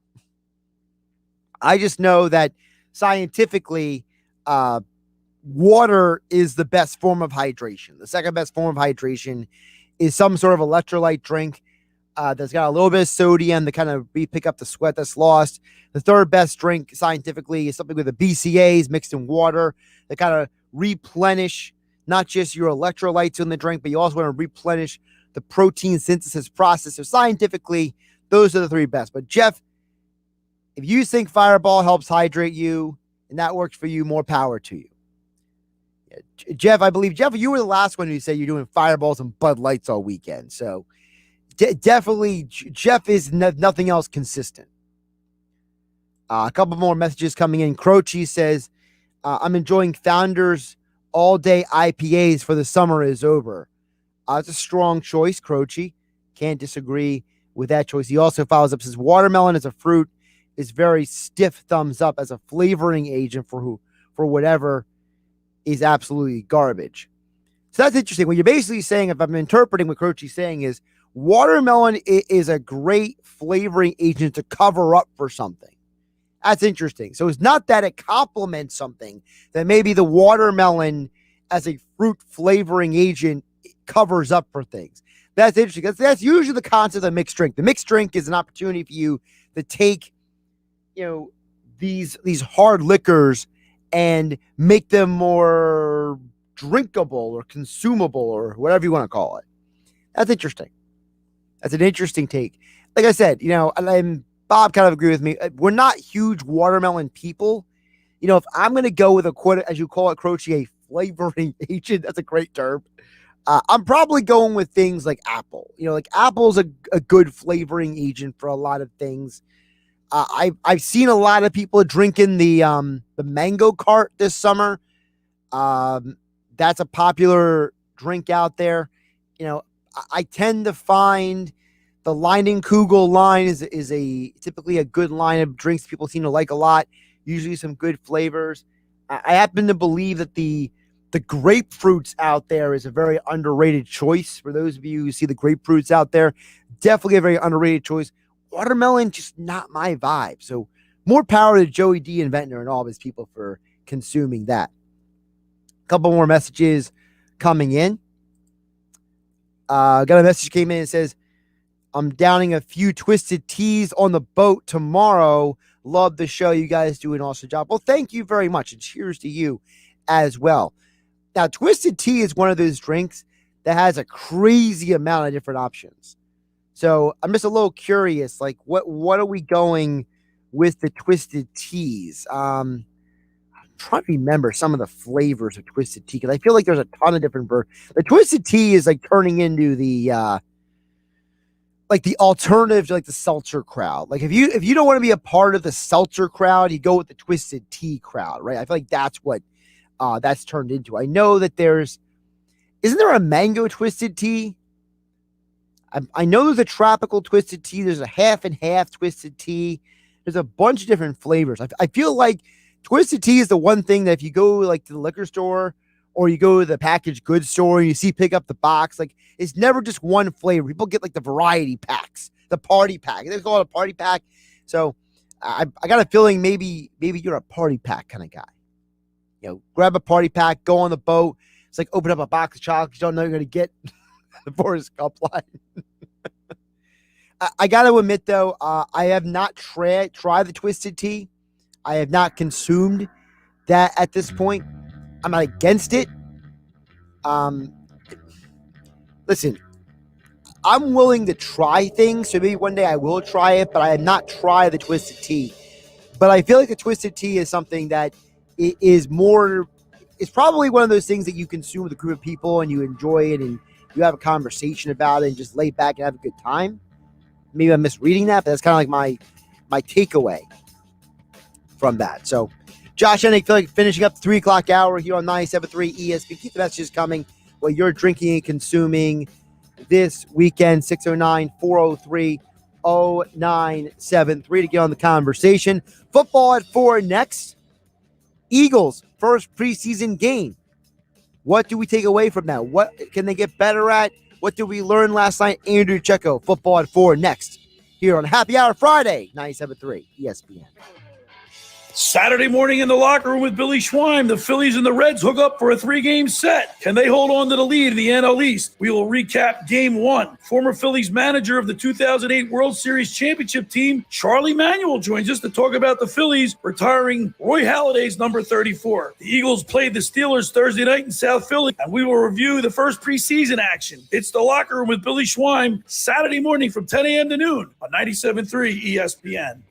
S3: I just know that scientifically, water is the best form of hydration. The second best form of hydration is some sort of electrolyte drink that's got a little bit of sodium to kind of pick up the sweat that's lost. The third best drink scientifically is something with the BCAAs mixed in water that kind of replenish not just your electrolytes in the drink, but you also want to replenish the protein synthesis process. So scientifically, those are the three best. But Jeff, if you think Fireball helps hydrate you and that works for you, more power to you. Yeah. Jeff, I believe, Jeff, you were the last one who said you're doing Fireballs and Bud Lights all weekend. So definitely, Jeff is nothing else consistent. A couple more messages coming in. Croce says, I'm enjoying Founders all-day IPAs for the summer is over. It's a strong choice, Croce. Can't disagree with that choice. He also follows up, says, watermelon as a fruit is very stiff thumbs up as a flavoring agent for whatever is absolutely garbage. So that's interesting. What you're basically saying, if I'm interpreting what Croce's saying, is watermelon is a great flavoring agent to cover up for something. That's interesting. So it's not that it complements something, that maybe the watermelon as a fruit flavoring agent covers up for things. That's interesting. That's usually the concept of mixed drink. The mixed drink is an opportunity for you to take, these hard liquors and make them more drinkable or consumable or whatever you want to call it. That's interesting. That's an interesting take. Like I said, and Bob kind of agree with me. We're not huge watermelon people. If I'm going to go with a quote, as you call it, Croce, a flavoring agent, that's a great term. I'm probably going with things like apple. Like apple's a good flavoring agent for a lot of things. I've seen a lot of people drinking the mango cart this summer. That's a popular drink out there. I tend to find the Leinenkugel line is typically a good line of drinks people seem to like a lot. Usually some good flavors. I happen to believe that the grapefruits out there is a very underrated choice. For those of you who see the grapefruits out there, definitely a very underrated choice. Watermelon, just not my vibe. So more power to Joey D and Ventnor and all of his people for consuming that. A couple more messages coming in. Got a message came in and says, I'm downing a few Twisted Teas on the boat tomorrow. Love the show. You guys do an awesome job. Well, thank you very much. And cheers to you as well. Now, Twisted Tea is one of those drinks that has a crazy amount of different options. So I'm just a little curious, like what are we going with the Twisted Teas? I'm trying to remember some of the flavors of Twisted Tea because I feel like there's a ton of different versions. The Twisted Tea is like turning into the alternative to like the seltzer crowd. Like if you don't want to be a part of the seltzer crowd, you go with the Twisted Tea crowd, right? I feel like that's what that's turned into. I know that isn't there a mango Twisted Tea? I know there's a tropical Twisted Tea. There's a half and half Twisted Tea. There's a bunch of different flavors. I feel like Twisted Tea is the one thing that if you go like to the liquor store or you go to the packaged goods store and you pick up the box, like it's never just one flavor. People get like the variety packs, the party pack. They call it a party pack. So I got a feeling maybe you're a party pack kind of guy. Grab a party pack, go on the boat. It's like open up a box of chocolates you don't know you're going to get the Forrest Gump line. I got to admit, though, I have not tried the Twisted Tea. I have not consumed that at this point. I'm not against it. Listen, I'm willing to try things, so maybe one day I will try it, but I have not tried the Twisted Tea. But I feel like the Twisted Tea is something that is more it's probably one of those things that you consume with a group of people and you enjoy it and you have a conversation about it and just lay back and have a good time. Maybe I'm misreading that, but that's kind of like my takeaway from that. So Josh Hennig finishing up the 3 o'clock hour here on 97.3 ESPN. Keep the messages coming while you're drinking and consuming this weekend. 609-403-0973 to get on the conversation. Football at 4 next. Eagles first preseason game. What do we take away from that? What can they get better at? What did we learn last night? Andrew DiCecco, football at 4 next here on Happy Hour Friday, 97.3 ESPN.
S11: Saturday morning in the locker room with Billy Schwein, the Phillies and the Reds hook up for a 3-game set. Can they hold on to the lead in the NL East? We will recap Game 1. Former Phillies manager of the 2008 World Series championship team, Charlie Manuel, joins us to talk about the Phillies retiring Roy Halladay's number 34. The Eagles played the Steelers Thursday night in South Philly, and we will review the first preseason action. It's the locker room with Billy Schwein, Saturday morning from 10 a.m. to noon on 97.3 ESPN.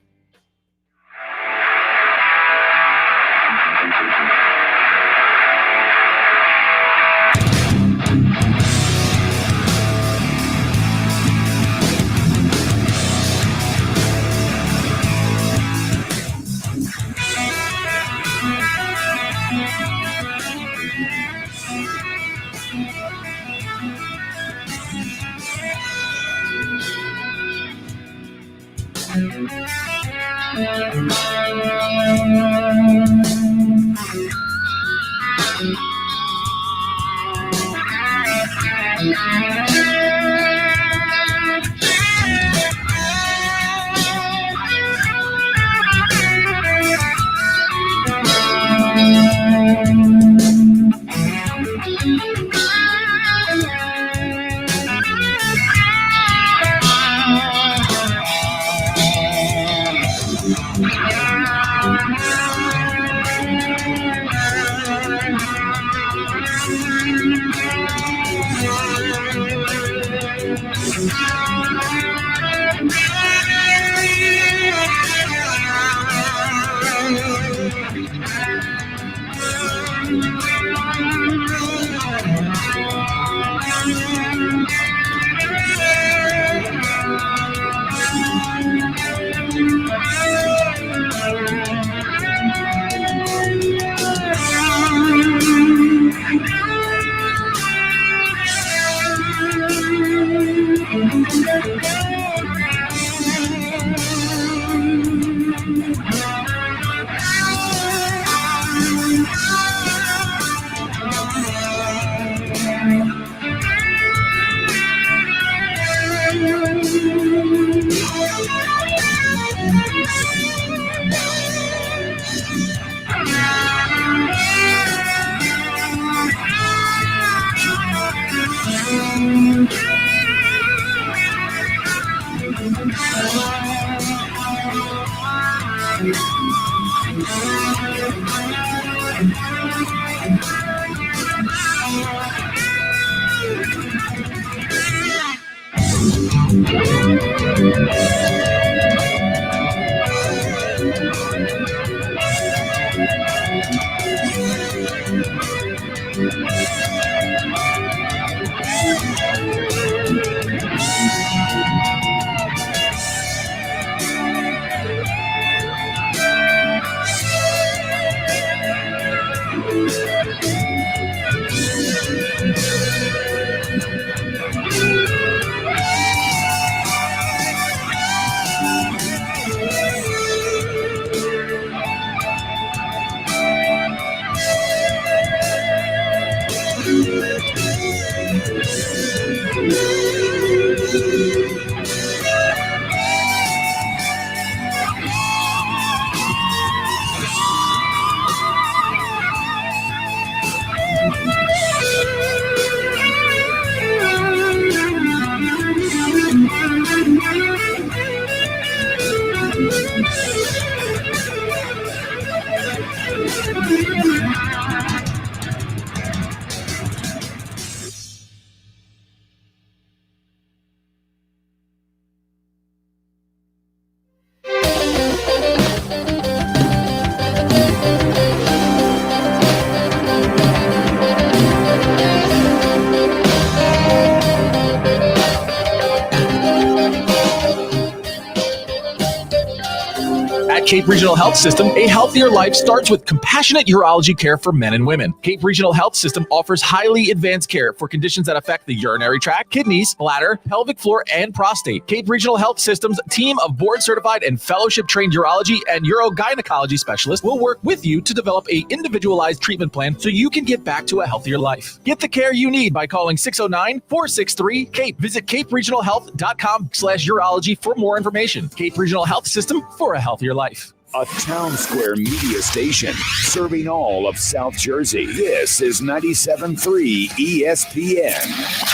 S18: Cape Regional Health System, a healthier life starts with compassionate urology care for men and women. Cape Regional Health System offers highly advanced care for conditions that affect the urinary tract, kidneys, bladder, pelvic floor, and prostate. Cape Regional Health System's team of board-certified and fellowship-trained urology and urogynecology specialists will work with you to develop a individualized treatment plan so you can get back to a healthier life. Get the care you need by calling 609-463-CAPE. Visit caperegionalhealth.com/urology for more information. Cape Regional Health System for a healthier life.
S1: A town square media station serving all of South Jersey. This is 97.3 ESPN,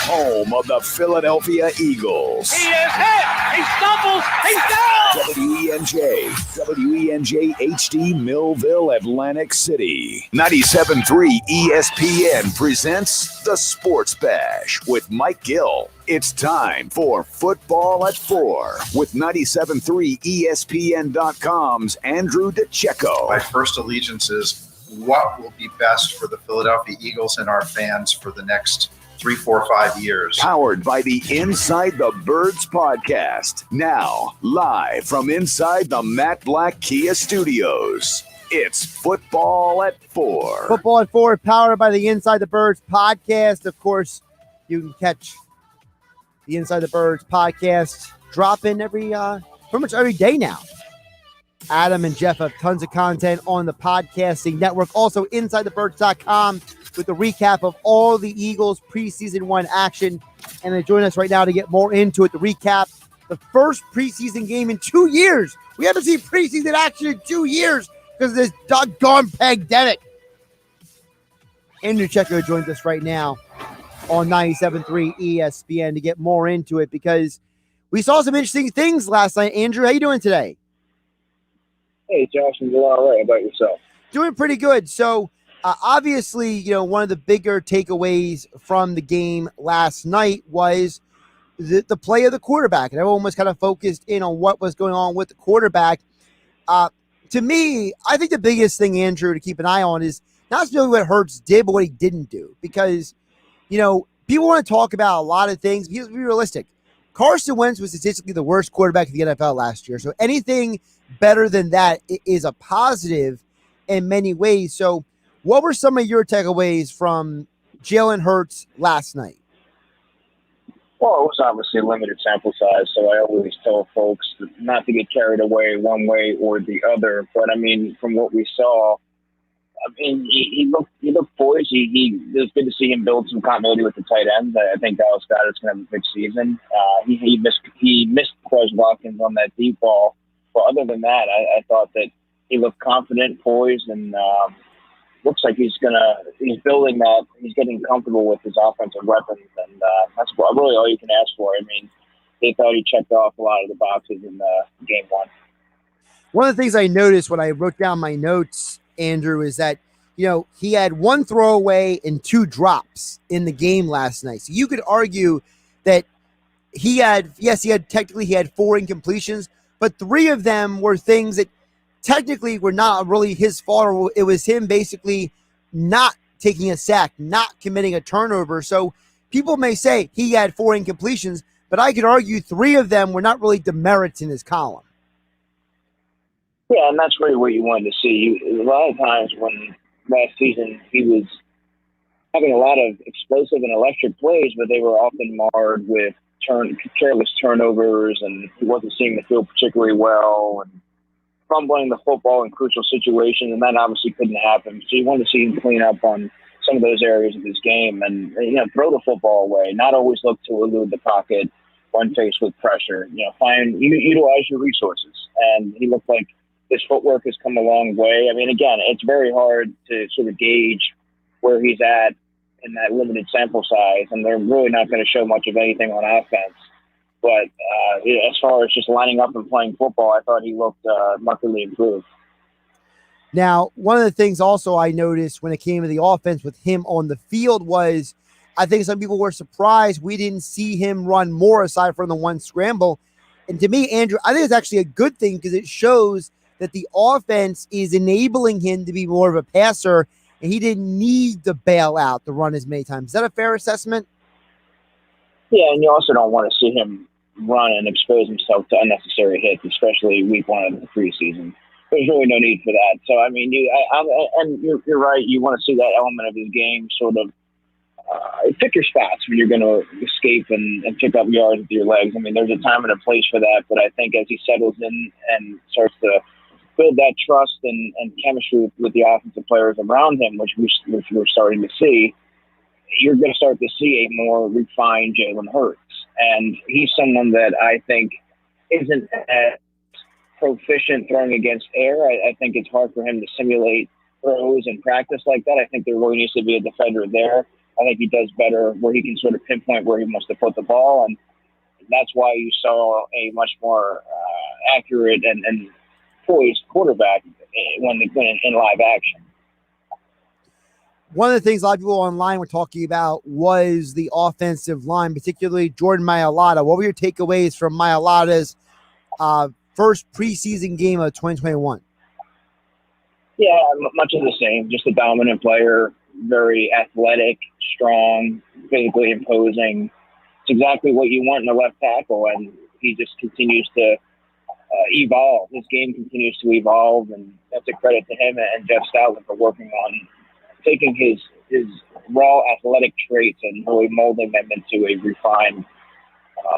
S1: home of the Philadelphia Eagles.
S5: He is hit! He stumbles! He's down!
S1: WENJ HD Millville, Atlantic City. 97.3 ESPN presents The Sports Bash with Mike Gill. It's time for Football at 4 with 97.3 ESPN.com's Andrew DiCecco.
S19: My first allegiance is what will be best for the Philadelphia Eagles and our fans for the next 3, 4, 5 years.
S1: Powered by the Inside the Birds podcast. Now, live from inside the Matt Black Kia Studios. It's Football at 4.
S3: Football at 4, powered by the Inside the Birds podcast. Of course, you can catch the Inside the Birds podcast dropping pretty much every day now. Adam and Jeff have tons of content on the podcasting network. Also, InsideTheBirds.com with the recap of all the Eagles preseason 1 action. And they join us right now to get more into it. The recap, the first preseason game in 2 years. We haven't seen preseason action in 2 years because of this doggone pandemic. Andrew DiCecco joins us right now on 97.3 ESPN to get more into it because we saw some interesting things last night. Andrew, how you doing today?
S20: Hey, Josh, I'm doing all right. How about yourself?
S3: Doing pretty good. So, obviously, one of the bigger takeaways from the game last night was the play of the quarterback. And everyone was kind of focused in on what was going on with the quarterback. To me, I think the biggest thing, Andrew, to keep an eye on is not really what Hurts did, but what he didn't do. Because, people want to talk about a lot of things. Be realistic. Carson Wentz was statistically the worst quarterback in the NFL last year. So anything better than that is a positive in many ways. So what were some of your takeaways from Jalen Hurts last night?
S20: Well, it was obviously a limited sample size, so I always tell folks not to get carried away one way or the other. But, from what we saw, he looked poised. It was good to see him build some continuity with the tight ends. I think Dallas Goedert's going to have a big season. He missed Quez Watkins on that deep ball. But other than that, I thought that he looked confident, poised, and looks like he's building that. He's getting comfortable with his offensive weapons, and that's really all you can ask for. They thought he checked off a lot of the boxes in game 1.
S3: One of the things I noticed when I wrote down my notes, Andrew, is that, he had 1 throwaway and 2 drops in the game last night. So you could argue that he had 4 incompletions, but 3 of them were things that technically were not really his fault. It was him basically not taking a sack, not committing a turnover. So people may say he had 4 incompletions, but I could argue 3 of them were not really demerits in his column.
S20: Yeah, and that's really what you wanted to see. A lot of times when last season he was having a lot of explosive and electric plays, but they were often marred with careless turnovers, and he wasn't seeing the field particularly well, and fumbling the football in crucial situations, and that obviously couldn't happen. So you wanted to see him clean up on some of those areas of his game and throw the football away, not always look to elude the pocket when faced with pressure. Utilize your resources, and he looked like his footwork has come a long way. Again, it's very hard to sort of gauge where he's at in that limited sample size, and they're really not going to show much of anything on offense. But as far as just lining up and playing football, I thought he looked markedly improved.
S3: Now, one of the things also I noticed when it came to the offense with him on the field was I think some people were surprised we didn't see him run more aside from the 1 scramble. And to me, Andrew, I think it's actually a good thing because it shows that the offense is enabling him to be more of a passer, and he didn't need to bail out to run as many times. Is that a fair assessment?
S20: Yeah, and you also don't want to see him run and expose himself to unnecessary hits, especially week 1 of the preseason. there's really no need for that. So, I mean, you're right. You want to see that element of his game sort of pick your spots when you're going to escape and pick up yards with your legs. I mean, there's a time and a place for that, but I think as he settles in and starts to build that trust and chemistry with the offensive players around him, which we're starting to see, you're going to start to see a more refined Jalen Hurts. And he's someone that I think isn't as proficient throwing against air. I think it's hard for him to simulate throws and practice like that. I think there really needs to be a defender there. I think he does better where he can sort of pinpoint where he wants to put the ball, and that's why you saw a much more accurate and poised quarterback when in live action.
S3: One of the things a lot of people online were talking about was the offensive line, particularly Jordan Mailata. What were your takeaways from Mailata's first preseason game of 2021?
S20: Yeah, much of the same. Just a dominant player, very athletic, strong, physically imposing. It's exactly what you want in a left tackle, and he just continues to evolve. His game continues to evolve, and that's a credit to him and Jeff Stoutland for working on taking his raw athletic traits and really molding them into a refined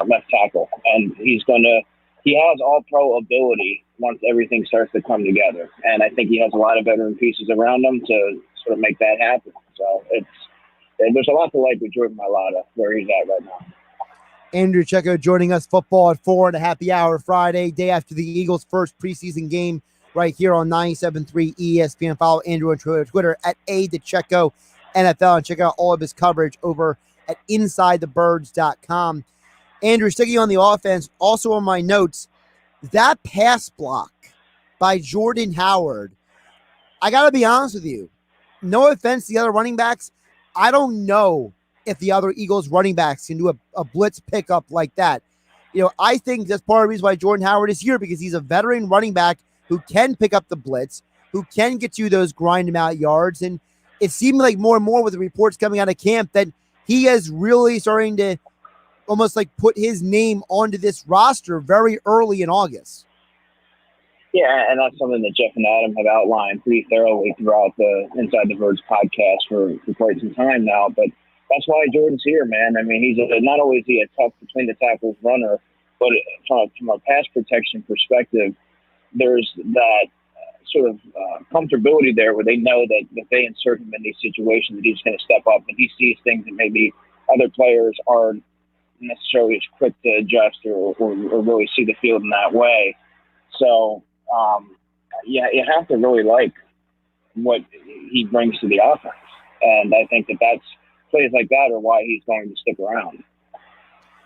S20: left tackle. And he has all-pro ability once everything starts to come together. And I think he has a lot of veteran pieces around him to sort of make that happen. So there's a lot to like with Jordan Mailata, where he's at right now.
S3: Andrew DiCecco joining us, football at 4 and a happy hour Friday, day after the Eagles' first preseason game, right here on 97.3 ESPN. Follow Andrew on Twitter at @DiCecco NFL, and check out all of his coverage over at InsideTheBirds.com. Andrew, sticking on the offense, also on my notes, that pass block by Jordan Howard, I got to be honest with you. No offense to the other running backs, I don't know if the other Eagles running backs can do a blitz pickup like that. You know, I think that's part of the reason why Jordan Howard is here, because he's a veteran running back who can pick up the blitz, who can get you those grind him out yards. And it seemed like more and more with the reports coming out of camp that he is really starting to almost like put his name onto this roster very early in August.
S20: Yeah, and that's something that Jeff and Adam have outlined pretty thoroughly throughout the Inside the Birds podcast for quite some time now. But that's why Jordan's here, man. I mean, he's not only is he a tough between the tackles runner, but from a pass protection perspective, there's that sort of comfortability there where they know that if they insert him in these situations, that he's going to step up and he sees things that maybe other players aren't necessarily as quick to adjust or really see the field in that way. So, you have to really like what he brings to the offense. And I think that's plays like that are why he's going to stick around.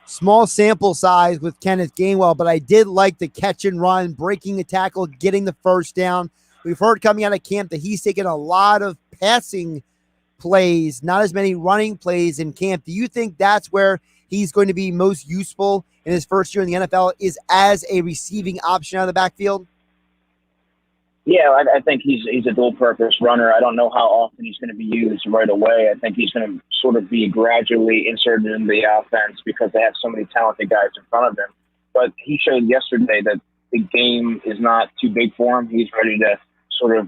S3: Small sample size with Kenneth Gainwell, but I did like the catch and run, breaking the tackle, getting the first down. We've heard coming out of camp that he's taken a lot of passing plays, not as many running plays in camp. Do you think that's where he's going to be most useful in his first year in the NFL, is as a receiving option out of the backfield?
S20: Yeah, I think he's a dual-purpose runner. I don't know how often he's going to be used right away. I think he's going to sort of be gradually inserted into the offense because they have so many talented guys in front of him. But he showed yesterday that the game is not too big for him. He's ready to sort of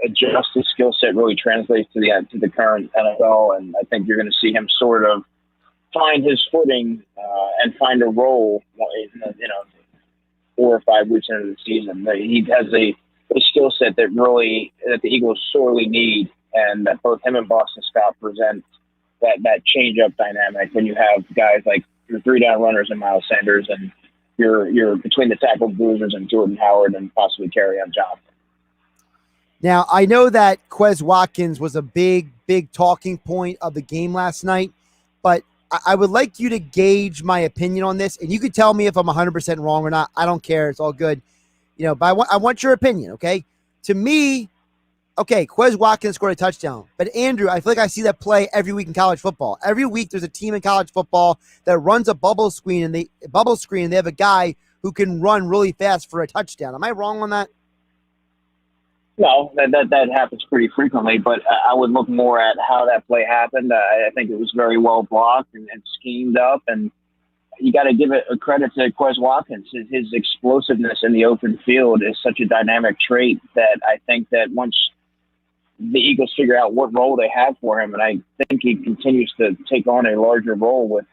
S20: adjust his skill set, really translates to the current NFL, and I think you're going to see him sort of find his footing and find a role, 4 or 5 weeks into the season. He has a skill set that the Eagles sorely need, and that both him and Boston Scott present that change-up dynamic when you have guys like your 3-down runners and Miles Sanders and your between the tackle bruisers and Jordan Howard and possibly Kerryon Johnson.
S3: Now, I know that Quez Watkins was a big talking point of the game last night, but I would like you to gauge my opinion on this, and you could tell me if I'm 100% wrong or not. I don't care. It's all good. But I want your opinion, okay? To me, okay, Quez Watkins scored a touchdown. But, Andrew, I feel like I see that play every week in college football. Every week there's a team in college football that runs a bubble screen, and they have a guy who can run really fast for a touchdown. Am I wrong on that?
S20: No, that happens pretty frequently, but I would look more at how that play happened. I think it was very well blocked and schemed up, and you got to give it a credit to Quez Watkins. His explosiveness in the open field is such a dynamic trait that I think that once the Eagles figure out what role they have for him, and I think he continues to take on a larger role with,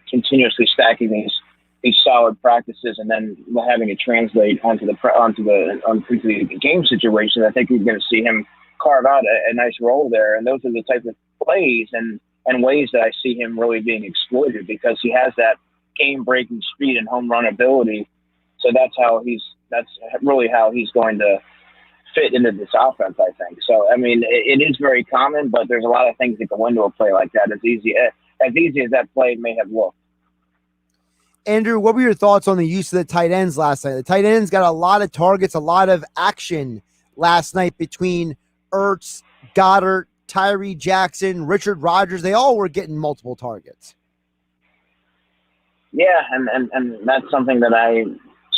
S20: continuously stacking these solid practices and then having it translate onto the game situation. I think we're going to see him carve out a nice role there, and those are the type of plays and ways that I see him really being exploited, because he has that game-breaking speed and home run ability. So that's really how he's going to fit into this offense, I think. So, I mean, it is very common, but there's a lot of things that go into a play like that. As easy as that play may have looked.
S3: Andrew, what were your thoughts on the use of the tight ends last night? The tight ends got a lot of targets, a lot of action last night between Ertz, Goddard, Tyree Jackson, Richard Rodgers. They all were getting multiple targets.
S20: Yeah, and that's something that I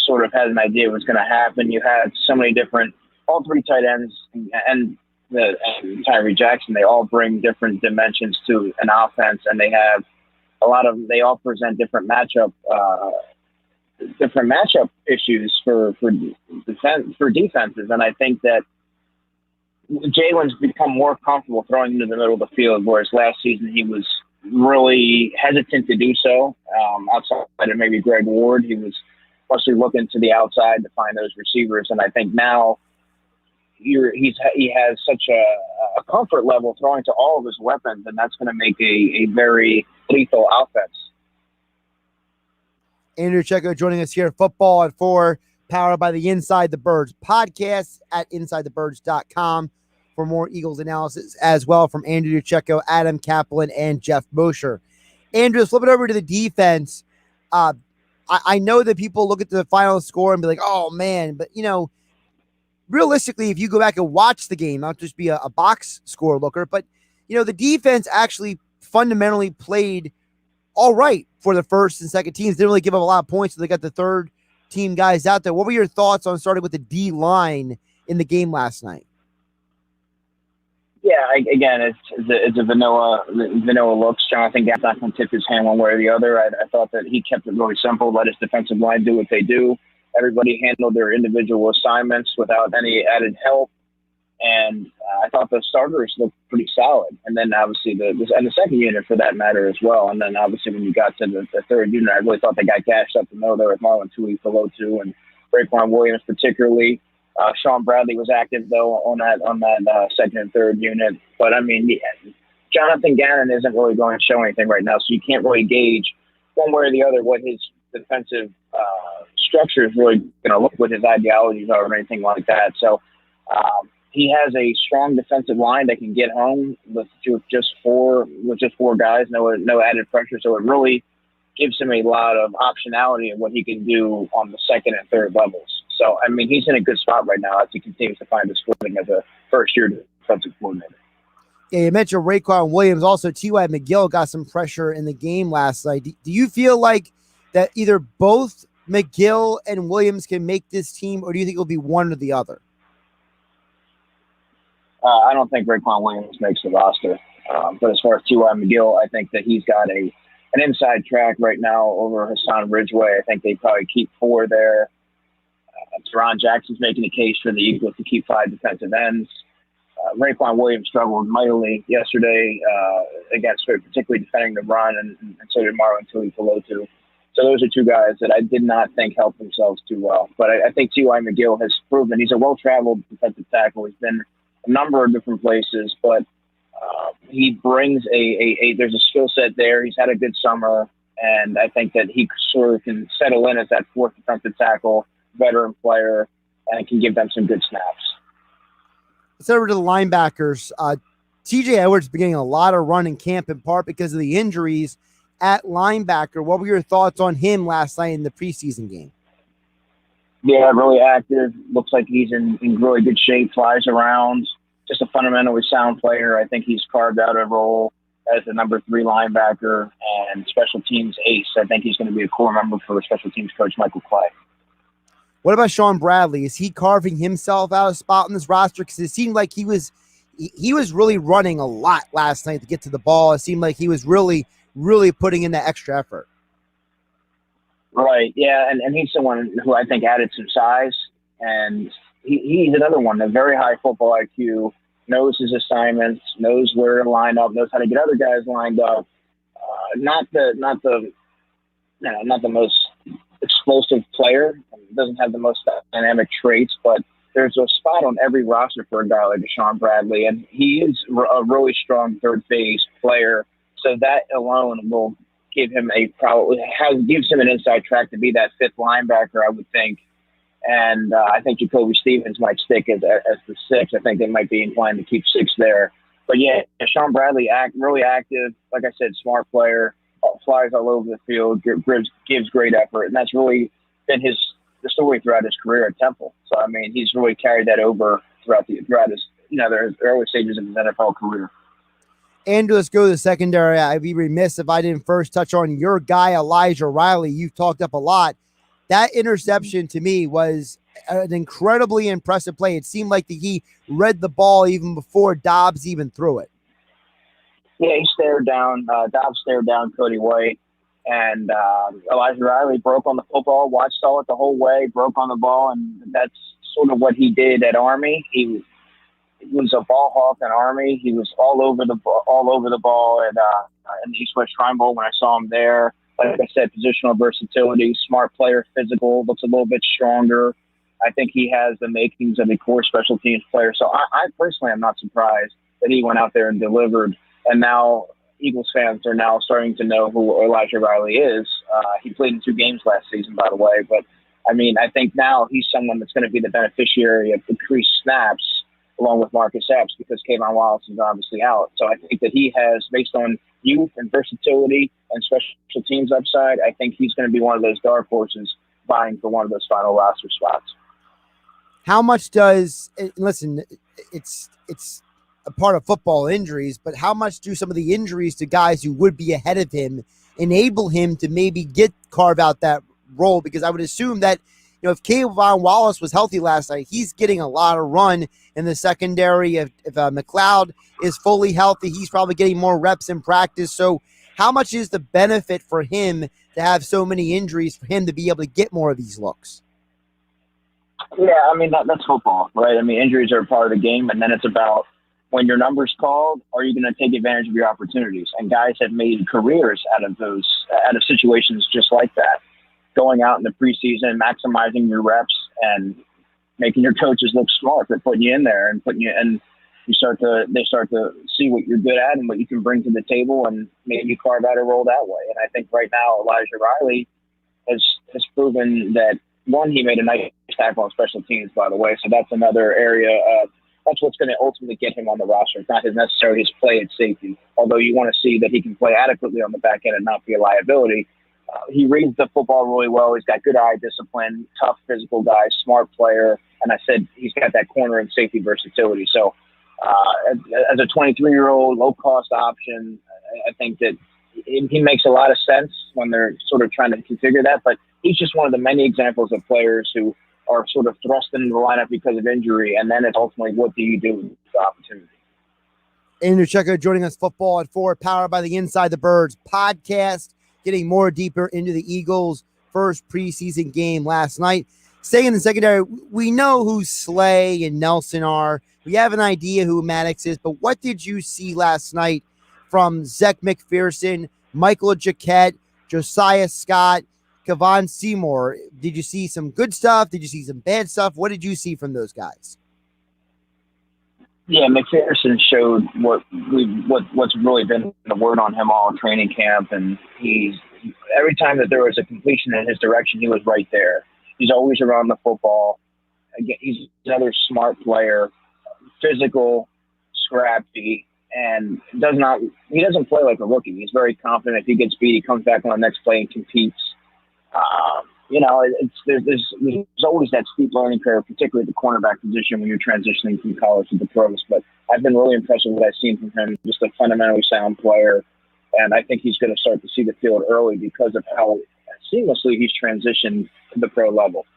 S20: sort of had an idea was going to happen. You had so many different, all three tight ends and Tyree Jackson, they all bring different dimensions to an offense, and they all present different matchup issues for defenses. And I think that Jalen's become more comfortable throwing into the middle of the field, whereas last season he was really hesitant to do so. Outside of maybe Greg Ward, he was mostly looking to the outside to find those receivers. And I think now he has such a comfort level throwing to all of his weapons, and that's going to make a very lethal offense.
S3: Andrew DiCecco joining us here, Football at 4, powered by the Inside the Birds podcast at InsideTheBirds.com for more Eagles analysis as well from Andrew DiCecco, Adam Kaplan, and Jeff Mosher. Andrew, flip it over to the defense. I know that people look at the final score and be like, oh, man, but, realistically, if you go back and watch the game, not just be a box score looker, but, the defense actually fundamentally played all right for the first and second teams. Didn't really give up a lot of points, so they got the third team guys out there. What were your thoughts on starting with the D line in the game last night?
S20: Yeah, again, it's a vanilla looks. Jonathan Gabb's not going to tip his hand one way or the other. I thought that he kept it really simple, let his defensive line do what they do. Everybody handled their individual assignments without any added help. And I thought the starters looked pretty solid. And then obviously the second unit for that matter as well. And then obviously when you got to the third unit, I really thought they got gashed up the middle there with Marlon Tuipulotu and Raekwon Williams particularly. Sean Bradley was active though on that second and third unit. But I mean, Jonathan Gannon isn't really going to show anything right now, so you can't really gauge one way or the other what his defensive structure is really going to look, what his ideologies are or anything like that. So he has a strong defensive line that can get home with just four guys, no added pressure. So it really gives him a lot of optionality in what he can do on the second and third levels. So, I mean, he's in a good spot right now as he continues to find his footing as a first-year defensive coordinator.
S3: Yeah, you mentioned Raekwon Williams. Also, T.Y. McGill got some pressure in the game last night. Do you feel like that either both McGill and Williams can make this team, or do you think it'll be one or the other?
S20: I don't think Raekwon Williams makes the roster. But as far as T.Y. McGill, I think that he's got an inside track right now over Hassan Ridgeway. I think they probably keep 4 there. Teron Jackson's making a case for the Eagles to keep 5 defensive ends. Raekwon Williams struggled mightily yesterday against particularly defending the run, and so did Marlon Tuipulotu. So those are 2 guys that I did not think helped themselves too well. But I think T.Y. McGill has proven he's a well-traveled defensive tackle. He's been a number of different places, but he brings there's a skill set there. He's had a good summer, and I think that he sort of can settle in as that 4th defensive tackle, veteran player, and can give them some good snaps.
S3: Let's over to the linebackers. TJ Edwards been getting a lot of run in camp in part because of the injuries at linebacker. What were your thoughts on him last night in the preseason game?
S20: Yeah, really active. Looks like he's in really good shape, flies around. Just a fundamentally sound player. I think he's carved out a role as the number 3 linebacker and special teams ace. I think he's going to be a core member for special teams coach Michael Clay.
S3: What about Sean Bradley? Is he carving himself out a spot on this roster? Because it seemed like he was really running a lot last night to get to the ball. It seemed like he was really, really putting in that extra effort.
S20: Right. Yeah. And he's someone who I think added some size, and he's another one, a very high football IQ, knows his assignments, knows where to line up, knows how to get other guys lined up. Not the most explosive player, doesn't have the most dynamic traits, but there's a spot on every roster for a guy like Deshaun Bradley, and he is a really strong third base player. So that alone will give him gives him an inside track to be that fifth linebacker, I would think. And I think Jacoby Stevens might stick as the sixth. I think they might be inclined to keep six there. But yeah, Deshaun Bradley, really active. Like I said, smart player, flies all over the field, gives great effort, and that's really been the story throughout his career at Temple. So I mean, he's really carried that over throughout his the early stages of his NFL career.
S3: And let's go to the secondary. I'd be remiss if I didn't first touch on your guy, Elijah Riley. You've talked up a lot. That interception to me was an incredibly impressive play. It seemed like he read the ball even before Dobbs even threw it.
S20: Yeah, he stared down. Dobbs stared down Cody White, and Elijah Riley broke on the football, saw it the whole way, broke on the ball, and that's sort of what he did at Army. He was a ball hawk in Army. He was all over the ball in the East West Shrine Bowl when I saw him there. Like I said, positional versatility, smart player, physical, looks a little bit stronger. I think he has the makings of a core special teams player. So I personally am not surprised that he went out there and delivered. And now Eagles fans are now starting to know who Elijah Riley is. He played in 2 games last season, by the way. But, I mean, I think now he's someone that's going to be the beneficiary of increased snaps along with Marcus Epps because Kayvon Wallace is obviously out. So I think that he has, based on youth and versatility and special teams upside, I think he's going to be one of those dark horses vying for one of those final roster spots.
S3: How much does – listen, it's a part of football injuries, but how much do some of the injuries to guys who would be ahead of him enable him to maybe carve out that role? Because I would assume that, if Kayvon Wallace was healthy last night, he's getting a lot of run in the secondary. If McLeod is fully healthy, he's probably getting more reps in practice. So how much is the benefit for him to have so many injuries for him to be able to get more of these looks?
S20: Yeah, I mean, that's football, right? I mean, injuries are a part of the game, and then it's about when your number's called, are you going to take advantage of your opportunities? And guys have made careers out of situations just like that. Going out in the preseason, maximizing your reps, and making your coaches look smart for putting you in there and they start to see what you're good at and what you can bring to the table, and maybe carve out a role that way. And I think right now Elijah Riley has proven that, one, he made a nice tackle on special teams, by the way. So that's another area. That's what's going to ultimately get him on the roster. It's not necessarily his play at safety, although you want to see that he can play adequately on the back end and not be a liability. He reads the football really well. He's got good eye discipline, tough physical guy, smart player. And I said he's got that corner and safety versatility. So as a 23-year-old, low-cost option, I think that he makes a lot of sense when they're sort of trying to configure that. But he's just one of the many examples of players who are sort of thrust into the lineup because of injury. And then it's ultimately, what do you do with the opportunity?
S3: Andrew DiCecco joining us, Football at 4, powered by the Inside the Birds podcast, getting more deeper into the Eagles' first preseason game last night. Staying in the secondary, we know who Slay and Nelson are. We have an idea who Maddox is, but what did you see last night from Zech McPherson, Michael Jacquet, Josiah Scott, Kevon Seymour? Did you see some good stuff? Did you see some bad stuff? What did you see from those guys?
S20: Yeah, McPherson showed what's really been the word on him all training camp, and every time that there was a completion in his direction, he was right there. He's always around the football. Again, he's another smart player, physical, scrappy, and he doesn't play like a rookie. He's very confident. If he gets beat, he comes back on the next play and competes. There's always that steep learning curve, particularly at the cornerback position when you're transitioning from college to the pros. But I've been really impressed with what I've seen from him. Just a fundamentally sound player, and I think he's going to start to see the field early because of how seamlessly he's transitioned to the pro level.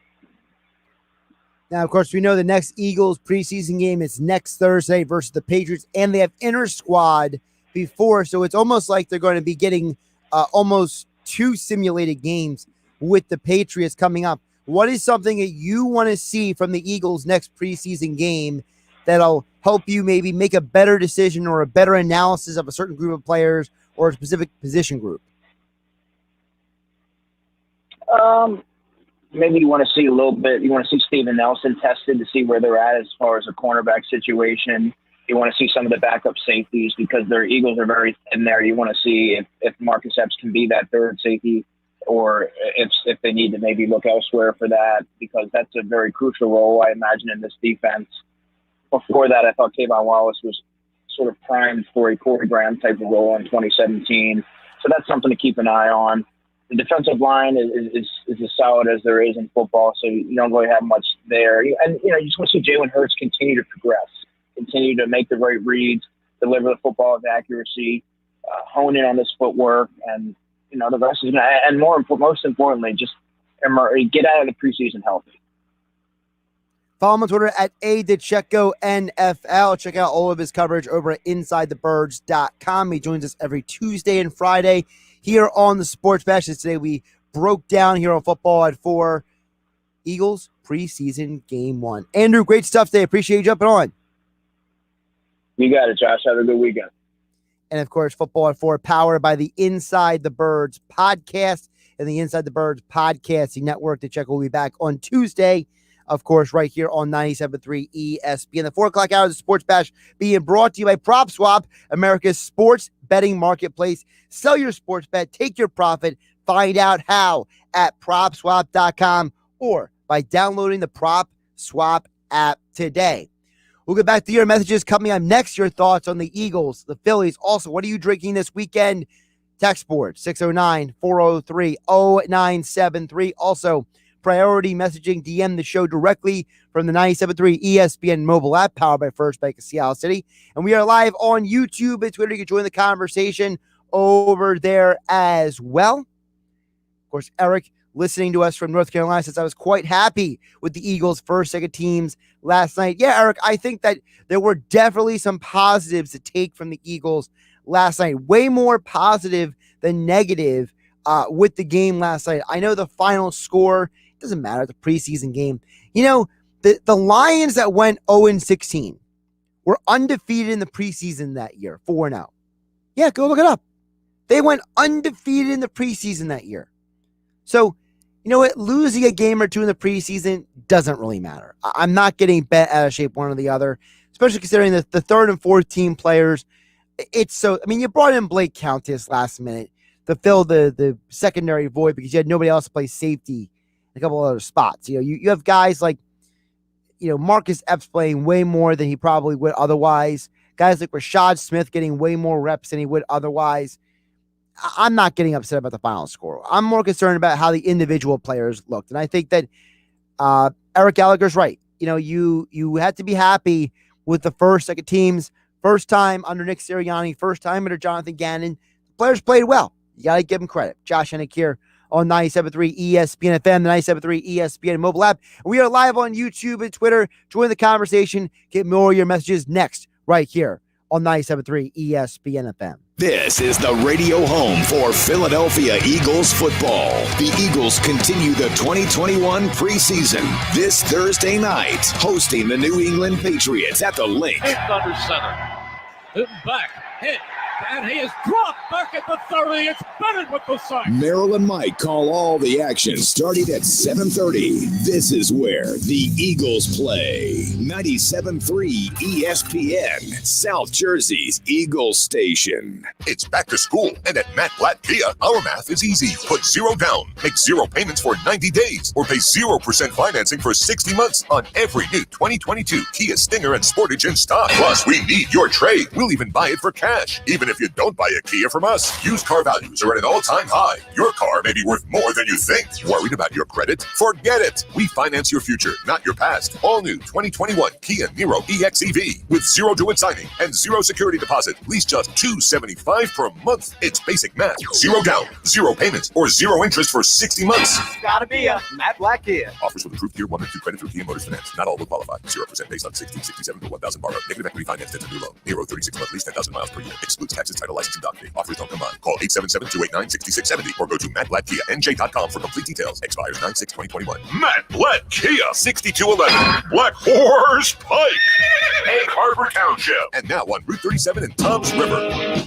S3: Now, of course, we know the next Eagles preseason game is next Thursday versus the Patriots, and they have inter-squad before, so it's almost like they're going to be getting almost 2 simulated games with the Patriots coming up. What is something that you want to see from the Eagles' next preseason game that'll help you maybe make a better decision or a better analysis of a certain group of players or a specific position group?
S20: Maybe you want to see a little bit. You want to see Steven Nelson tested to see where they're at as far as a cornerback situation. You want to see some of the backup safeties because their Eagles are very thin there. You want to see if Marcus Epps can be that third safety, or if they need to maybe look elsewhere for that, because that's a very crucial role, I imagine, in this defense. Before that, I thought Kayvon Wallace was sort of primed for a Corey Graham type of role in 2017. So that's something to keep an eye on. The defensive line is as solid as there is in football, so you don't really have much there. And, you just want to see Jalen Hurts continue to progress, continue to make the right reads, deliver the football with accuracy, hone in on this footwork, and, the rest is – and most importantly, just get out of the preseason healthy.
S3: Follow him on Twitter at DiCecco NFL. Check out all of his coverage over at InsideTheBirds.com. He joins us every Tuesday and Friday here on the Sports Bash. Today we broke down Hero Football at 4, Eagles preseason game 1. Andrew, great stuff today. Appreciate you jumping on.
S20: You got it, Josh. Have a good weekend.
S3: And, of course, Football at 4, powered by the Inside the Birds podcast and the Inside the Birds podcasting network. DiCecco will be back on Tuesday, of course, right here on 97.3 ESPN. The 4 o'clock hour of the Sports Bash being brought to you by PropSwap, America's sports betting marketplace. Sell your sports bet, take your profit, find out how at PropSwap.com or by downloading the PropSwap app today. We'll get back to your messages coming up next. Your thoughts on the Eagles, the Phillies. Also, what are you drinking this weekend? Text board 609-403-0973. Also, priority messaging, DM the show directly from the 97.3 ESPN mobile app, powered by First Bank of Seattle City. And we are live on YouTube and Twitter. You can join the conversation over there as well. Of course, Eric, listening to us from North Carolina, says I was quite happy with the Eagles' first second teams last night. Yeah, Eric, I think that there were definitely some positives to take from the Eagles last night. Way more positive than negative with the game last night. I know the final score doesn't matter, the preseason game. The Lions that went 0-16 were undefeated in the preseason that year, 4-0. Yeah, go look it up. They went undefeated in the preseason that year. So, losing a game or two in the preseason doesn't really matter. I'm not getting bent out of shape one or the other, especially considering the third and fourth team players. You brought in Blake Countess last minute to fill the secondary void because you had nobody else to play safety in a couple other spots. You have guys like, Marcus Epps playing way more than he probably would otherwise. Guys like Rashad Smith getting way more reps than he would otherwise. I'm not getting upset about the final score. I'm more concerned about how the individual players looked. And I think that Eric Gallagher's right. You had to be happy with the second teams. First time under Nick Sirianni, first time under Jonathan Gannon. The players played well. You got to give them credit. Josh Hennig here on 97.3 ESPN FM, the 97.3 ESPN mobile app. We are live on YouTube and Twitter. Join the conversation. Get more of your messages next right here on 97.3 ESPN FM.
S1: This is the radio home for Philadelphia Eagles football. The Eagles continue the 2021 preseason this Thursday night, hosting the New England Patriots at the Link.
S5: It's under center. Hit back. Hit. And he is dropped back at the 30. It's Bennett with the sack.
S1: Merrill and Mike call all the action starting at 7:30. This is where the Eagles play. 97.3 ESPN, South Jersey's Eagles station.
S4: It's back to school, and at Matt Blatt Kia, our math is easy. Put zero down, make zero payments for 90 days, or pay 0% financing for 60 months on every new 2022 Kia Stinger and Sportage in stock. Plus, we need your trade. We'll even buy it for cash. Even if you don't buy a Kia from us, used car values are at an all-time high. Your car may be worth more than you think. Worried about your credit? Forget it. We finance your future, not your past. All new 2021 Kia Niro EXEV with zero due at signing and zero security deposit. Lease just $275 per month. It's basic math. Zero down, zero payments, or zero interest for 60 months.
S5: Gotta be a Matt Blatt Kia.
S4: Offers with approved Tier 1 and 2 credit through Kia Motors Finance. Not all will qualify. 0% based on 1667 for 1,000 borrowed. Negative equity financed into new loan. Niro 36-month lease, 10,000 miles per year. Excludes taxes, title, license, and doc fee. Offers don't combine. Call 877-289-6670 or go to mattblattkianj.com for complete details. Expires 9/6/2021.
S6: Matt Blatt Kia, 6211 Black Horse Pike, Egg Harbor Township.
S4: And now on Route 37 in Tom's River.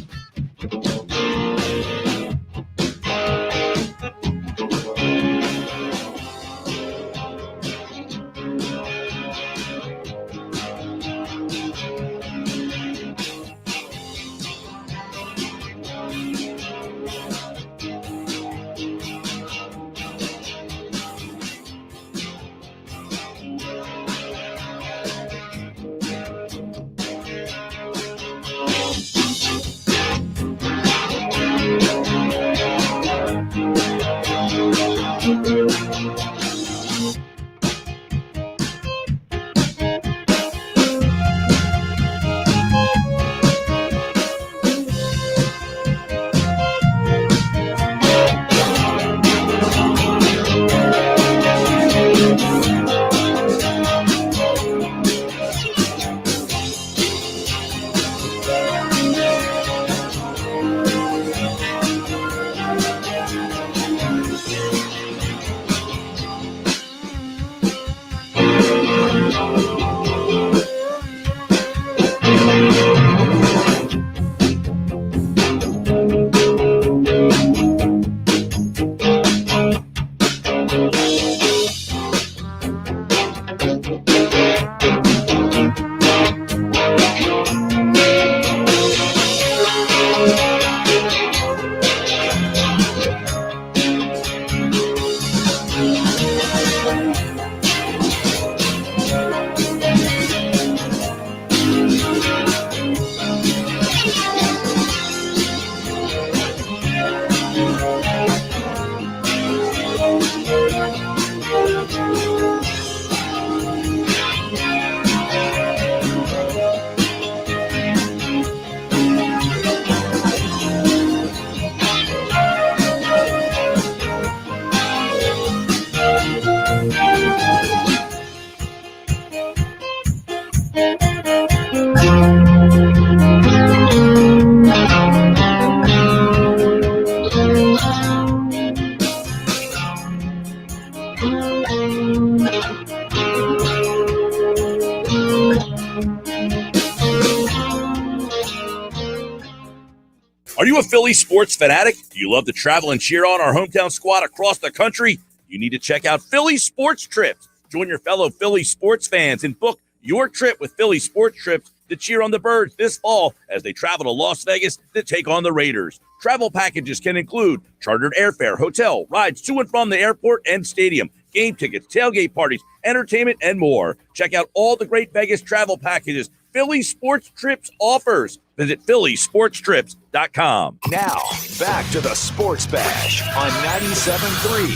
S21: Are you a Philly sports fanatic? Do you love to travel and cheer on our hometown squad across the country? You need to check out Philly Sports Trips. Join your fellow Philly sports fans and book your trip with Philly Sports Trips to cheer on the Birds this fall as they travel to Las Vegas to take on the Raiders. Travel packages can include chartered airfare, hotel, rides to and from the airport and stadium, game tickets, tailgate parties, entertainment, and more. Check out all the great Vegas travel packages Philly Sports Trips offers. Visit phillysportstrips.com.
S1: Now, back to the Sports Bash on 97.3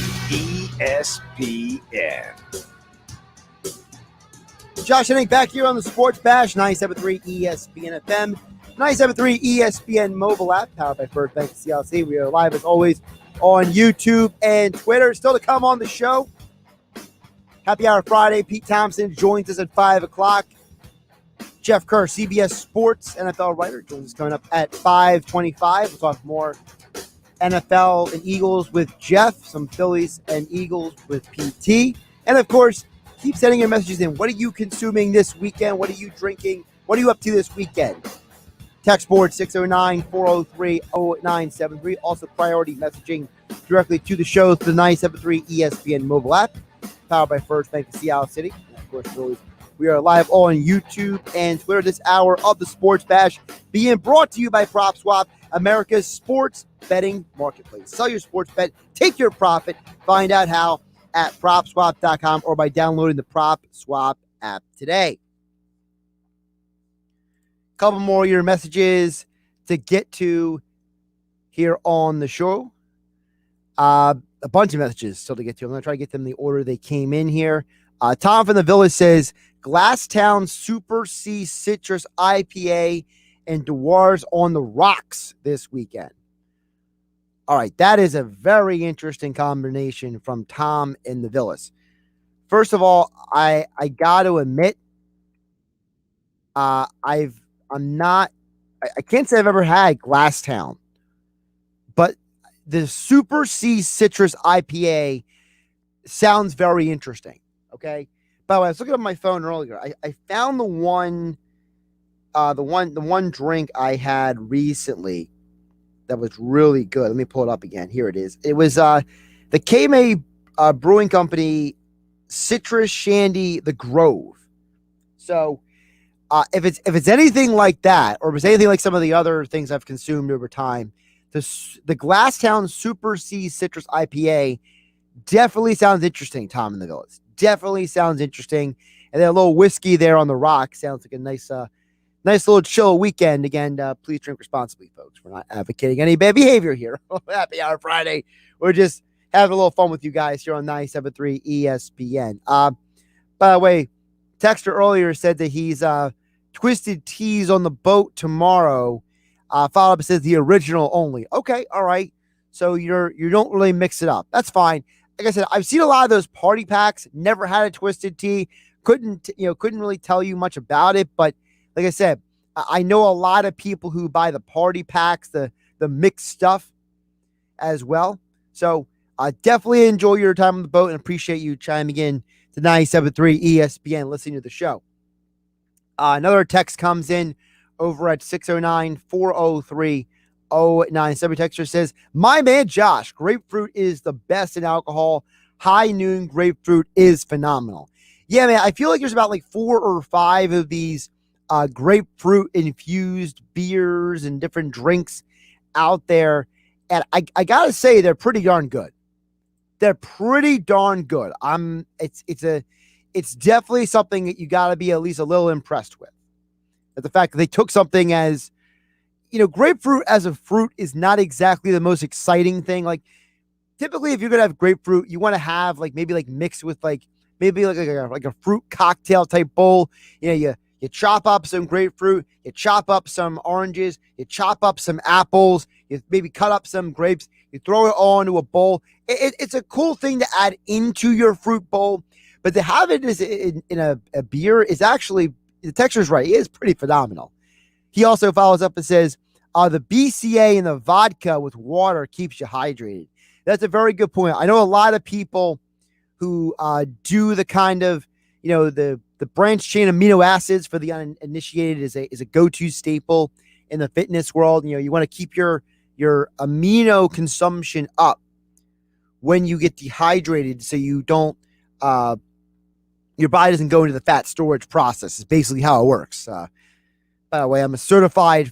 S1: ESPN.
S3: Josh Hennig back here on the Sports Bash, 97.3 ESPN FM, 97.3 ESPN mobile app, powered by First Bank CLC. We are live as always on YouTube and Twitter. Still to come on the show, Happy Hour Friday. Pete Thompson joins us at 5 o'clock. Jeff Kerr, CBS Sports NFL writer, joins us coming up at 5:25. We'll talk more NFL and Eagles with Jeff, some Phillies and Eagles with PT. And, of course, keep sending your messages in. What are you consuming this weekend? What are you drinking? What are you up to this weekend? Text board 609-403-0973. Also, priority messaging directly to the show through the 97.3 ESPN mobile app, powered by First Bank of Seattle City. And, of course, Phillies. We are live on YouTube and Twitter. This hour of the Sports Bash being brought to you by PropSwap, America's sports betting marketplace. Sell your sports bet, take your profit. Find out how at PropSwap.com or by downloading the PropSwap app today. A couple more of your messages to get to here on the show. A bunch of messages still to get to. I'm going to try to get them in the order they came in here. Tom from the Village says, Glasstown Super C Citrus IPA and Dewar's on the rocks this weekend. All right, that is a very interesting combination from Tom in the Villas. First of all, I got to admit, I'm not I can't say I've ever had Glasstown, but the Super C Citrus IPA sounds very interesting. Okay. By the way, I was looking at my phone earlier. I found the one drink I had recently that was really good. Let me pull it up again. Here it is. It was the KMA Brewing Company Citrus Shandy The Grove. So if it's anything like that, or if it's anything like some of the other things I've consumed over time, the Glasstown Super C Citrus IPA definitely sounds interesting, Tom and the Villas. Definitely sounds interesting. And then a little whiskey there on the rock sounds like a nice little chill weekend. Again, please drink responsibly, folks. We're not advocating any bad behavior here. Happy Hour Friday. We're just having a little fun with you guys here on 97.3 ESPN. By the way, Texter earlier said that he's Twisted Teas on the boat tomorrow. Follow up says the original only. Okay, all right. So you don't really mix it up. That's fine. Like I said, I've seen a lot of those party packs. Never had a Twisted Tea. Couldn't really tell you much about it. But like I said, I know a lot of people who buy the party packs, the mixed stuff as well. So definitely enjoy your time on the boat and appreciate you chiming in to 97.3 ESPN, listening to the show. Another text comes in over at 609-403-0970. Texter says, my man Josh, grapefruit is the best in alcohol. High Noon grapefruit is phenomenal. Yeah, man, I feel like there's about like 4 or 5 of these grapefruit infused beers and different drinks out there. And I gotta say, they're pretty darn good. They're pretty darn good. It's definitely something that you gotta be at least a little impressed with. But the fact that they took something as, grapefruit as a fruit is not exactly the most exciting thing. Like typically if you're going to have grapefruit, you want to have maybe mixed with maybe a fruit cocktail type bowl. You chop up some grapefruit, you chop up some oranges, you chop up some apples, you maybe cut up some grapes, you throw it all into a bowl. It's a cool thing to add into your fruit bowl, but to have it in a beer is actually, the texture's right, it is pretty phenomenal. He also follows up and says, the BCA and the vodka with water keeps you hydrated. That's a very good point. I know a lot of people who do the kind of, the branched chain amino acids for the uninitiated is a go-to staple in the fitness world. You want to keep your amino consumption up when you get dehydrated so you don't, your body doesn't go into the fat storage process. It's basically how it works. By the way, I'm a certified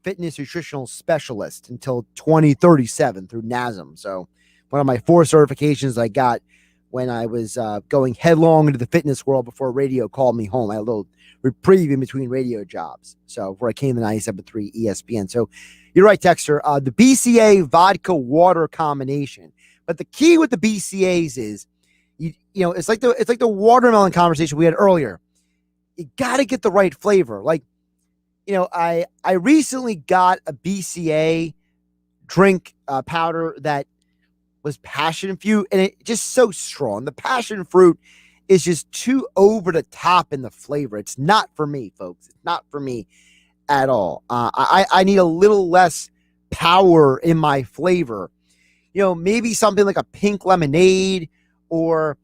S3: fitness nutritional specialist until 2037 through NASM. So one of my 4 certifications I got when I was going headlong into the fitness world before radio called me home. I had a little reprieve in between radio jobs. So before I came to 97.3 ESPN. So you're right, Texter. The BCA vodka water combination. But the key with the BCAs is, it's like the watermelon conversation we had earlier. You got to get the right flavor. I recently got a BCA drink powder that was passion fruit, and it just so strong. The passion fruit is just too over the top in the flavor. It's not for me, folks. It's not for me at all. I need a little less power in my flavor. Maybe something like a pink lemonade, or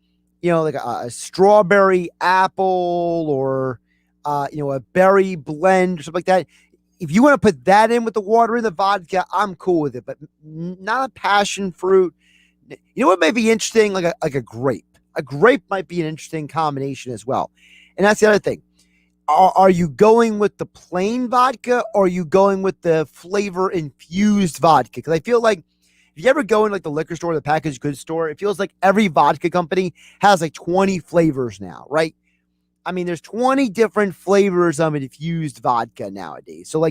S3: like a strawberry apple, or a berry blend or something like that. If you want to put that in with the water and the vodka, I'm cool with it, but not a passion fruit. What may be interesting? Like a grape. A grape might be an interesting combination as well. And that's the other thing. Are you going with the plain vodka, or are you going with the flavor infused vodka? Because I feel like if you ever go in the liquor store or the packaged goods store, it feels like every vodka company has 20 flavors now, right? I mean, there's 20 different flavors of infused vodka nowadays. So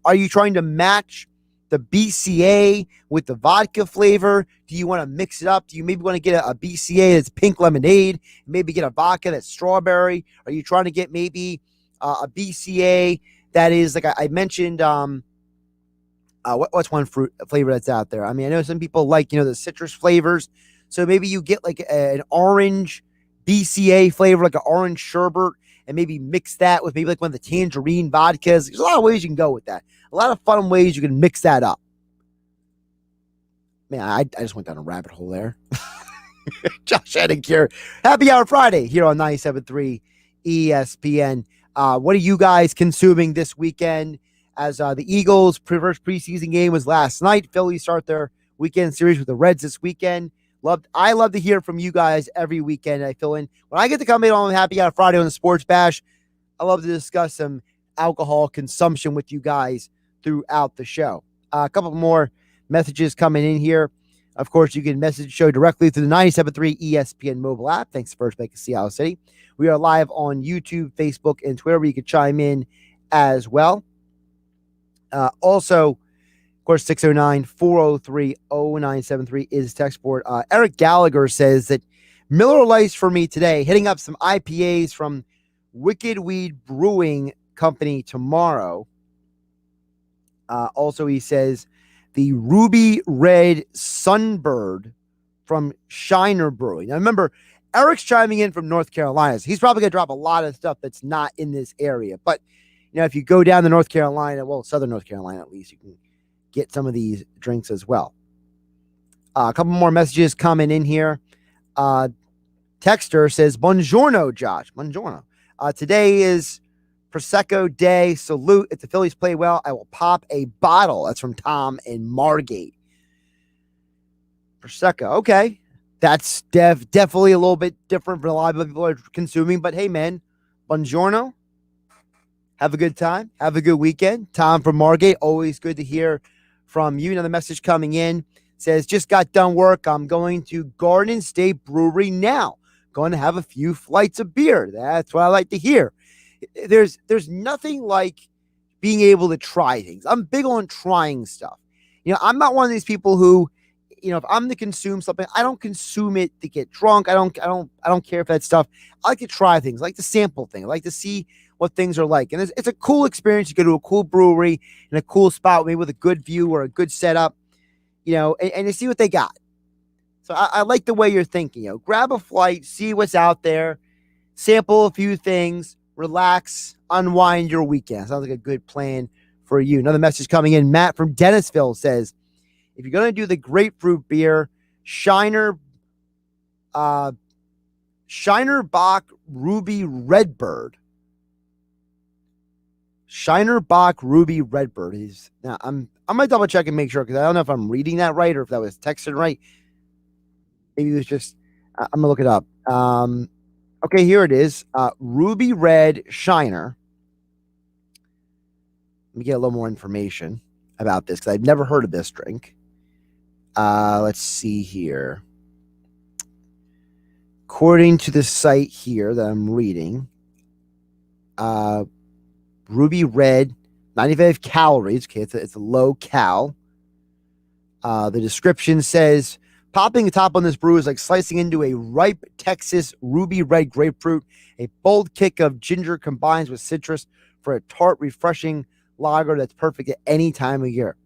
S3: are you trying to match the BCA with the vodka flavor? Do you want to mix it up? Do you maybe want to get a BCA that's pink lemonade, maybe get a vodka that's strawberry? Are you trying to get maybe a BCA that is I mentioned, what's one fruit flavor that's out there? I mean, I know some people like, the citrus flavors. So maybe you get an orange BCA flavor, like an orange sherbet, and maybe mix that with maybe like one of the tangerine vodkas. There's a lot of ways you can go with that. A lot of fun ways you can mix that up. Man, I just went down a rabbit hole there. Josh Hennig here. Happy Hour Friday here on 97.3 ESPN. What are you guys consuming this weekend? As the Eagles' first preseason game was last night. Phillies start their weekend series with the Reds this weekend. I love to hear from you guys every weekend. I fill in when I get to come in on Happy Hour Friday on the Sports Bash. I love to discuss some alcohol consumption with you guys throughout the show. A couple more messages coming in here. Of course, you can message the show directly through the 97.3 ESPN mobile app. Thanks to First Bank of Seattle City. We are live on YouTube, Facebook, and Twitter, where you can chime in as well. Also, of course, 609-403-0973 is text board. Eric Gallagher says that Miller Lite's for me today, hitting up some IPAs from Wicked Weed Brewing Company tomorrow. Also, he says the Ruby Red Sunbird from Shiner Brewing. Now, remember, Eric's chiming in from North Carolina. So he's probably going to drop a lot of stuff that's not in this area. But, you know, if you go down to North Carolina, well, Southern North Carolina at least, you can get some of these drinks as well. A couple more messages coming in here. Texter says, Buongiorno, Josh. Buongiorno. Today is Prosecco Day. Salute. If the Phillies play well, I will pop a bottle. That's from Tom in Margate. Prosecco. Okay. That's definitely a little bit different from a lot of people are consuming. But hey, man, buongiorno. Have a good time. Have a good weekend. Tom from Margate. Always good to hear from you. Another message coming in says, just got done work. I'm going to Garden State Brewery now. Going to have a few flights of beer. That's what I like to hear. There's nothing like being able to try things. I'm big on trying stuff. You know, I'm not one of these people who, you know, if I'm to consume something, I don't consume it to get drunk. I don't care if that stuff. I like to try things. I like to sample things. I like to see what things are like. And it's a cool experience. You go to a cool brewery in a cool spot, maybe with a good view or a good setup, you know, and you see what they got. So I like the way you're thinking. You know, grab a flight, see what's out there, sample a few things, relax, unwind your weekend. Sounds like a good plan for you. Another message coming in. Matt from Dennisville says, if you're going to do the grapefruit beer, Shiner Bach Ruby Redbird. Shiner Bach Ruby Redbird. Now I'm gonna double check and make sure, because I don't know if I'm reading that right or if that was texted right. Maybe it was just I'm gonna look it up. Okay, here it is. Ruby Red Shiner. Let me get a little more information about this, because I've never heard of this drink. Let's see here. According to the site here that I'm reading, Ruby Red, 95 calories. Okay, it's a low cal. The description says, popping the top on this brew is like slicing into a ripe Texas Ruby Red grapefruit. A bold kick of ginger combines with citrus for a tart, refreshing lager that's perfect at any time of year.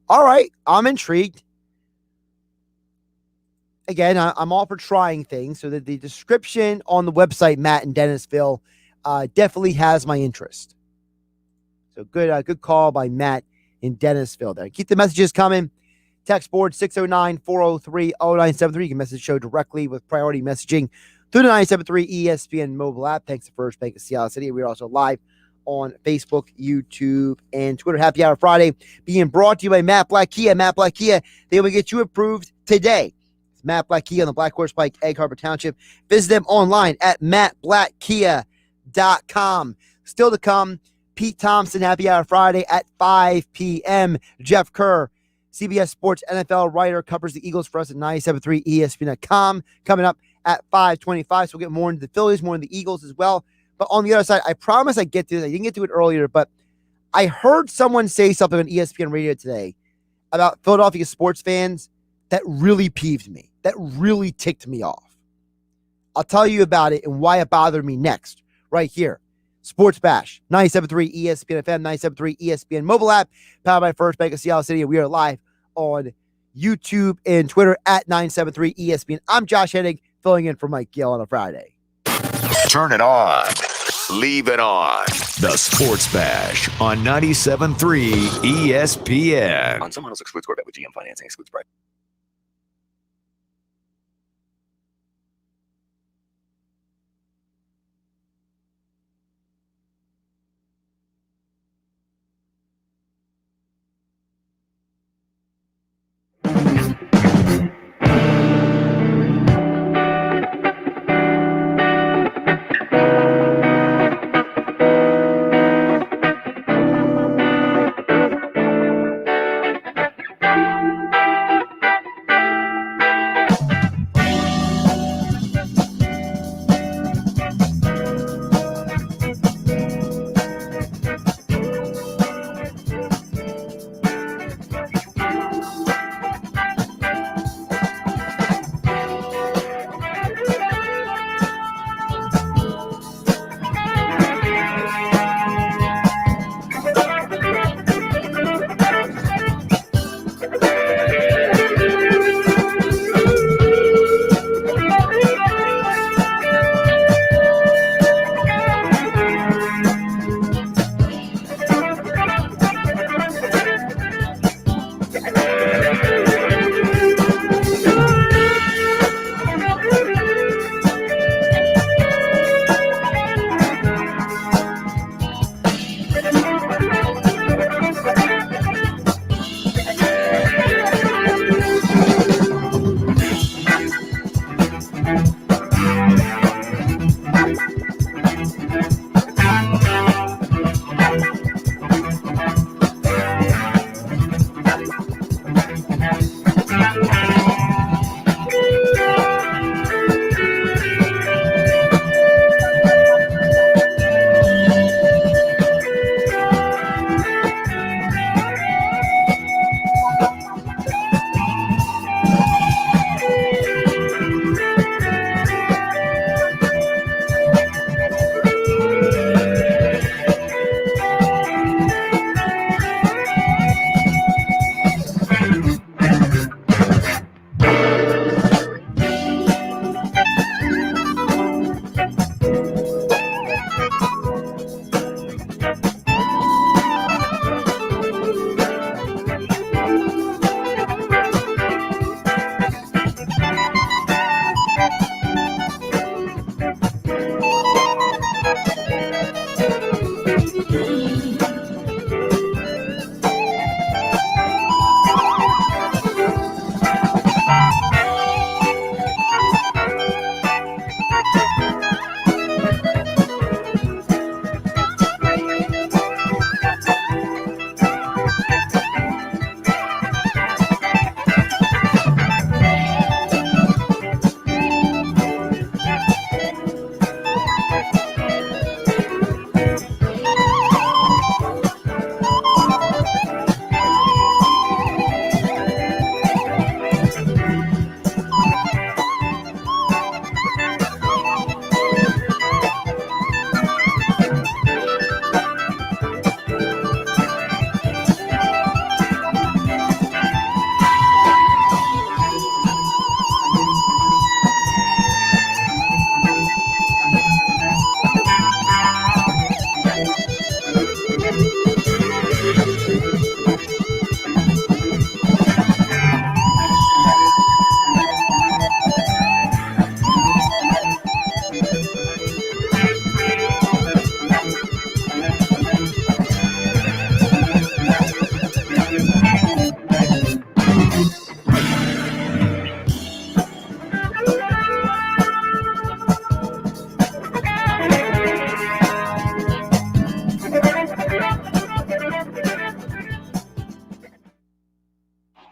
S3: All right, I'm intrigued. Again, I'm all for trying things, so that the description on the website, Matt in Dennisville, definitely has my interest. So good call by Matt in Dennisville there. Keep the messages coming. Text board 609-403-0973. You can message the show directly with priority messaging through the 97.3 ESPN mobile app. Thanks to First Bank of Seattle City. We're also live on Facebook, YouTube, and Twitter. Happy Hour Friday being brought to you by Matt Black Kia. Matt Black Kia, they will get you approved today. It's Matt Black Kia on the Black Horse Pike, Egg Harbor Township. Visit them online at mattblackkia.com. Still to come, Pete Thompson, Happy Hour Friday at 5 p.m. Jeff Kerr, CBS Sports NFL writer, covers the Eagles for us at 97.3 ESPN.com. Coming up at 5:25. So we'll get more into the Phillies, more into the Eagles as well. But on the other side, I promise I get to this. I didn't get to it earlier, but I heard someone say something on ESPN radio today about Philadelphia sports fans that really peeved me, that really ticked me off. I'll tell you about it and why it bothered me next, right here. Sports Bash, 97.3 ESPN FM, 97.3 ESPN mobile app, powered by First Bank of Seattle City. We are live on YouTube and Twitter at 97.3 ESPN. I'm Josh Hennig, filling in for Mike Gill on a Friday.
S1: Turn it on. Leave it on. The Sports Bash on 97.3 ESPN.
S9: On some models excludes Corvette with GM financing, excludes price.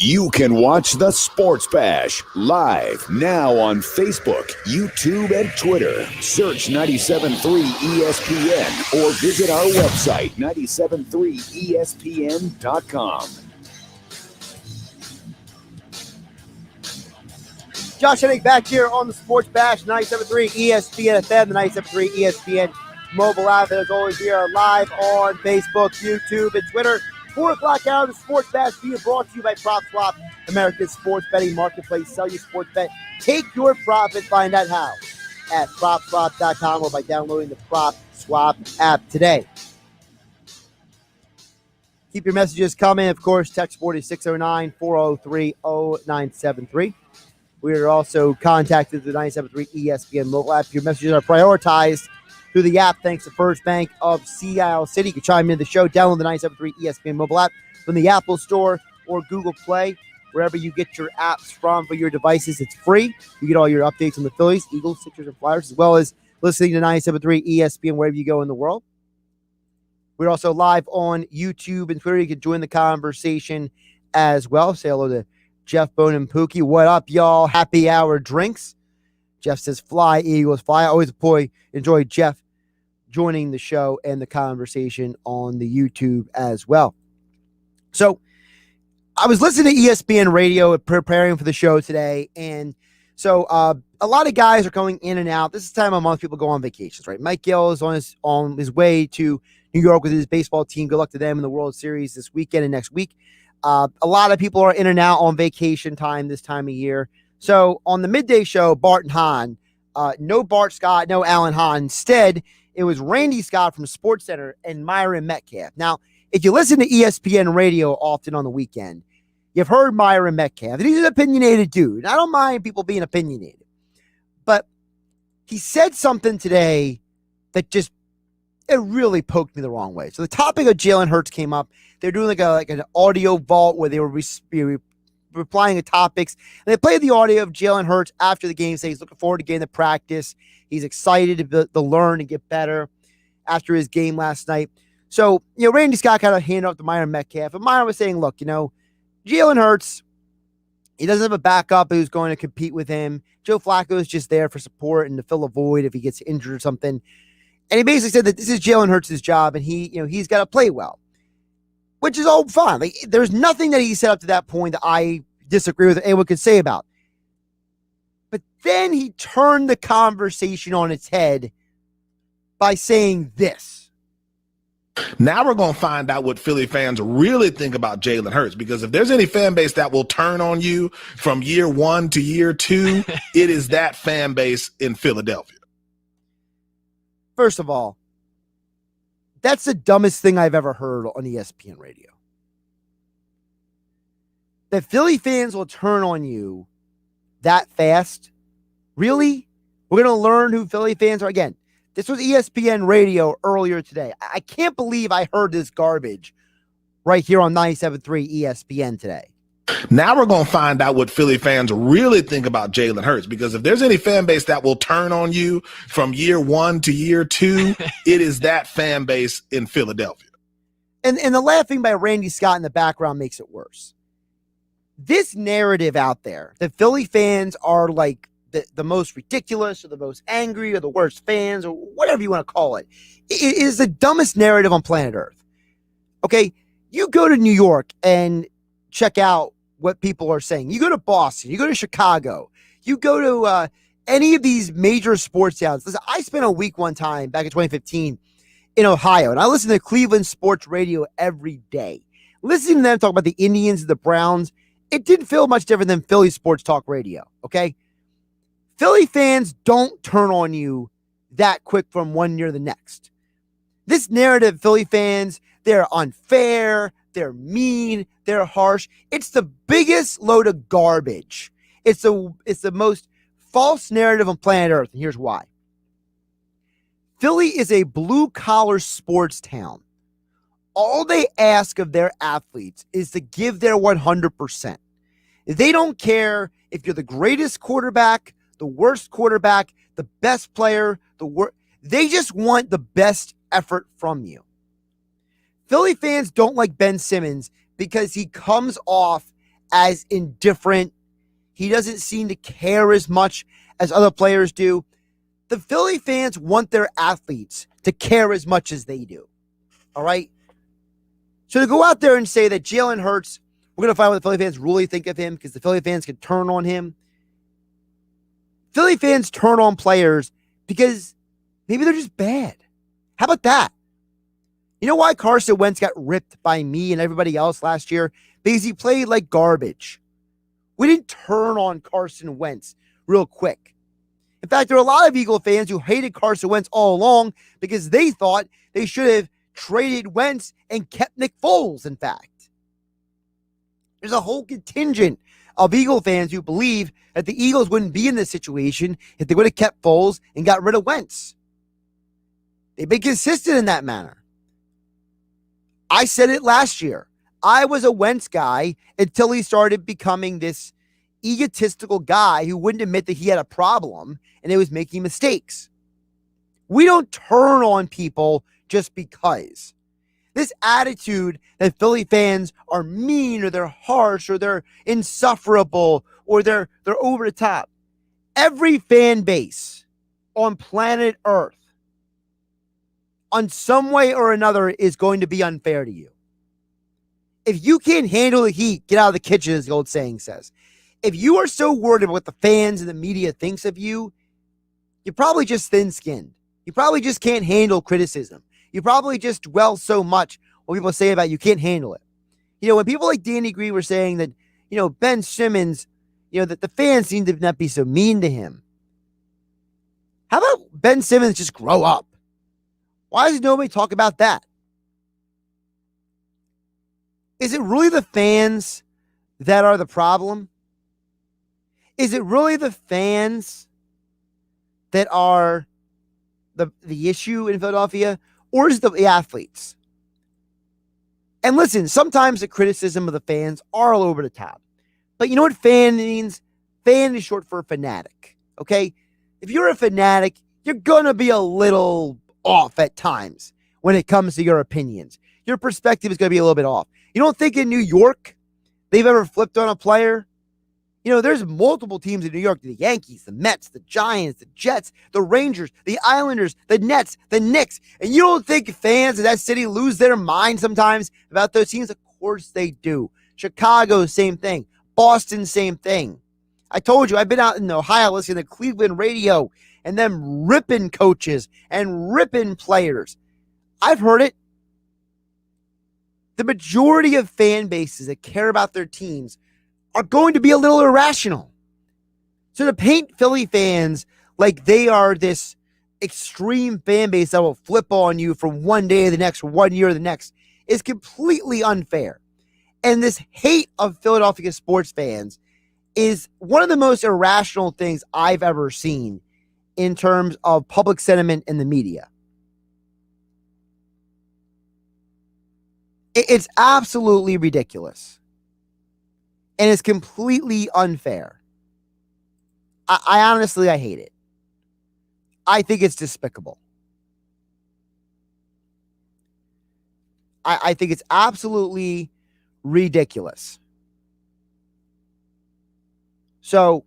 S1: You can watch the Sports Bash live now on Facebook, YouTube, and Twitter. Search 97.3 ESPN or visit our website, 973ESPN.com.
S3: Josh Hennig back here on the Sports Bash, 97.3 ESPN FM, the 97.3 ESPN mobile app. As always, we are live on Facebook, YouTube, and Twitter. 4 o'clock hour, the Sports Bash being brought to you by PropSwap, America's sports betting marketplace. Sell your sports bet, take your profit, find out how at PropSwap.com or by downloading the PropSwap Swap app today. Keep your messages coming. Of course, text 4609-403-0973. We are also contacted through the 97.3 ESPN mobile app. Your messages are prioritized through the app thanks to First Bank of Sea Isle City. You can chime in the show. Download the 97.3 ESPN mobile app from the Apple Store or Google Play. Wherever you get your apps from for your devices, it's free. You get all your updates on the Phillies, Eagles, Sixers, and Flyers, as well as listening to 97.3 ESPN wherever you go in the world. We're also live on YouTube and Twitter. You can join the conversation as well. Say hello to Jeff, Bone, and Pookie. What up, y'all? Happy hour drinks. Jeff says, fly, Eagles, fly. I always enjoy Jeff joining the show and the conversation on the YouTube as well. So I was listening to ESPN radio preparing for the show today, and so a lot of guys are going in and out. This is the time of month people go on vacations, right? Mike Gill is on his way to New York with his baseball team. Good luck to them in the World Series this weekend and next week. A lot of people are in and out on vacation time this time of year. So on the midday show, Bart and Hahn, no Bart Scott, no Alan Hahn. Instead, it was Randy Scott from SportsCenter and Myron Metcalf. Now, if you listen to ESPN radio often on the weekend, you've heard Myron Metcalf. And he's an opinionated dude. And I don't mind people being opinionated. But he said something today that it really poked me the wrong way. So the topic of Jalen Hurts came up. They're doing like an audio vault where they were replying to topics. And they played the audio of Jalen Hurts after the game, saying he's looking forward to getting the practice. He's excited to learn and get better after his game last night. So, Randy Scott kind of handed off to Myron Metcalf. And Myron was saying, look, Jalen Hurts, he doesn't have a backup who's going to compete with him. Joe Flacco is just there for support and to fill a void if he gets injured or something. And he basically said that this is Jalen Hurts' job, and he's got to play well, which is all fine. Like, there's nothing that he said up to that point that I disagree with or anyone could say about. But then he turned the conversation on its head by saying this.
S2: Now we're going to find out what Philly fans really think about Jalen Hurts, because if there's any fan base that will turn on you from year 1 to year 2, it is that fan base in Philadelphia.
S3: First of all, that's the dumbest thing I've ever heard on ESPN radio. That Philly fans will turn on you that fast? Really? We're going to learn who Philly fans are? Again, this was ESPN radio earlier today. I can't believe I heard this garbage right here on 97.3 ESPN today.
S2: Now we're going to find out what Philly fans really think about Jalen Hurts, because if there's any fan base that will turn on you from year 1 to year 2, it is that fan base in Philadelphia.
S3: And the laughing by Randy Scott in the background makes it worse. This narrative out there that Philly fans are like the most ridiculous or the most angry or the worst fans or whatever you want to call it, it is the dumbest narrative on planet Earth. Okay, you go to New York and check out what people are saying. You go to Boston, you go to Chicago, you go to any of these major sports towns. Listen, I spent a week one time back in 2015 in Ohio, and I listened to Cleveland sports radio every day. Listening to them talk about the Indians and the Browns, it didn't feel much different than Philly sports talk radio, okay? Philly fans don't turn on you that quick from one year to the next. This narrative, Philly fans, they're unfair, they're mean, they're harsh. It's the biggest load of garbage. It's the most false narrative on planet Earth, and here's why. Philly is a blue-collar sports town. All they ask of their athletes is to give their 100%. They don't care if you're the greatest quarterback, the worst quarterback, the best player, they just want the best effort from you. Philly fans don't like Ben Simmons because he comes off as indifferent. He doesn't seem to care as much as other players do. The Philly fans want their athletes to care as much as they do. All right? So to go out there and say that Jalen Hurts, we're going to find what the Philly fans really think of him because the Philly fans can turn on him. Philly fans turn on players because maybe they're just bad. How about that? You know why Carson Wentz got ripped by me and everybody else last year? Because he played like garbage. We didn't turn on Carson Wentz real quick. In fact, there are a lot of Eagle fans who hated Carson Wentz all along because they thought they should have traded Wentz and kept Nick Foles, in fact. There's a whole contingent of Eagle fans who believe that the Eagles wouldn't be in this situation if they would have kept Foles and got rid of Wentz. They've been consistent in that manner. I said it last year. I was a Wentz guy until he started becoming this egotistical guy who wouldn't admit that he had a problem and he was making mistakes. We don't turn on people just because. This attitude that Philly fans are mean or they're harsh or they're insufferable or they're over the top. Every fan base on planet Earth, on some way or another, is going to be unfair to you. If you can't handle the heat, get out of the kitchen, as the old saying says. If you are so worried about what the fans and the media thinks of you, you're probably just thin-skinned. You probably just can't handle criticism. You probably just dwell so much what people say about you can't handle it. When people like Danny Green were saying that, Ben Simmons, that the fans seem to not be so mean to him. How about Ben Simmons just grow up? Why does nobody talk about that? Is it really the fans that are the problem? Is it really the fans that are the issue in Philadelphia? Or is it the athletes? And listen, sometimes the criticism of the fans are all over the top. But you know what fan means? Fan is short for fanatic, okay? If you're a fanatic, you're going to be a little off at times when it comes to your opinions. Your perspective is going to be a little bit off. You don't think in New York they've ever flipped on a player? There's multiple teams in New York, the Yankees, the Mets, the Giants, the Jets, the Rangers, the Islanders, the Nets, the Knicks. And you don't think fans of that city lose their mind sometimes about those teams? Of course they do. Chicago, same thing. Boston, same thing. I told you, I've been out in Ohio listening to Cleveland radio and them ripping coaches and ripping players. I've heard it. The majority of fan bases that care about their teams are going to be a little irrational. So to paint Philly fans like they are this extreme fan base that will flip on you from one day to the next, 1 year to the next, is completely unfair. And this hate of Philadelphia sports fans is one of the most irrational things I've ever seen in terms of public sentiment in the media. It's absolutely ridiculous. And it's completely unfair. I honestly hate it. I think it's despicable. I think it's absolutely ridiculous. So,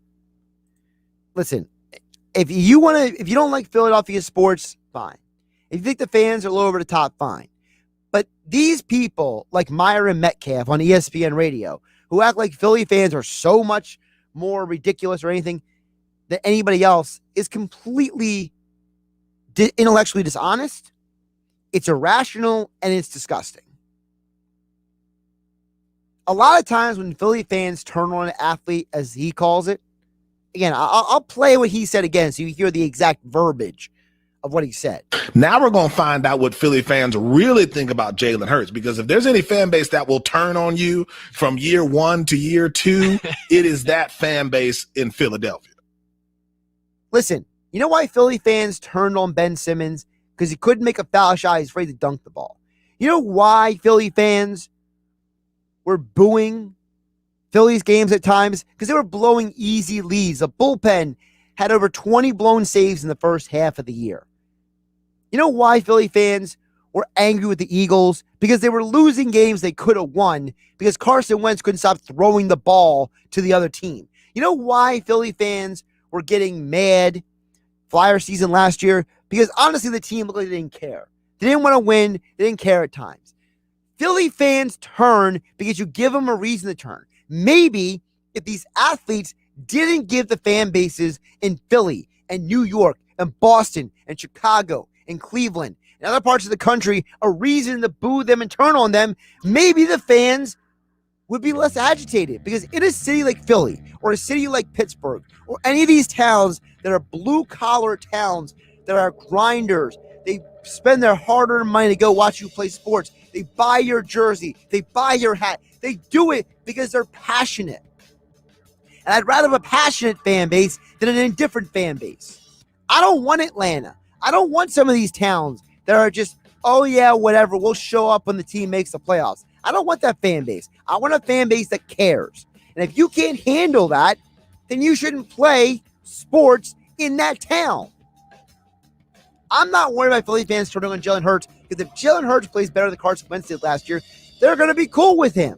S3: listen, if you don't like Philadelphia sports, fine. If you think the fans are low over the top, fine. But these people like Myron Metcalf on ESPN radio, who act like Philly fans are so much more ridiculous or anything than anybody else, is completely intellectually dishonest. It's irrational and it's disgusting. A lot of times when Philly fans turn on an athlete, as he calls it, again, I'll play what he said again so you hear the exact verbiage of what he said.
S2: Now we're going to find out what Philly fans really think about Jalen Hurts, because if there's any fan base that will turn on you from year one to year two, it is that fan base in Philadelphia.
S3: Listen, you know why Philly fans turned on Ben Simmons? Because he couldn't make a foul shot. He's afraid to dunk the ball. You know why Philly fans were booing Phillies games at times? Because they were blowing easy leads. The bullpen had over 20 blown saves in the first half of the year. You know why Philly fans were angry with the Eagles? Because they were losing games they could have won because Carson Wentz couldn't stop throwing the ball to the other team. You know why Philly fans were getting mad Flyer season last year? Because honestly, the team looked like they didn't care. They didn't want to win. They didn't care at times. Philly fans turn because you give them a reason to turn. Maybe if these athletes didn't give the fan bases in Philly and New York and Boston and Chicago and Cleveland and other parts of the country a reason to boo them and turn on them, maybe the fans would be less agitated, because in a city like Philly or a city like Pittsburgh or any of these towns that are blue-collar towns that are grinders, they spend their hard-earned money to go watch you play sports. They buy your jersey. They buy your hat. They do it because they're passionate. And I'd rather have a passionate fan base than an indifferent fan base. I don't want Atlanta. I don't want some of these towns that are just, oh yeah, whatever, we'll show up when the team makes the playoffs. I don't want that fan base. I want a fan base that cares. And if you can't handle that, then you shouldn't play sports in that town. I'm not worried about Philly fans turning on Jalen Hurts, because if Jalen Hurts plays better than Carson Wentz did last year, they're going to be cool with him.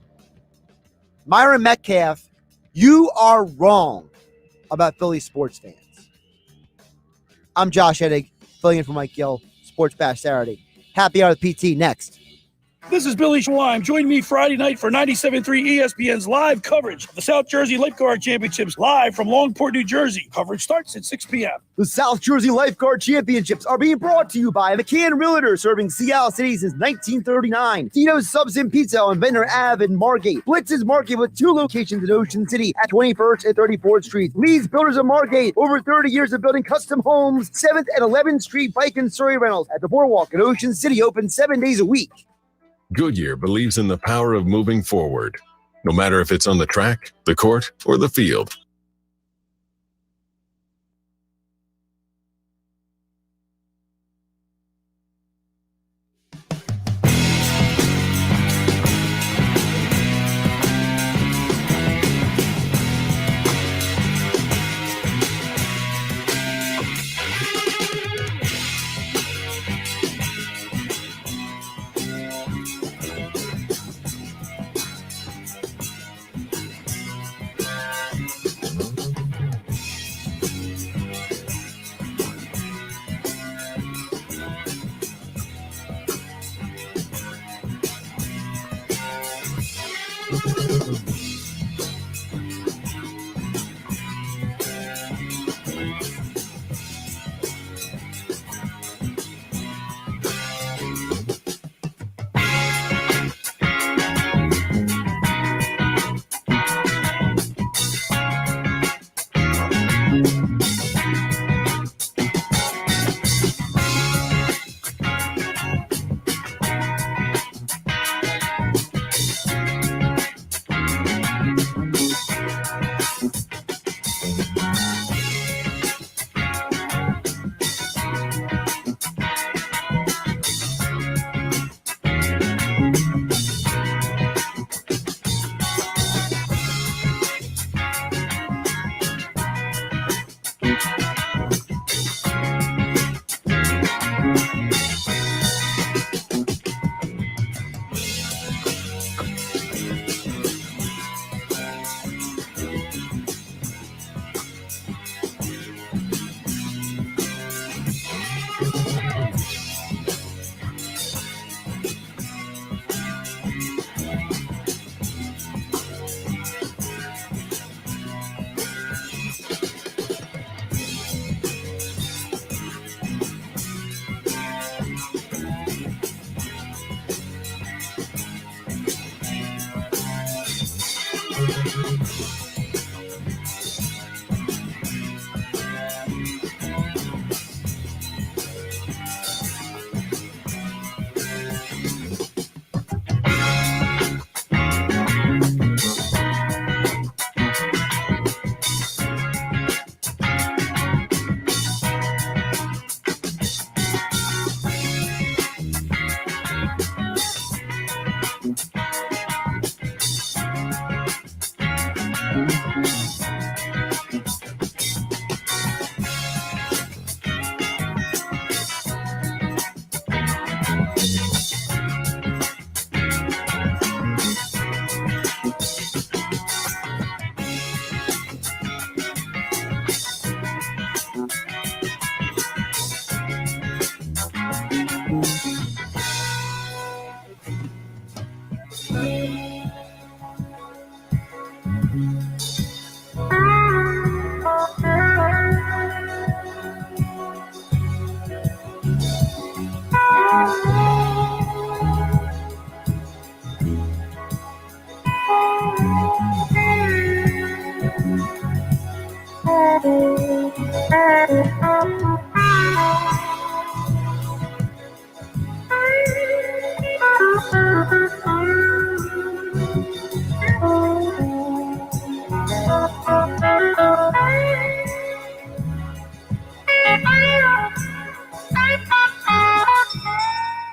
S3: Myron Metcalf, you are wrong about Philly sports fans. I'm Josh Hennig, filling in for Mike Gill, Sports Bash Saturday. Happy Hour with PT next.
S11: This is Billy Schweim. Join me Friday night for 97.3 ESPN's live coverage of the South Jersey Lifeguard Championships, live from Longport, New Jersey. Coverage starts at 6 p.m.
S3: The South Jersey Lifeguard Championships are being brought to you by McCann Realtor, serving Seattle City since 1939. Tito's Subs and Pizza on Ventnor Ave in Margate. Blitz's Market with 2 locations in Ocean City at 21st and 34th Street. Lee's Builders of Margate, over 30 years of building custom homes. 7th and 11th Street Bike and Surrey Rentals at the Boardwalk in Ocean City, open 7 days a week.
S7: Goodyear believes in the power of moving forward, no matter if it's on the track, the court, or the field.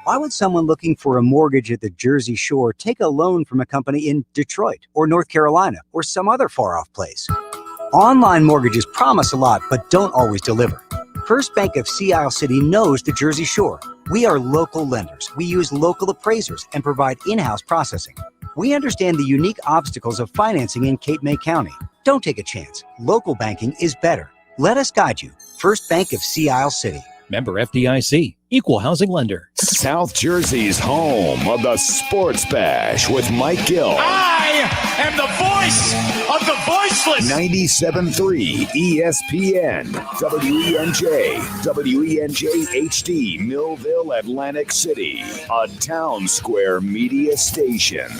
S12: Why would someone looking for a mortgage at the Jersey Shore take a loan from a company in Detroit or North Carolina or some other far-off place? Online mortgages promise a lot, but don't always deliver. First Bank of Sea Isle City knows the Jersey Shore. We are local lenders. We use local appraisers and provide in-house processing. We understand the unique obstacles of financing in Cape May County. Don't take a chance. Local banking is better. Let us guide you. First Bank of Sea Isle City.
S13: Member FDIC, equal housing lender.
S1: South Jersey's home of the Sports Bash with Mike Gill.
S15: I am the voice of the voiceless.
S1: 97.3 ESPN, WENJ, WENJ HD, Millville, Atlantic City, a Town Square media station.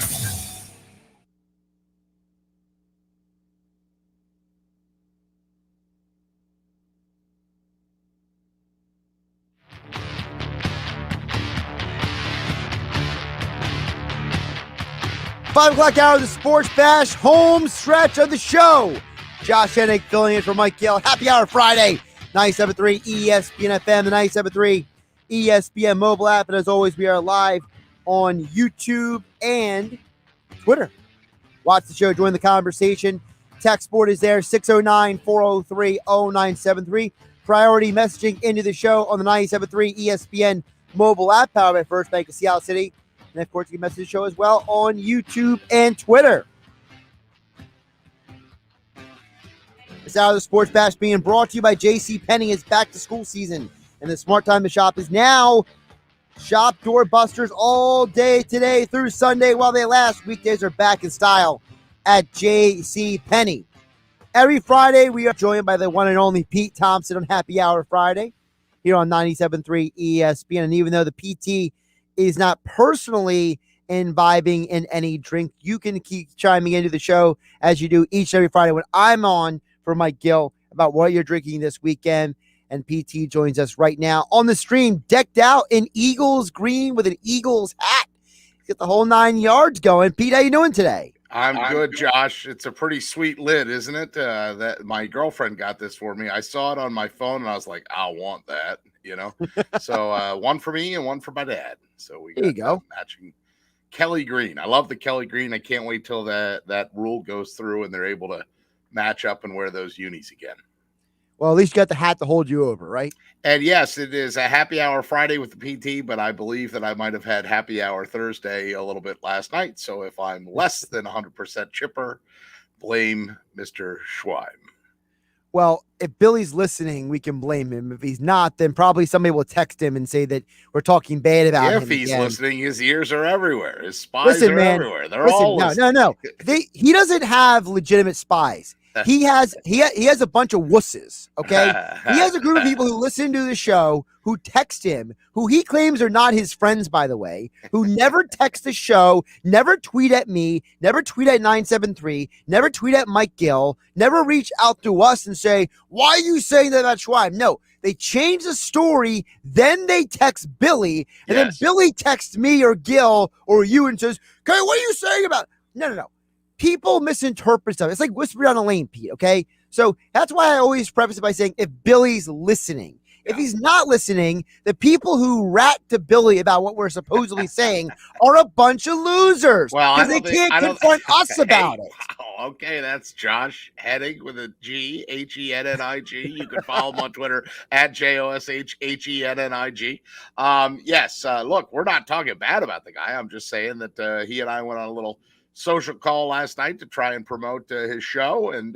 S3: Five o'clock hour of the Sports Bash, home stretch of the show. Josh Hennig filling in for Mike Gill. Happy Hour Friday, 97.3 ESPN FM, the 97.3 ESPN mobile app. And as always, we are live on YouTube and Twitter. Watch the show, join the conversation. Text board is there, 609-403-0973. Priority messaging into the show on the 97.3 ESPN mobile app, powered by First Bank of Sea Isle City. And, of course, you can message the show as well on YouTube and Twitter. This hour of the Sports Bash being brought to you by JCPenney. It's back-to-school season, and the smart time to shop is now. Shop doorbusters all day today through Sunday while they last. Weekdays are back in style at JCPenney. Every Friday, we are joined by the one and only Pete Thompson on Happy Hour Friday here on 97.3 ESPN. And even though the PT is not personally imbibing in any drink, you can keep chiming into the show as you do each and every Friday when I'm on for Mike Gill about what you're drinking this weekend. And PT joins us right now on the stream, decked out in Eagles green with an Eagles hat. Get the whole 9 yards going. Pete, how you doing today?
S10: I'm good, Josh. It's a pretty sweet lid, isn't it? That my girlfriend got this for me. I saw it on my phone, and I was like, I want that, you know? So one for me and one for my dad. So we got matching Kelly green. I love the Kelly green. I can't wait till that rule goes through and they're able to match up and wear those unis again.
S3: Well, at least you got the hat to hold you over, right?
S10: And yes, it is a happy hour Friday with the PT, but I believe that I might have had happy hour Thursday a little bit last night. So if I'm less than 100% chipper, blame Mr. Schweim.
S3: Well, if Billy's listening, we can blame him. If he's not, then probably somebody will text him and say that we're talking bad about him.
S10: If he's
S3: again.
S10: Listening, his ears are everywhere. His spies are everywhere. They're all listening.
S3: No. He doesn't have legitimate spies. He has a bunch of wusses, okay? He has a group of people who listen to the show, who text him, who he claims are not his friends, by the way, who never text the show, never tweet at me, never tweet at 973, never tweet at Mike Gill, never reach out to us and say, why are you saying that about Schweim? No, they change the story, then they text Billy, and then Billy texts me or Gill or you and says, okay, what are you saying about? No. People misinterpret stuff. It's like whispering down a lane, Pete, okay? So that's why I always preface it by saying if Billy's listening. If he's not listening, the people who rat to Billy about what we're supposedly saying are a bunch of losers.
S10: Well,
S3: because they can't confront us about it.
S10: Wow, okay, that's Josh Hennig with a G, Hennig. You can follow him on Twitter at JOSHHENNIG. Yes, look, we're not talking bad about the guy. I'm just saying that he and I went on a little social call last night to try and promote his show, and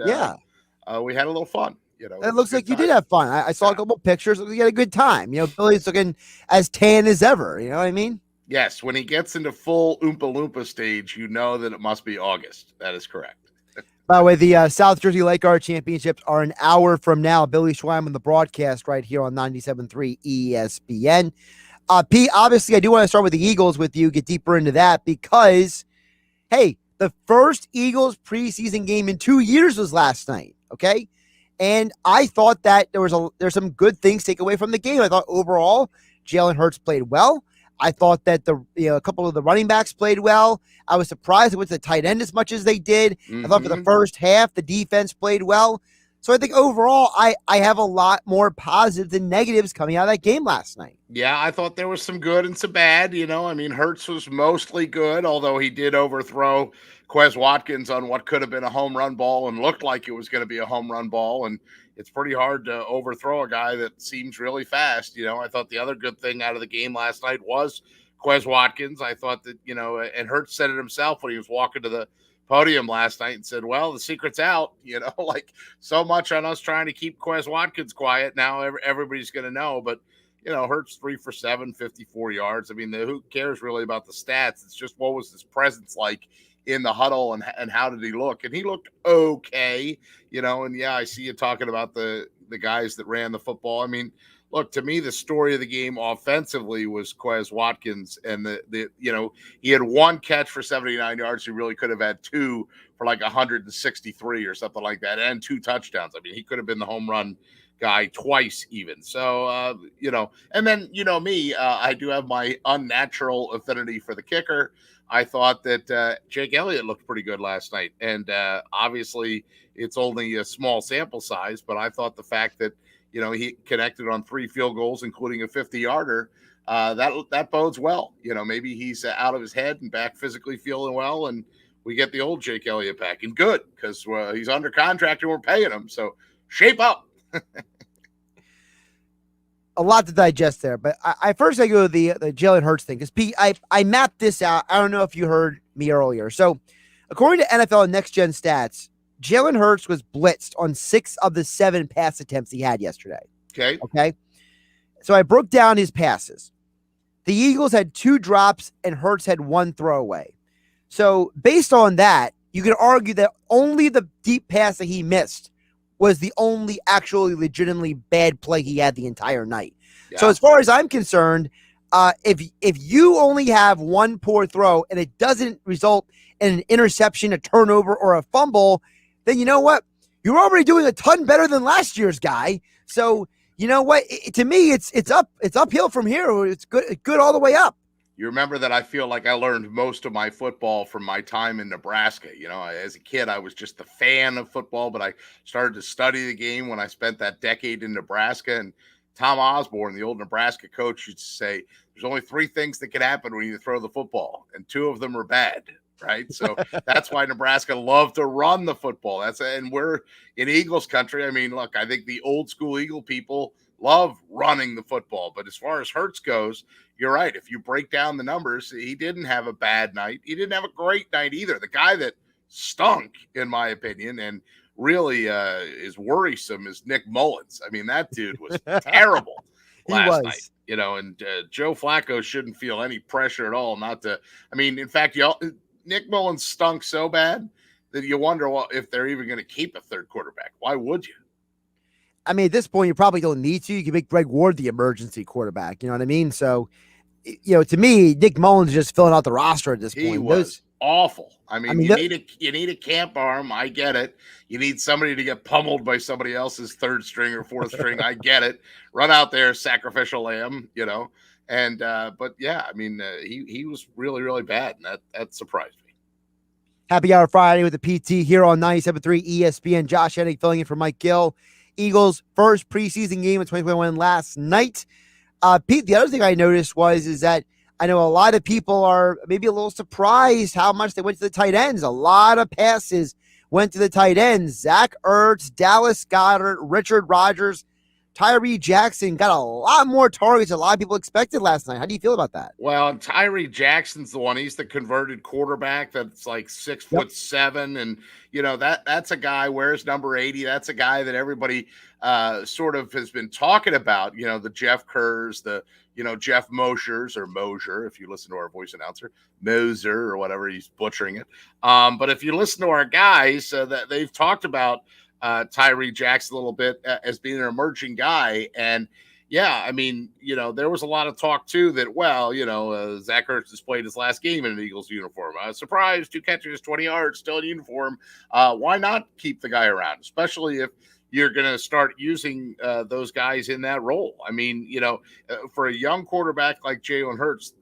S10: we had a little fun. You know,
S3: it looks like you did have fun. I saw a couple pictures. We had a good time. You know, Billy's looking as tan as ever. You know what I mean?
S10: Yes. When he gets into full Oompa Loompa stage, you know that it must be August. That is correct.
S3: By the way, the South Jersey Lake Guard Championships are an hour from now. Billy Schweim on the broadcast right here on 97.3 ESPN. Pete, obviously, I do want to start with the Eagles with you, get deeper into that because, hey, the first Eagles preseason game in 2 years was last night, okay? And I thought that there's some good things to take away from the game. I thought overall Jalen Hurts played well. I thought that a couple of the running backs played well. I was surprised it went to the tight end as much as they did. I thought for the first half, the defense played well. So I think overall, I have a lot more positives than negatives coming out of that game last night.
S10: Yeah, I thought there was some good and some bad. I mean, Hurts was mostly good, although he did overthrow Quez Watkins on what could have been a home run ball and looked like it was going to be a home run ball. And it's pretty hard to overthrow a guy that seems really fast. I thought the other good thing out of the game last night was Quez Watkins. I thought that, and Hurts said it himself when he was walking to the podium last night and said, well, the secret's out, like so much on us trying to keep Quez Watkins quiet. Now everybody's going to know, but Hurts 3 for 7, 54 yards. I mean, who cares really about the stats? It's just what was his presence like in the huddle and how did he look? And he looked okay, and yeah, I see you talking about the guys that ran the football. I mean, look, to me, the story of the game offensively was Quez Watkins, and he had one catch for 79 yards. He really could have had two for like 163 or something like that, and 2 touchdowns. I mean, he could have been the home run guy twice even. So, and then, me, I do have my unnatural affinity for the kicker. I thought that Jake Elliott looked pretty good last night. And obviously it's only a small sample size, but I thought the fact that, he connected on 3 field goals, including a 50-yarder, that bodes well. Maybe he's out of his head and back physically feeling well, and we get the old Jake Elliott back. And good, because he's under contract and we're paying him. So shape up.
S3: A lot to digest there, but I first I go to the Jalen Hurts thing, because Pete, I mapped this out. I don't know if you heard me earlier. So according to NFL Next Gen Stats, Jalen Hurts was blitzed on 6 of the 7 pass attempts he had yesterday. Okay. So I broke down his passes. The Eagles had 2 drops and Hurts had 1 throwaway. So based on that, you could argue that only the deep pass that he missed was the only actually legitimately bad play he had the entire night. Yeah. So as far as I'm concerned, if you only have 1 poor throw and it doesn't result in an interception, a turnover, or a fumble, then you know what? You're already doing a ton better than last year's guy. So you know what? To me, it's uphill from here. It's good all the way up.
S10: You remember that I feel like I learned most of my football from my time in Nebraska. As a kid, I was just a fan of football, but I started to study the game when I spent that decade in Nebraska. And Tom Osborne, the old Nebraska coach, used to say, there's only 3 things that can happen when you throw the football, and 2 of them are bad, right? So that's why Nebraska loved to run the football. And we're in Eagles country. I mean, look, I think the old school Eagle people love running the football. But as far as Hurts goes, you're right. If you break down the numbers, he didn't have a bad night. He didn't have a great night either. The guy that stunk, in my opinion, and really is worrisome is Nick Mullins. I mean, that dude was terrible last night. And Joe Flacco shouldn't feel any pressure at all not to. I mean, in fact, Nick Mullins stunk so bad that you wonder if they're even going to keep a third quarterback. Why would you?
S3: I mean, at this point, you probably don't need to. You can make Greg Ward the emergency quarterback. You know what I mean? So, to me, Nick Mullins is just filling out the roster at this point.
S10: He was awful. I mean you need a camp arm. I get it. You need somebody to get pummeled by somebody else's 3rd string or 4th string. I get it. Run out there, sacrificial lamb, And but yeah, I mean, he was really, really bad, and that surprised me.
S3: Happy Hour Friday with the PT here on 97.3 ESPN. Josh Hennig filling in for Mike Gill. Eagles' first preseason game of 2021 last night. Pete, the other thing I noticed is that I know a lot of people are maybe a little surprised how much they went to the tight ends. A lot of passes went to the tight ends. Zach Ertz, Dallas Goedert, Richard Rodgers, Tyree Jackson got a lot more targets than a lot of people expected last night. How do you feel about that?
S10: Well, Tyree Jackson's the one. He's the converted quarterback that's like 6'7", and that's a guy. Where's number 80? That's a guy that everybody sort of has been talking about. The Jeff Kerrs, the Jeff Mosher's, or Mosier, if you listen to our voice announcer, Moser or whatever, he's butchering it. But if you listen to our guys, that they've talked about Tyree Jackson a little bit as being an emerging guy. And yeah, I mean, there was a lot of talk too that, Zach Ertz has played his last game in an Eagles uniform. Surprise, 2 catches, 20 yards, still in uniform. Why not keep the guy around, especially if you're going to start using those guys in that role. I mean, for a young quarterback like Jalen Hurts,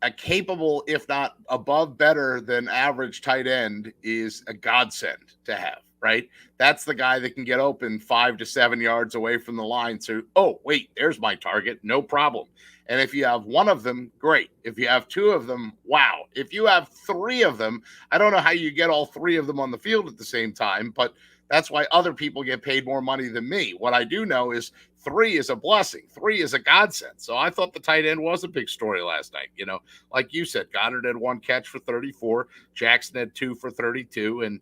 S10: a capable, if not above better than average tight end is a godsend to have, right? That's the guy that can get open 5 to 7 yards away from the line. So, oh, wait, there's my target. No problem. And if you have one of them, great. If you have two of them, wow. If you have three of them, I don't know how you get all three of them on the field at the same time, but that's why other people get paid more money than me. What I do know is 3 is a blessing. 3 is a godsend. So I thought the tight end was a big story last night. Like you said, Goddard had 1 catch for 34. Jackson had 2 for 32. And,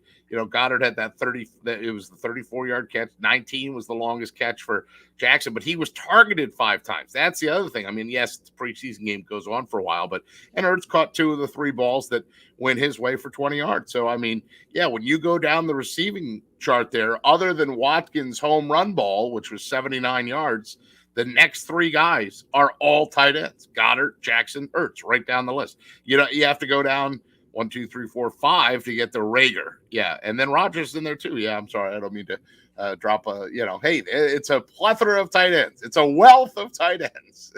S10: Goddard had it was the 34-yard catch. 19 was the longest catch for Jackson, but he was targeted 5 times. That's the other thing. I mean, yes, the preseason game goes on for a while, and Ertz caught 2 of the 3 balls that went his way for 20 yards. So, I mean, yeah, when you go down the receiving chart there, other than Watkins' home run ball, which was 79 yards, the next 3 guys are all tight ends. Goddard, Jackson, Ertz, right down the list. You have to go down 1, 2, 3, 4, 5 to get the Rager. Yeah. And then Rodgers in there too. Yeah. I'm sorry. I don't mean to drop hey, it's a plethora of tight ends. It's a wealth of tight ends.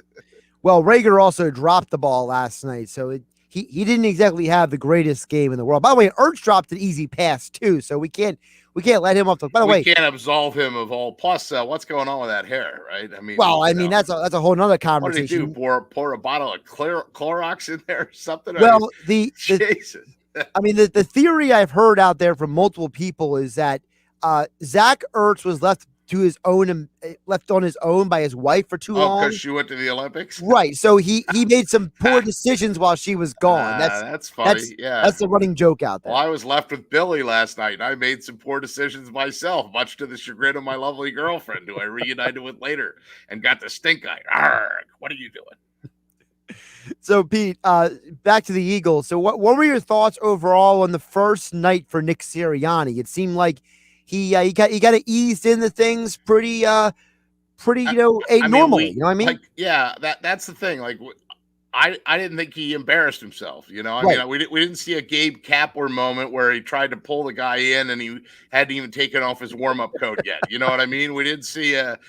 S3: Well, Rager also dropped the ball last night. So he didn't exactly have the greatest game in the world. By the way, Ertz dropped an easy pass too. So we can't let him off the, by the way,
S10: we can't absolve him of all. Plus, what's going on with that hair, right? I mean,
S3: that's a whole nother conversation.
S10: What did he do? Pour a bottle of Clorox in there or something?
S3: Well, Jesus. I mean, the theory I've heard out there from multiple people is that Zach Ertz was left on his own by his wife for too long.
S10: Because she went to the Olympics,
S3: right? So he made some poor decisions while she was gone.
S10: That's funny.
S3: That's the running joke out there.
S10: Well, I was left with Billy last night, and I made some poor decisions myself, much to the chagrin of my lovely girlfriend, who I reunited with later, and got the stink eye. Arrgh, what are you doing?
S3: So, Pete, back to the Eagles. So what were your thoughts overall on the first night for Nick Sirianni? It seemed like he got eased into things pretty normally. You know what I mean?
S10: Like, yeah, that's the thing. Like, I didn't think he embarrassed himself. I mean, we didn't see a Gabe Kapler moment where he tried to pull the guy in and he hadn't even taken off his warm-up coat yet. You know what I mean? We didn't see a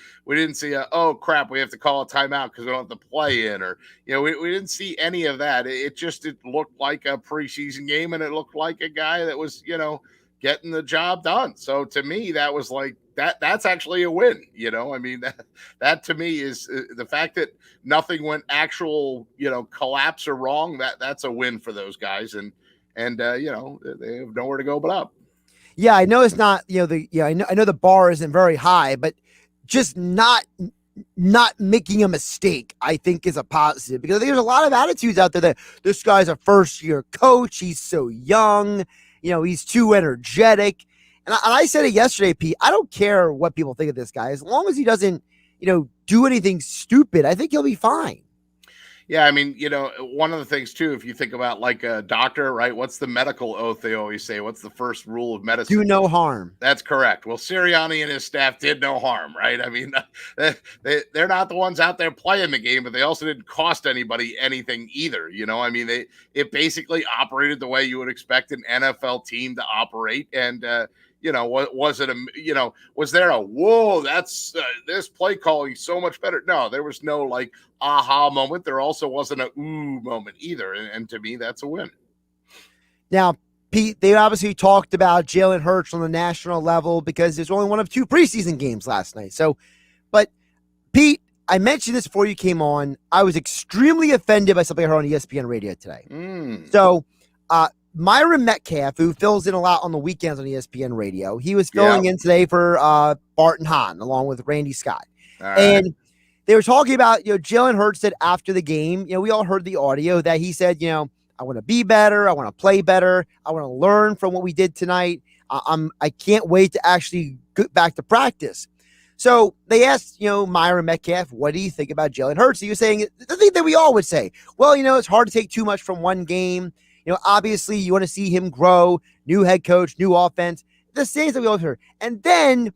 S10: oh crap, we have to call a timeout because we don't have to play in, or we didn't see any of that. It looked like a preseason game, and it looked like a guy that was getting the job done. So to me, that was like that's actually a win. I mean, that to me is the fact that nothing went actual, collapse or wrong. That's a win for those guys. And they have nowhere to go but up.
S3: Yeah. I know it's not, I know the bar isn't very high, but just not making a mistake, I think, is a positive, because there's a lot of attitudes out there that this guy's a first year coach. He's so young. He's too energetic. And I said it yesterday, Pete. I don't care what people think of this guy. As long as he doesn't, do anything stupid, I think he'll be fine.
S10: Yeah, I mean, one of the things, too, if you think about like a doctor, right? What's the medical oath they always say? What's the first rule of medicine?
S3: Do no harm.
S10: That's correct. Well, Sirianni and his staff did no harm, right? I mean, they're not the ones out there playing the game, but they also didn't cost anybody anything either. I mean, it basically operated the way you would expect an NFL team to operate. And, was there a, whoa, that's this play calling so much better? No, there was no like aha moment. There also wasn't a ooh moment either. And to me, that's a win.
S3: Now, Pete, they obviously talked about Jalen Hurts on the national level because there's only one of 2 preseason games last night. So, but Pete, I mentioned this before you came on. I was extremely offended by something I heard on ESPN radio today. So, Myron Metcalf, who fills in a lot on the weekends on ESPN radio, he was filling in today for Barton Hahn along with Randy Scott.
S10: Right.
S3: And they were talking about, Jalen Hurts said after the game, we all heard the audio that he said, I want to be better. I want to play better. I want to learn from what we did tonight. I can't wait to actually get back to practice. So they asked, Myron Metcalf, what do you think about Jalen Hurts? He was saying the thing that we all would say. Well, it's hard to take too much from one game. Obviously you want to see him grow, new head coach, new offense, the same that we always heard. And then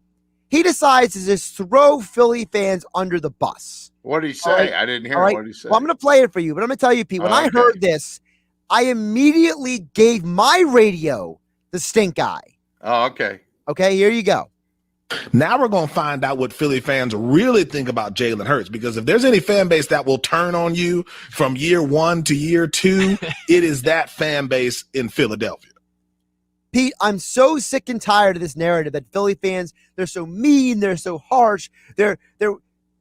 S3: he decides to just throw Philly fans under the bus.
S10: What did he say? Right? I didn't hear what did he say.
S3: Well, I'm going to play it for you, but I'm going to tell you, Pete, when I heard this, I immediately gave my radio the stink eye.
S10: Oh, okay.
S3: Okay, here you go.
S2: Now we're going to find out what Philly fans really think about Jalen Hurts, because if there's any fan base that will turn on you from year 1 to year 2, it is that fan base in Philadelphia.
S3: Pete, I'm so sick and tired of this narrative that Philly fans, they're so mean, they're so harsh.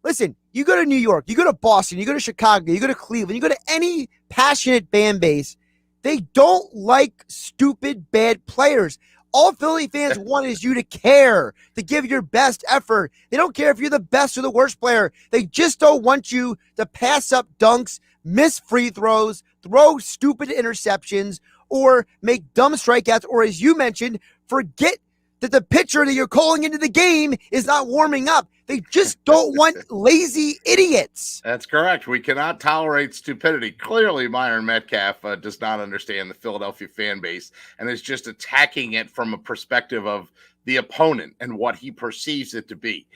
S3: Listen, you go to New York, you go to Boston, you go to Chicago, you go to Cleveland, you go to any passionate fan base, they don't like stupid, bad players. All Philly fans want is you to care, to give your best effort. They don't care if you're the best or the worst player. They just don't want you to pass up dunks, miss free throws, throw stupid interceptions, or make dumb strikeouts, or as you mentioned, forget that the pitcher that you're calling into the game is not warming up. They just don't want lazy idiots.
S10: That's correct. We cannot tolerate stupidity. Clearly, Myron Metcalf does not understand the Philadelphia fan base and is just attacking it from a perspective of the opponent and what he perceives it to be.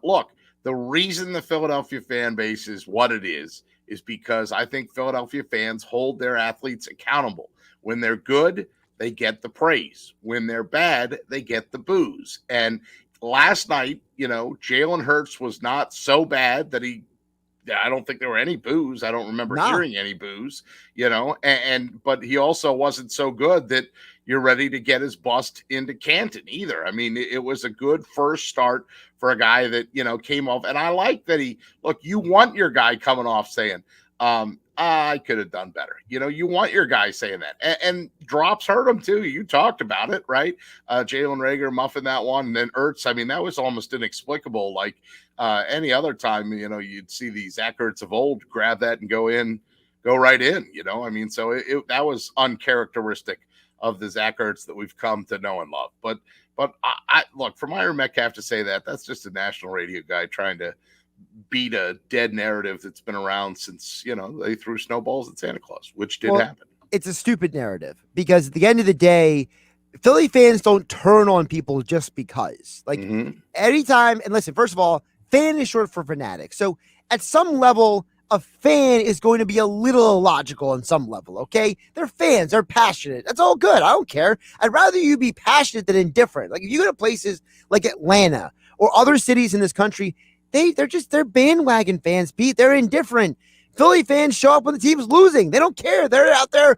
S10: Look, the reason the Philadelphia fan base is what it is because I think Philadelphia fans hold their athletes accountable. When they're good, they get the praise. When they're bad, they get the boos. And last night, Jalen Hurts was not so bad that I don't think there were any boos. I don't remember hearing any boos, but he also wasn't so good that you're ready to get his bust into Canton either. I mean, it was a good first start for a guy that, came off. And I like that you want your guy coming off saying, I could have done better. You want your guy saying that. And drops hurt him too. You talked about it, right? Jalen Reagor muffing that one. And then Ertz, I mean, that was almost inexplicable. Like any other time, you'd see the Zach Ertz of old grab that and go right in, I mean, so that was uncharacteristic of the Zach Ertz that we've come to know and love. But I look, for Myron Metcalf to say that's just a national radio guy trying to beat a dead narrative that's been around since, they threw snowballs at Santa Claus, which did happen.
S3: It's a stupid narrative because at the end of the day, Philly fans don't turn on people just because. Like anytime, and listen, first of all, fan is short for fanatic. So at some level, a fan is going to be a little illogical on some level, okay? They're fans. They're passionate. That's all good. I don't care. I'd rather you be passionate than indifferent. Like if you go to places like Atlanta or other cities in this country, they're bandwagon fans, Pete. They're indifferent. Philly fans show up when the team's losing. They don't care. They're out there.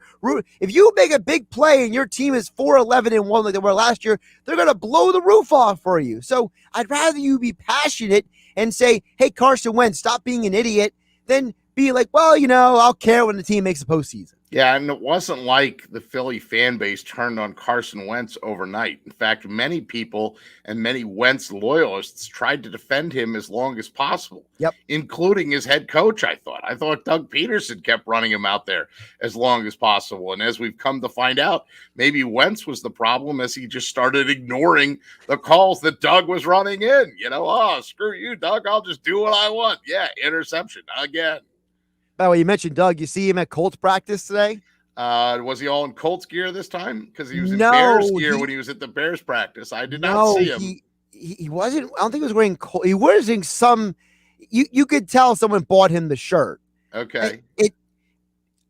S3: If you make a big play and your team is 4-11-1 like they were last year, they're going to blow the roof off for you. So I'd rather you be passionate and say, hey, Carson Wentz, stop being an idiot, than be like, well, I'll care when the team makes the postseason.
S10: Yeah, and it wasn't like the Philly fan base turned on Carson Wentz overnight. In fact, many people and many Wentz loyalists tried to defend him as long as possible, including his head coach, I thought. I thought Doug Peterson kept running him out there as long as possible. And as we've come to find out, maybe Wentz was the problem as he just started ignoring the calls that Doug was running in. Oh, screw you, Doug. I'll just do what I want. Yeah, interception again.
S3: By the way, you mentioned Doug. You see him at Colts practice today?
S10: Was he all in Colts gear this time? Because he was in Bears gear when he was at the Bears practice. I did not see him.
S3: He wasn't. I don't think he was wearing Colts. He was wearing some. You could tell someone bought him the shirt.
S10: Okay.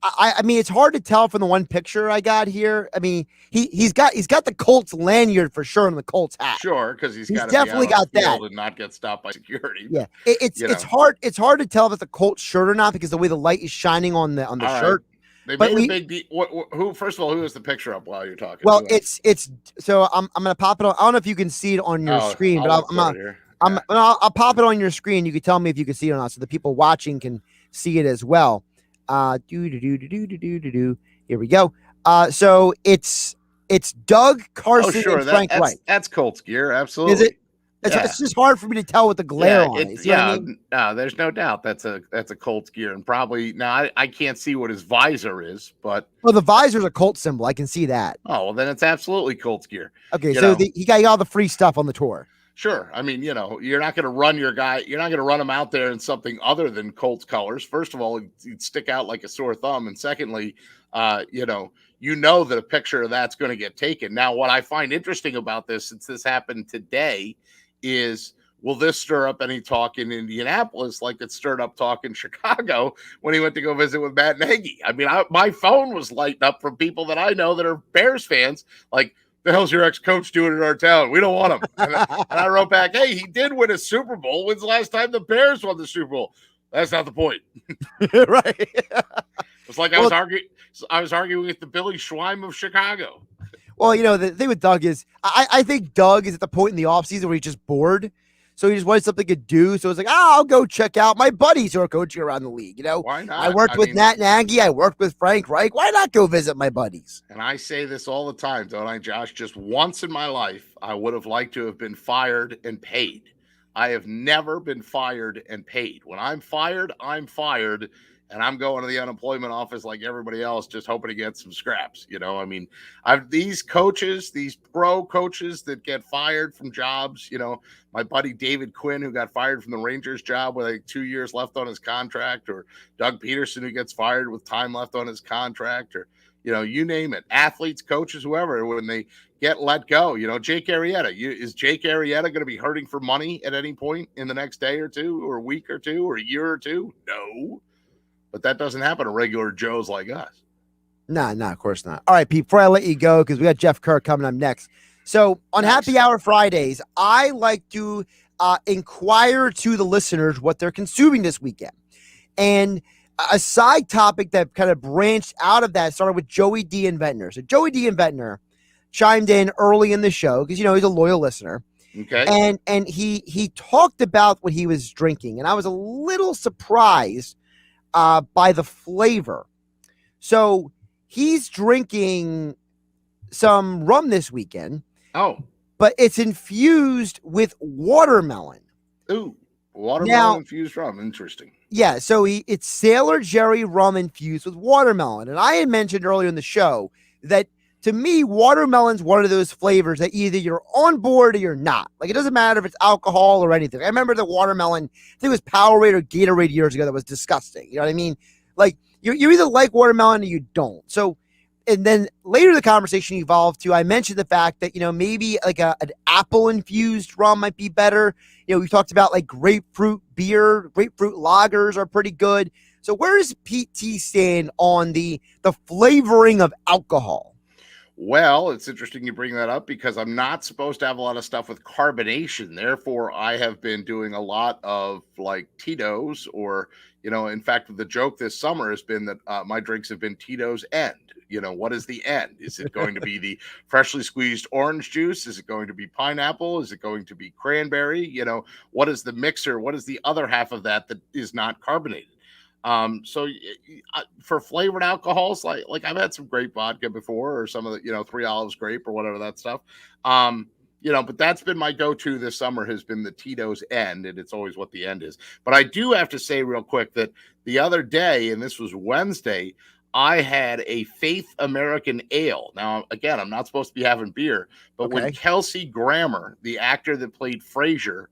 S3: I mean, it's hard to tell from the one picture I got here. I mean, he's got the Colts lanyard for sure and the Colts hat.
S10: Sure, because he's
S3: definitely got that
S10: and not get stopped by security.
S3: Yeah, it's hard. It's hard to tell if it's a Colts shirt or not because the way the light is shining on the shirt.
S10: Right. They made a big deal. Who? First of all, who is the picture up while you're talking?
S3: Well, it's. So I'm gonna pop it on. I don't know if you can see it on your screen, but I'll pop it on your screen. You can tell me if you can see it or not, so the people watching can see it as well. Here we go. So it's Doug, Carson, and Frank Wright.
S10: That's Colts gear, absolutely.
S3: Is it? It's just hard for me to tell with the glare on it.
S10: No, there's no doubt that's a Colts gear, and probably now I can't see what his visor is, but
S3: the visor's a Colts symbol. I can see that.
S10: Oh well, then it's absolutely Colts gear.
S3: Okay, so he got all the free stuff on the tour.
S10: Sure. I mean, you're not going to run your guy. You're not going to run him out there in something other than Colts colors. First of all, he'd stick out like a sore thumb. And secondly, that a picture of that's going to get taken. Now, what I find interesting about this, since this happened today, is will this stir up any talk in Indianapolis like it stirred up talk in Chicago when he went to go visit with Matt Nagy? I mean, my phone was lighting up from people that I know that are Bears fans, like, the hell's your ex-coach doing in our town? We don't want him. And I wrote back, hey, he did win a Super Bowl. When's the last time the Bears won the Super Bowl? That's not the point.
S3: Right.
S10: It's like I was arguing with the Billy Schweim of Chicago.
S3: Well, the thing with Doug is I think Doug is at the point in the offseason where he's just bored. So he just wanted something to do. So it's like, I'll go check out my buddies who are coaching around the league.
S10: Why not?
S3: I worked with Nat Nagy. I worked with Frank Reich. Why not go visit my buddies?
S10: And I say this all the time, don't I, Josh? Just once in my life, I would have liked to have been fired and paid. I have never been fired and paid. When I'm fired, and I'm going to the unemployment office like everybody else, just hoping to get some scraps. These coaches, these pro coaches that get fired from jobs, my buddy David Quinn, who got fired from the Rangers job with like 2 years left on his contract, or Doug Peterson, who gets fired with time left on his contract, or, you name it, athletes, coaches, whoever, when they get let go, Jake Arrieta, is Jake Arrieta going to be hurting for money at any point in the next day or two, or a week or two, or a year or two? No. But that doesn't happen to regular Joes like us.
S3: No, of course not. All right, Pete, before I let you go, because we got Jeff Kerr coming up next. So on Happy Hour Fridays, I like to inquire to the listeners what they're consuming this weekend. And a side topic that kind of branched out of that started with Joey D. and Ventnor. So Joey D. and Ventnor chimed in early in the show because, he's a loyal listener.
S10: Okay.
S3: And he talked about what he was drinking. And I was a little surprised by the flavor. So he's drinking some rum this weekend.
S10: Oh.
S3: But it's infused with watermelon.
S10: Ooh, watermelon infused rum. Interesting.
S3: Yeah, so it's Sailor Jerry rum infused with watermelon. And I had mentioned earlier in the show that to me, watermelon's one of those flavors that either you're on board or you're not. Like, it doesn't matter if it's alcohol or anything. I remember the watermelon, I think it was Powerade or Gatorade years ago, that was disgusting. You know what I mean? Like, you either like watermelon or you don't. So, and then later the conversation evolved to, I mentioned the fact that, maybe like an apple-infused rum might be better. We talked about like grapefruit beer, grapefruit lagers are pretty good. So where does Pete T stand on the flavoring of alcohol?
S10: Well, it's interesting you bring that up because I'm not supposed to have a lot of stuff with carbonation. Therefore, I have been doing a lot of like Tito's or, in fact, the joke this summer has been that my drinks have been Tito's End. What is the end? Is it going to be the freshly squeezed orange juice? Is it going to be pineapple? Is it going to be cranberry? What is the mixer? What is the other half of that is not carbonated? So for flavored alcohols, like I've had some grape vodka before, or some of the, Three Olives grape or whatever that stuff. But that's been my go-to this summer has been the Tito's End, and it's always what the end is. But I do have to say real quick that the other day, and this was Wednesday, I had a Faith American Ale. Now, again, I'm not supposed to be having beer, but when Kelsey Grammer, the actor that played Frasier,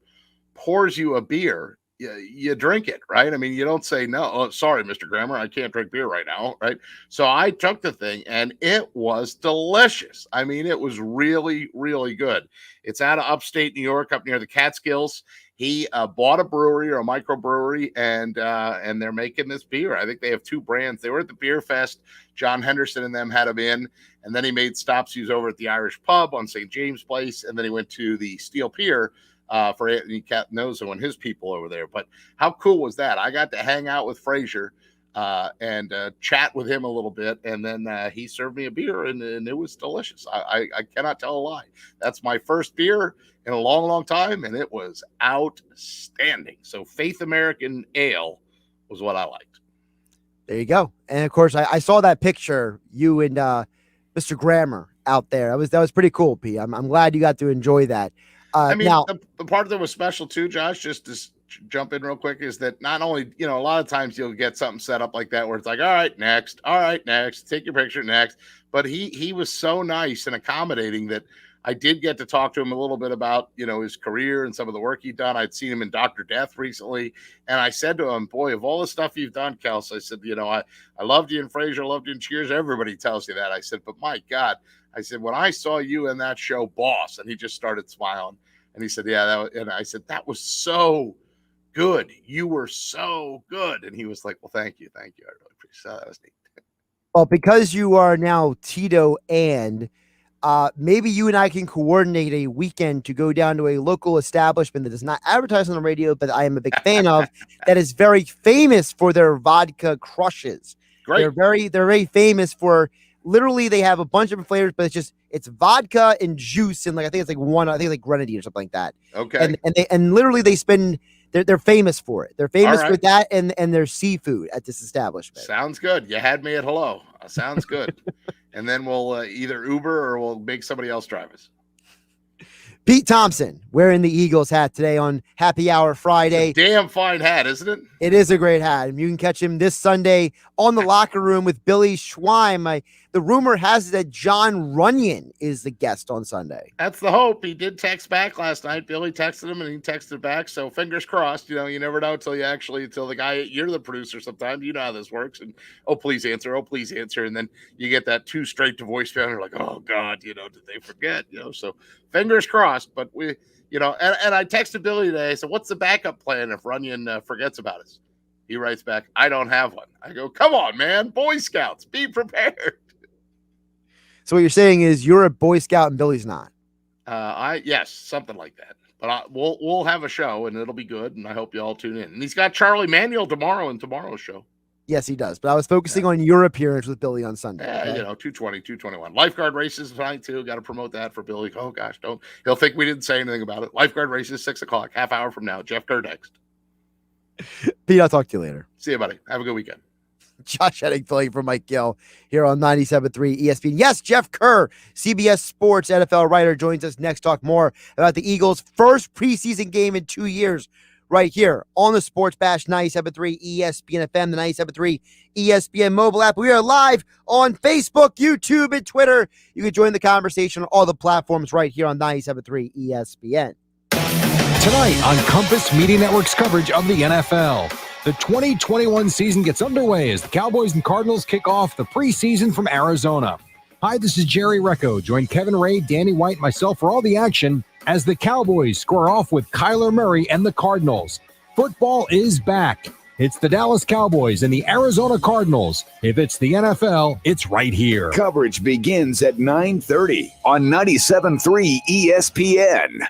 S10: pours you a beer, you drink it, right? I mean, you don't say, no, oh, sorry, Mr. Grammer, I can't drink beer right now, right? So I took the thing, and it was delicious. I mean, it was really, really good. It's out of upstate New York, up near the Catskills. He bought a brewery or a microbrewery, and they're making this beer. I think they have two brands. They were at the Beer Fest. John Henderson and them had him in, and then he made stops. He was over at the Irish Pub on St. James Place, and then he went to the Steel Pier for Anthony Catanoso and his people over there. But how cool was that? I got to hang out with Frasier and chat with him a little bit, and then he served me a beer, and it was delicious. I cannot tell a lie. That's my first beer in a long, long time, and it was outstanding. So Faith American Ale was what I liked.
S3: There you go. And of course, I saw that picture, you and Mr. Grammer out there. That was pretty cool, P. I'm glad you got to enjoy that.
S10: I mean,
S3: now,
S10: the part that was special too, Josh, just to jump in real quick, is that not only, a lot of times you'll get something set up like that where it's like, all right, next, take your picture next. But he was so nice and accommodating that I did get to talk to him a little bit about, his career and some of the work he'd done. I'd seen him in Dr. Death recently. And I said to him, boy, of all the stuff you've done, Kels, I said, I loved you in Frasier, loved you in Cheers. Everybody tells you that. I said, but my God, I said, when I saw you in that show, Boss, and he just started smiling. And he said, yeah. And I said, that was so good. You were so good. And he was like, well, thank you. I really appreciate that. That was neat.
S3: Well, because you are now Tito and maybe you and I can coordinate a weekend to go down to a local establishment that does not advertise on the radio, but I am a big fan of, that is very famous for their vodka crushes.
S10: Great.
S3: They're very famous for, literally they have a bunch of flavors, but it's vodka and juice and I think it's grenadine or something like that.
S10: Okay.
S3: And literally they're famous for it. They're famous
S10: All
S3: for
S10: right.
S3: that and their seafood at this establishment.
S10: Sounds good. You had me at hello. Sounds good. And then we'll either Uber or we'll make somebody else drive us.
S3: Pete Thompson wearing the Eagles hat today on Happy Hour Friday.
S10: Damn fine hat, isn't it?
S3: It is a great hat. And you can catch him this Sunday on the Locker Room with Billy Schweim. The rumor has it that John Runyon is the guest on Sunday.
S10: That's the hope. He did text back last night. Billy texted him and he texted back. So fingers crossed. You never know until the guy, you're the producer sometimes. You know how this works. And please answer. Oh, please answer. And then you get that 2 straight to voicemail. And you're like, oh God, did they forget? So fingers crossed. But we, and I texted Billy today. So what's the backup plan if Runyon forgets about us? He writes back, I don't have one. I go, come on, man. Boy Scouts, be prepared.
S3: So what you're saying is you're a Boy Scout and Billy's not.
S10: Yes, something like that. But we'll have a show and it'll be good. And I hope you all tune in. And he's got Charlie Manuel tomorrow in tomorrow's show.
S3: Yes, he does. But I was focusing on your appearance with Billy on Sunday.
S10: Yeah,
S3: okay?
S10: 220, 221. Lifeguard races tonight too. Got to promote that for Billy. Oh gosh, he'll think we didn't say anything about it. Lifeguard races 6:00, half hour from now. Jeff Kerr next.
S3: Pete, I'll talk to you later.
S10: See you, buddy. Have a good weekend.
S3: Josh Hennig filling for Mike Gill here on 97.3 ESPN. Yes, Jeff Kerr, CBS Sports NFL writer, joins us next. Talk more about the Eagles' first preseason game in 2 years right here on the Sports Bash 97.3 ESPN FM, the 97.3 ESPN mobile app. We are live on Facebook, YouTube, and Twitter. You can join the conversation on all the platforms right here on 97.3 ESPN.
S8: Tonight on Compass Media Network's coverage of the NFL. The 2021 season gets underway as the Cowboys and Cardinals kick off the preseason from Arizona. Hi, this is Jerry Recco. Join Kevin Ray, Danny White, and myself for all the action as the Cowboys square off with Kyler Murray and the Cardinals. Football is back. It's the Dallas Cowboys and the Arizona Cardinals. If it's the NFL, it's right here.
S1: Coverage begins at 9:30 on 97.3 ESPN.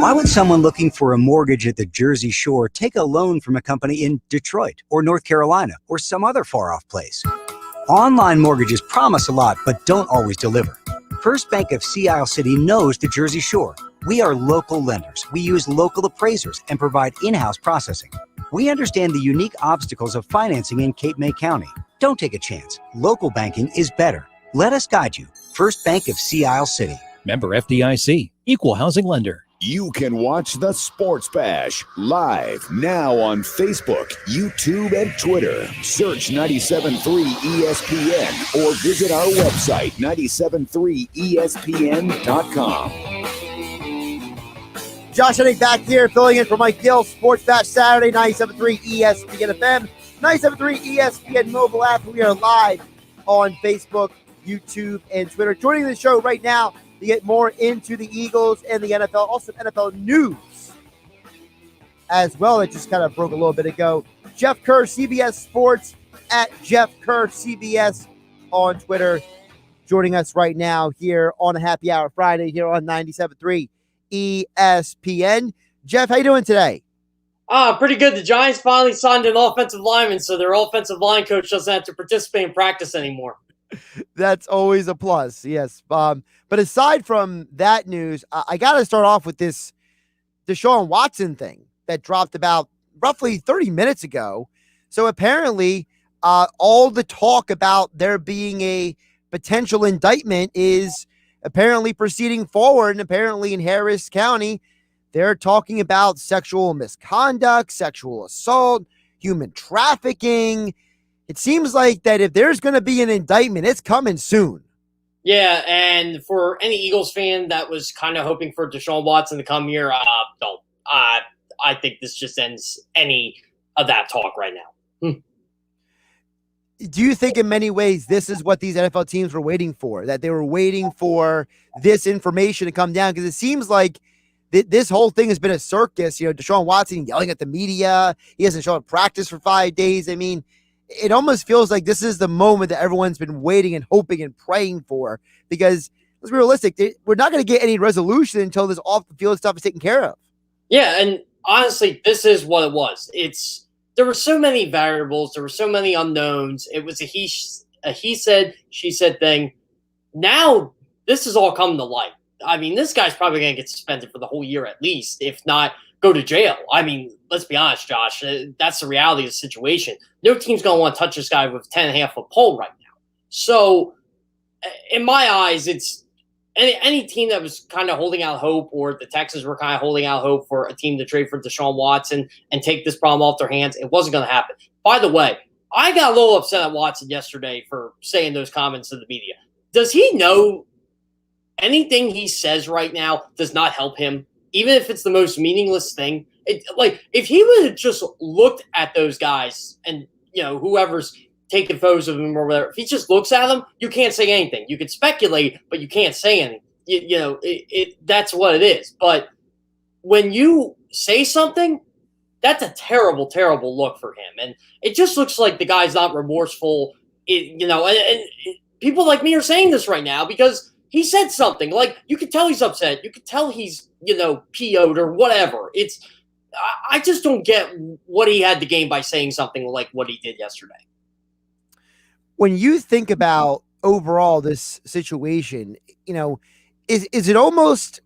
S12: Why would someone looking for a mortgage at the Jersey Shore take a loan from a company in Detroit or North Carolina or some other far-off place? Online mortgages promise a lot, but don't always deliver. First Bank of Sea Isle City knows the Jersey Shore. We are local lenders. We use local appraisers and provide in-house processing. We understand the unique obstacles of financing in Cape May County. Don't take a chance. Local banking is better. Let us guide you. First Bank of Sea Isle City.
S13: Member FDIC, Equal Housing Lender.
S1: You can watch the Sports Bash live now on Facebook, YouTube, and Twitter. Search 97.3 ESPN or visit our website, 973ESPN.com.
S3: Josh Hennig back here, filling in for Mike Gill. Sports Bash Saturday, 97.3 ESPN FM, 97.3 ESPN mobile app. We are live on Facebook, YouTube, and Twitter. Joining the show right now to get more into the Eagles and the NFL, also NFL news as well. It just kind of broke a little bit ago. Jeff Kerr, CBS Sports, at Jeff Kerr, CBS on Twitter, joining us right now here on a Happy Hour Friday here on 97.3 ESPN. Jeff, how you doing today?
S14: Pretty good. The Giants finally signed an offensive lineman, so their offensive line coach doesn't have to participate in practice anymore.
S3: That's always a plus, yes. But aside from that news, I got to start off with this Deshaun Watson thing that dropped about roughly 30 minutes ago. So apparently, all the talk about there being a potential indictment is apparently proceeding forward, and apparently in Harris County, they're talking about sexual misconduct, sexual assault, human trafficking. It seems like that if there's going to be an indictment, it's coming soon.
S14: Yeah, and for any Eagles fan that was kind of hoping for Deshaun Watson to come here, don't. I think this just ends any of that talk right now.
S3: Do you think in many ways this is what these NFL teams were waiting for, that they were waiting for this information to come down? Because it seems like this whole thing has been a circus. You know, Deshaun Watson yelling at the media. He hasn't shown up practice for 5 days. I mean, it almost feels like this is the moment that everyone's been waiting and hoping and praying for, because let's be realistic. We're not going to get any resolution until this off the field stuff is taken care of.
S14: Yeah, and honestly, this is what it was. There were so many variables. There were so many unknowns. It was a he said, she said thing. Now this is all coming to light. I mean, this guy's probably going to get suspended for the whole year at least, if not go to jail. I memean, let's be honest, Josh. That's the reality of the situation. No team's going to want to touch this guy with a 10.5-foot pole right now. So in my eyes, it's any team that was kind of holding out hope, or the Texans were kind of holding out hope for a team to trade for Deshaun Watson and take this problem off their hands, it wasn't going to happen. By the way, I got a little upset at Watson yesterday for saying those comments to the media. Does he know anything he says right now does not help him, even if it's the most meaningless thing? If he would have just looked at those guys and, you know, whoever's taking photos of him or whatever, if he just looks at them, you can't say anything. You can speculate, but you can't say anything. That's what it is. But when you say something, that's a terrible, terrible look for him. And it just looks like the guy's not remorseful. And people like me are saying this right now because he said something. Like, you could tell he's upset. You could tell he's, PO'd or whatever. I just don't get what he had to gain by saying something like what he did yesterday.
S3: When you think about overall this situation, is it almost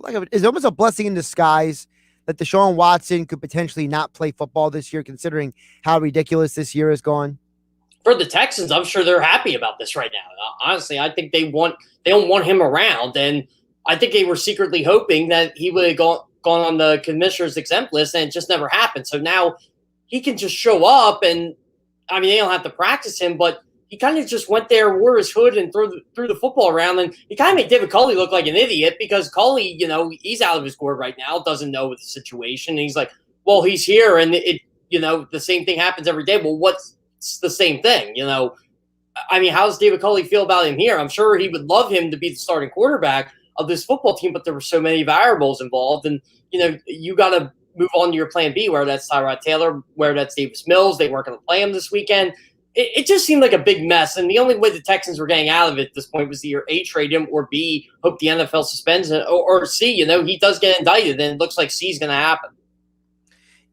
S3: a blessing in disguise that Deshaun Watson could potentially not play football this year, considering how ridiculous this year has gone?
S14: For the Texans, I'm sure they're happy about this right now. Honestly, I think they don't want him around, and I think they were secretly hoping that he would have gone on the commissioner's exempt list, and it just never happened. So now he can just show up, and I mean, they don't have to practice him, but he kind of just went there, wore his hood, and threw the football around. And he kind of made David Culley look like an idiot, because Culley, he's out of his gourd right now, doesn't know the situation. And he's like, well, he's here, and the same thing happens every day. Well, what's the same thing? I mean, how does David Culley feel about him here? I'm sure he would love him to be the starting quarterback of this football team, but there were so many variables involved. And, you got to move on to your plan B, where that's Tyrod Taylor, where that's Davis Mills. They weren't going to play him this weekend. it just seemed like a big mess. And the only way the Texans were getting out of it at this point was either A, trade him, or B, hope the NFL suspends it, or C, he does get indicted, and it looks like C is going to happen.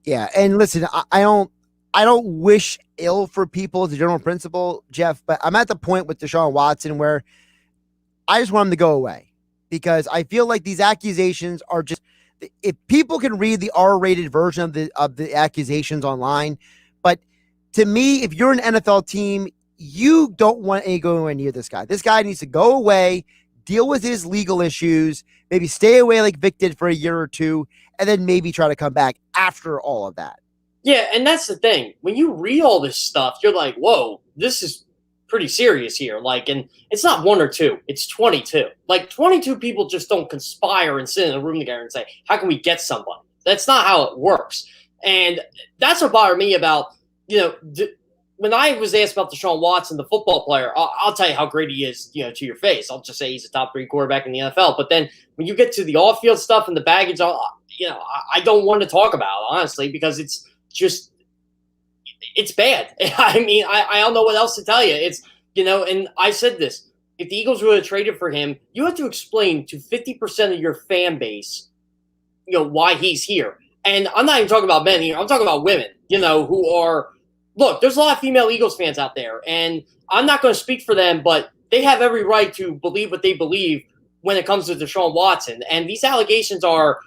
S3: Yeah, and listen, I don't wish ill for people as a general principle, Jeff, but I'm at the point with Deshaun Watson where I just want him to go away, because I feel like these accusations are just, if people can read the R-rated version of the accusations online, but to me, if you're an NFL team, you don't want to go anywhere near this guy. This guy needs to go away, deal with his legal issues, maybe stay away like Vic did for a year or two, and then maybe try to come back after all of that.
S14: Yeah, and that's the thing. When you read all this stuff, you're like, whoa, this is pretty serious here. And it's not one or two, it's 22. 22 people just don't conspire and sit in a room together and say, how can we get somebody? That's not how it works. And that's what bothered me about, when I was asked about Deshaun Watson, the football player, I'll tell you how great he is, to your face. I'll just say he's a top 3 quarterback in the NFL. But then when you get to the off-field stuff and the baggage, I don't want to talk about, honestly, because it's bad. I mean, I don't know what else to tell you. It's, and I said this, if the Eagles would have traded for him, you have to explain to 50% of your fan base, why he's here. And I'm not even talking about men here. I'm talking about women, who are, look, there's a lot of female Eagles fans out there, and I'm not going to speak for them, but they have every right to believe what they believe when it comes to Deshaun Watson. And these allegations are,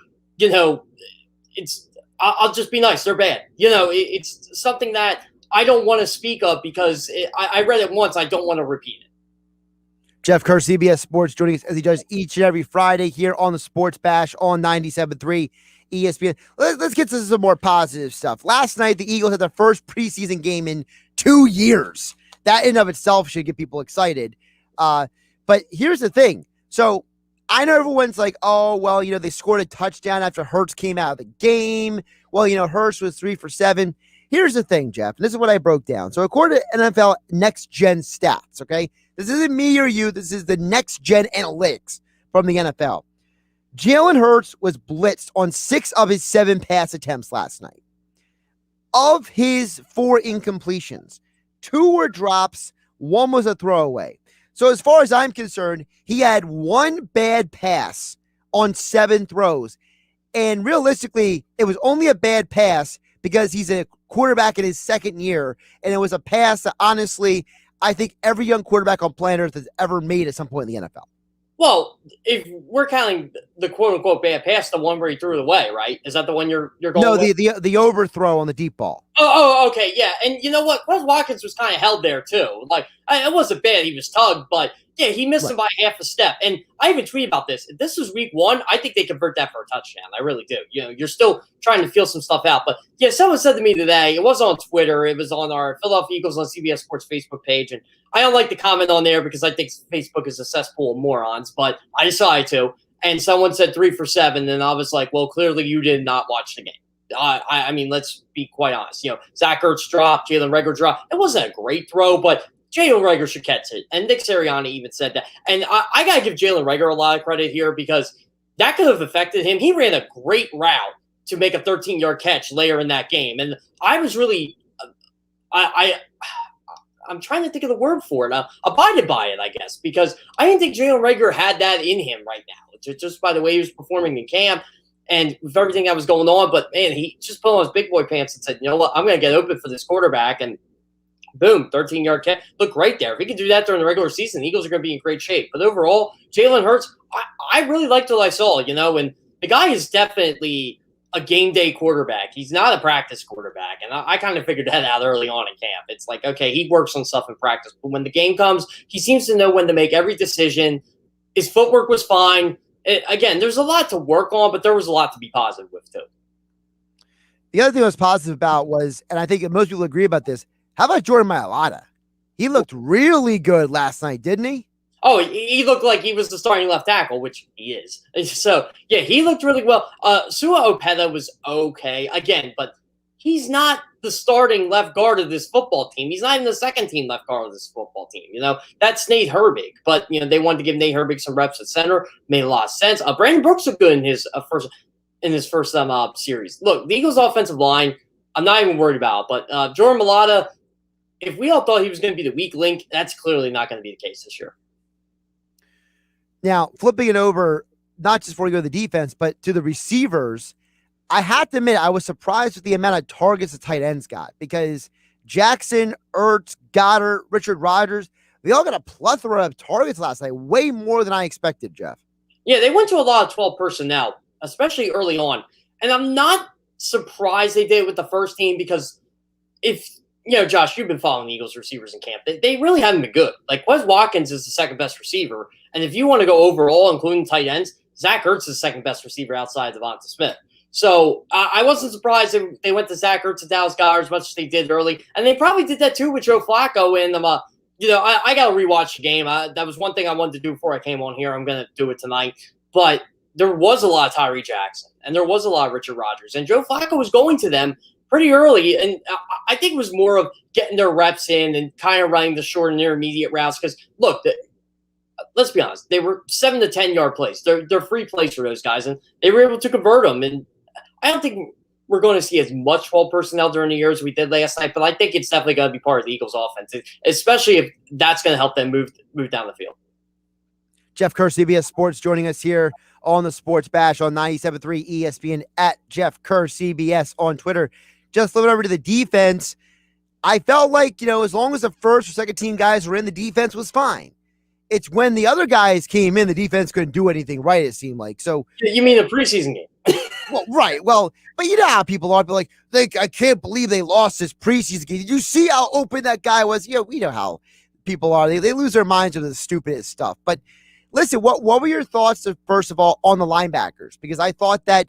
S14: I'll just be nice. They're bad. It's something that I don't want to speak of because I read it once. I don't want to repeat it.
S3: Jeff Kerr, CBS Sports, joining us as he does each and every Friday here on the Sports Bash on 97.3 ESPN. Let's get to some more positive stuff. Last night, the Eagles had their first preseason game in 2 years. That in and of itself should get people excited. But here's the thing. So I know everyone's like, oh, well, they scored a touchdown after Hurts came out of the game. Well, Hurts was 3 for 7. Here's the thing, Jeff, and this is what I broke down. So according to NFL Next Gen Stats, okay, this isn't me or you. This is the Next Gen Analytics from the NFL. Jalen Hurts was blitzed on 6 of his 7 pass attempts last night. Of his 4 incompletions, 2 were drops, 1 was a throwaway. So as far as I'm concerned, he had 1 bad pass on 7 throws. And realistically, it was only a bad pass because he's a quarterback in his 2nd year. And it was a pass that, honestly, I think every young quarterback on planet Earth has ever made at some point in the NFL.
S14: Well, if we're counting the quote-unquote bad pass, the one where he threw it away, right? Is that the one you're going
S3: No,
S14: with?
S3: the overthrow on the deep ball.
S14: Oh, okay, yeah. And you know what? Quez Watkins was kind of held there, too. It wasn't bad. He was tugged, but, yeah, he missed him by half a step. And I even tweeted about this. If this was week 1, I think they convert that for a touchdown. I really do. You're still trying to feel some stuff out. But, yeah, someone said to me today, it wasn't on Twitter. It was on our Philadelphia Eagles on CBS Sports Facebook page. And I don't like to comment on there because I think Facebook is a cesspool of morons, but I decided to. And someone said 3 for 7, and I was like, well, clearly you did not watch the game. I mean, let's be quite honest. Zach Ertz dropped, Jalen Reagor dropped. It wasn't a great throw, but Jalen Reagor should catch it. And Nick Sirianni even said that. And I got to give Jalen Reagor a lot of credit here because that could have affected him. He ran a great route to make a 13-yard catch later in that game. And I was really I'm trying to think of the word for it. Abided by it, I guess, because I didn't think Jalen Reagor had that in him right now, just by the way he was performing in camp and with everything that was going on. But, man, he just put on his big boy pants and said, you know what, I'm going to get open for this quarterback. And, boom, 13-yard catch. Looked great there. If he can do that during the regular season, the Eagles are going to be in great shape. But overall, Jalen Hurts, I really liked what I saw, and the guy is definitely a game day quarterback. He's not a practice quarterback. And I kind of figured that out early on in camp. It's like, okay, he works on stuff in practice. But when the game comes, he seems to know when to make every decision. His footwork was fine. Again, there's a lot to work on, but there was a lot to be positive with, too.
S3: The other thing I was positive about was, and I think most people agree about this, how about Jordan Mailata? He looked really good last night, didn't he?
S14: Oh, he looked like he was the starting left tackle, which he is. So, yeah, he looked really well. Sua Opeta was okay, again, but he's not the starting left guard of this football team. He's not even the second-team left guard of this football team. That's Nate Herbig. But, they wanted to give Nate Herbig some reps at center. Made a lot of sense. Brandon Brooks looked good in his first series. Look, the Eagles' offensive line, I'm not even worried about. But Jordan Mailata, if we all thought he was going to be the weak link, that's clearly not going to be the case this year.
S3: Now, flipping it over, not just before we go to the defense, but to the receivers, I have to admit I was surprised with the amount of targets the tight ends got because Jackson, Ertz, Goddard, Richard Rodgers, they all got a plethora of targets last night, way more than I expected, Jeff.
S14: Yeah, they went to a lot of 12 personnel, especially early on. And I'm not surprised they did it with the first team because if, Josh, you've been following the Eagles receivers in camp. They really haven't been good. Like, Wes Watkins is the second best receiver. And if you want to go overall, including tight ends, Zach Ertz is the second best receiver outside Devonta Smith. So I wasn't surprised they went to Zach Ertz and Dallas Goedert as much as they did early. And they probably did that too with Joe Flacco. And, I got to rewatch the game. That was one thing I wanted to do before I came on here. I'm going to do it tonight. But there was a lot of Tyree Jackson, and there was a lot of Richard Rodgers. And Joe Flacco was going to them pretty early. And I think it was more of getting their reps in and kind of running the short and intermediate routes. Because, look, let's be honest. They were 7 to 10 yard plays. They're free plays for those guys, and they were able to convert them. And I don't think we're going to see as much 12 personnel during the year as we did last night, but I think it's definitely going to be part of the Eagles offense, especially if that's going to help them move down the field.
S3: Jeff Kerr, CBS Sports, joining us here on the Sports Bash on 97.3 ESPN at Jeff Kerr, CBS on Twitter. Just flipping over to the defense, I felt like, as long as the first or second team guys were in, the defense was fine. It's when the other guys came in, the defense couldn't do anything right, it seemed like. So
S14: you mean the preseason game?
S3: Well, right. Well, but you know how people are. Like, I can't believe they lost this preseason game. Did you see how open that guy was? We know how people are. They lose their minds over the stupidest stuff. But listen, what were your thoughts, first of all, on the linebackers? Because I thought that,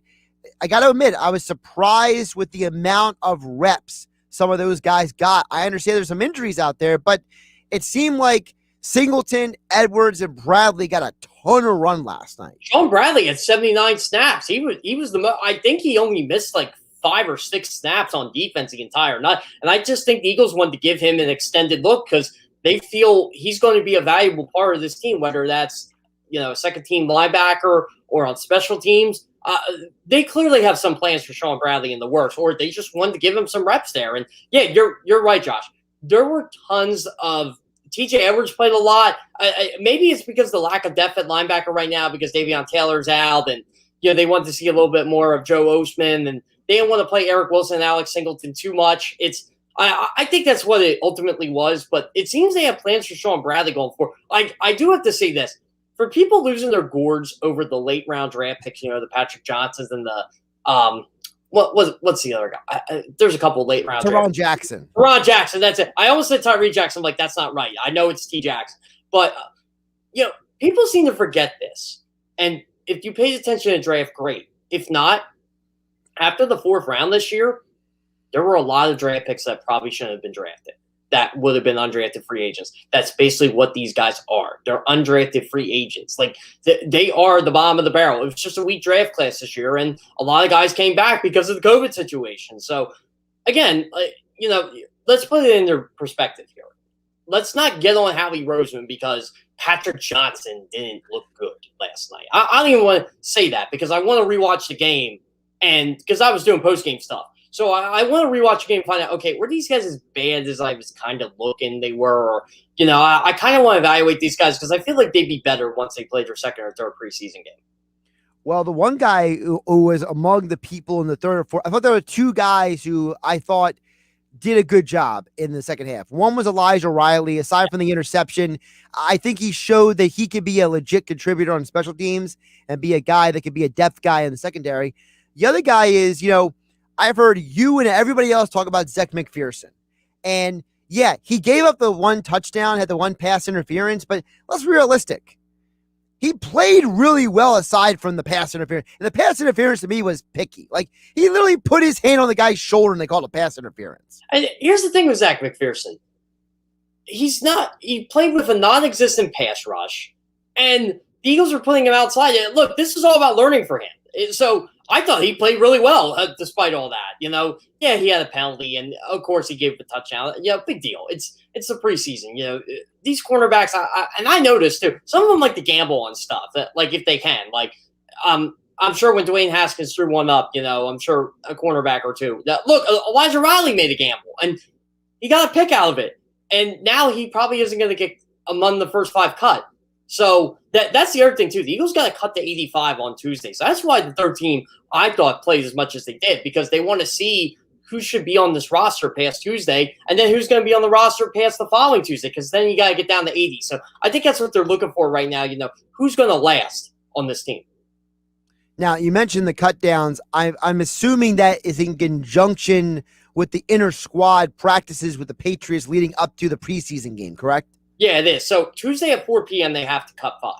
S3: I got to admit, I was surprised with the amount of reps some of those guys got. I understand there's some injuries out there, but it seemed like Singleton, Edwards, and Bradley got a ton of run last night.
S14: Sean Bradley had 79 snaps. He was the most. I think he only missed like 5 or 6 snaps on defense the entire night. And I just think the Eagles wanted to give him an extended look because they feel he's going to be a valuable part of this team, whether that's a second team linebacker or on special teams. They clearly have some plans for Sean Bradley in the works, or they just wanted to give him some reps there. And yeah, you're right, Josh. There were tons of. TJ Edwards played a lot. Maybe it's because of the lack of depth at linebacker right now because Davion Taylor's out, and they wanted to see a little bit more of Joe Osman, and they didn't want to play Eric Wilson and Alex Singleton too much. I think that's what it ultimately was, but it seems they have plans for Sean Bradley going forward. I do have to say this. For people losing their gourds over the late round draft picks, the Patrick Johnsons and the what's the other guy? There's a couple late round.
S3: Teron Jackson.
S14: Teron Jackson. That's it. I almost said Tyree Jackson. Like, that's not right. I know it's T Jackson, but people seem to forget this. And if you paid attention to draft, great. If not, after the 4th round this year, there were a lot of draft picks that probably shouldn't have been drafted. That would have been undrafted free agents. That's basically what these guys are. They're undrafted free agents. Like, they are the bottom of the barrel. It was just a weak draft class this year, and a lot of guys came back because of the COVID situation. So, again, let's put it into perspective here. Let's not get on Howie Roseman because Patrick Johnson didn't look good last night. I don't even want to say that because I want to rewatch the game, and because I was doing post-game stuff. So I want to rewatch the game and find out, okay, were these guys as bad as I was kind of looking they were? Or, I kind of want to evaluate these guys because I feel like they'd be better once they played their second or third preseason game.
S3: Well, the one guy who was among the people in the third or fourth, I thought there were 2 guys who I thought did a good job in the second half. One was Elijah Riley. Aside from the interception, I think he showed that he could be a legit contributor on special teams and be a guy that could be a depth guy in the secondary. The other guy is, I've heard you and everybody else talk about Zech McPherson. And yeah, he gave up the 1 touchdown, had the 1 pass interference, but let's be realistic. He played really well aside from the pass interference. And the pass interference to me was picky. Like, he literally put his hand on the guy's shoulder and they called it pass interference.
S14: And here's the thing with Zech McPherson. He played with a non-existent pass rush, and the Eagles were putting him outside. And look, this is all about learning for him. So I thought he played really well despite all that. Yeah, he had a penalty, and of course he gave the touchdown. Yeah, big deal. It's the preseason. These cornerbacks, I noticed too. Some of them like to gamble on stuff that, like, if they can. Like, I'm sure when Dwayne Haskins threw one up, I'm sure a cornerback or two. Look, Elijah Riley made a gamble, and he got a pick out of it. and now he probably isn't going to get among the first 5 cut. So that's the other thing, too. The Eagles got to cut to 85 on Tuesday. So that's why the third team, I thought, played as much as they did, because they want to see who should be on this roster past Tuesday, and then who's going to be on the roster past the following Tuesday, because then you got to get down to 80. So I think that's what they're looking for right now. Who's going to last on this team?
S3: Now, you mentioned the cut downs. I'm assuming that is in conjunction with the inner squad practices with the Patriots leading up to the preseason game, correct?
S14: Yeah, it is. So Tuesday at 4 p.m., they have to cut 5,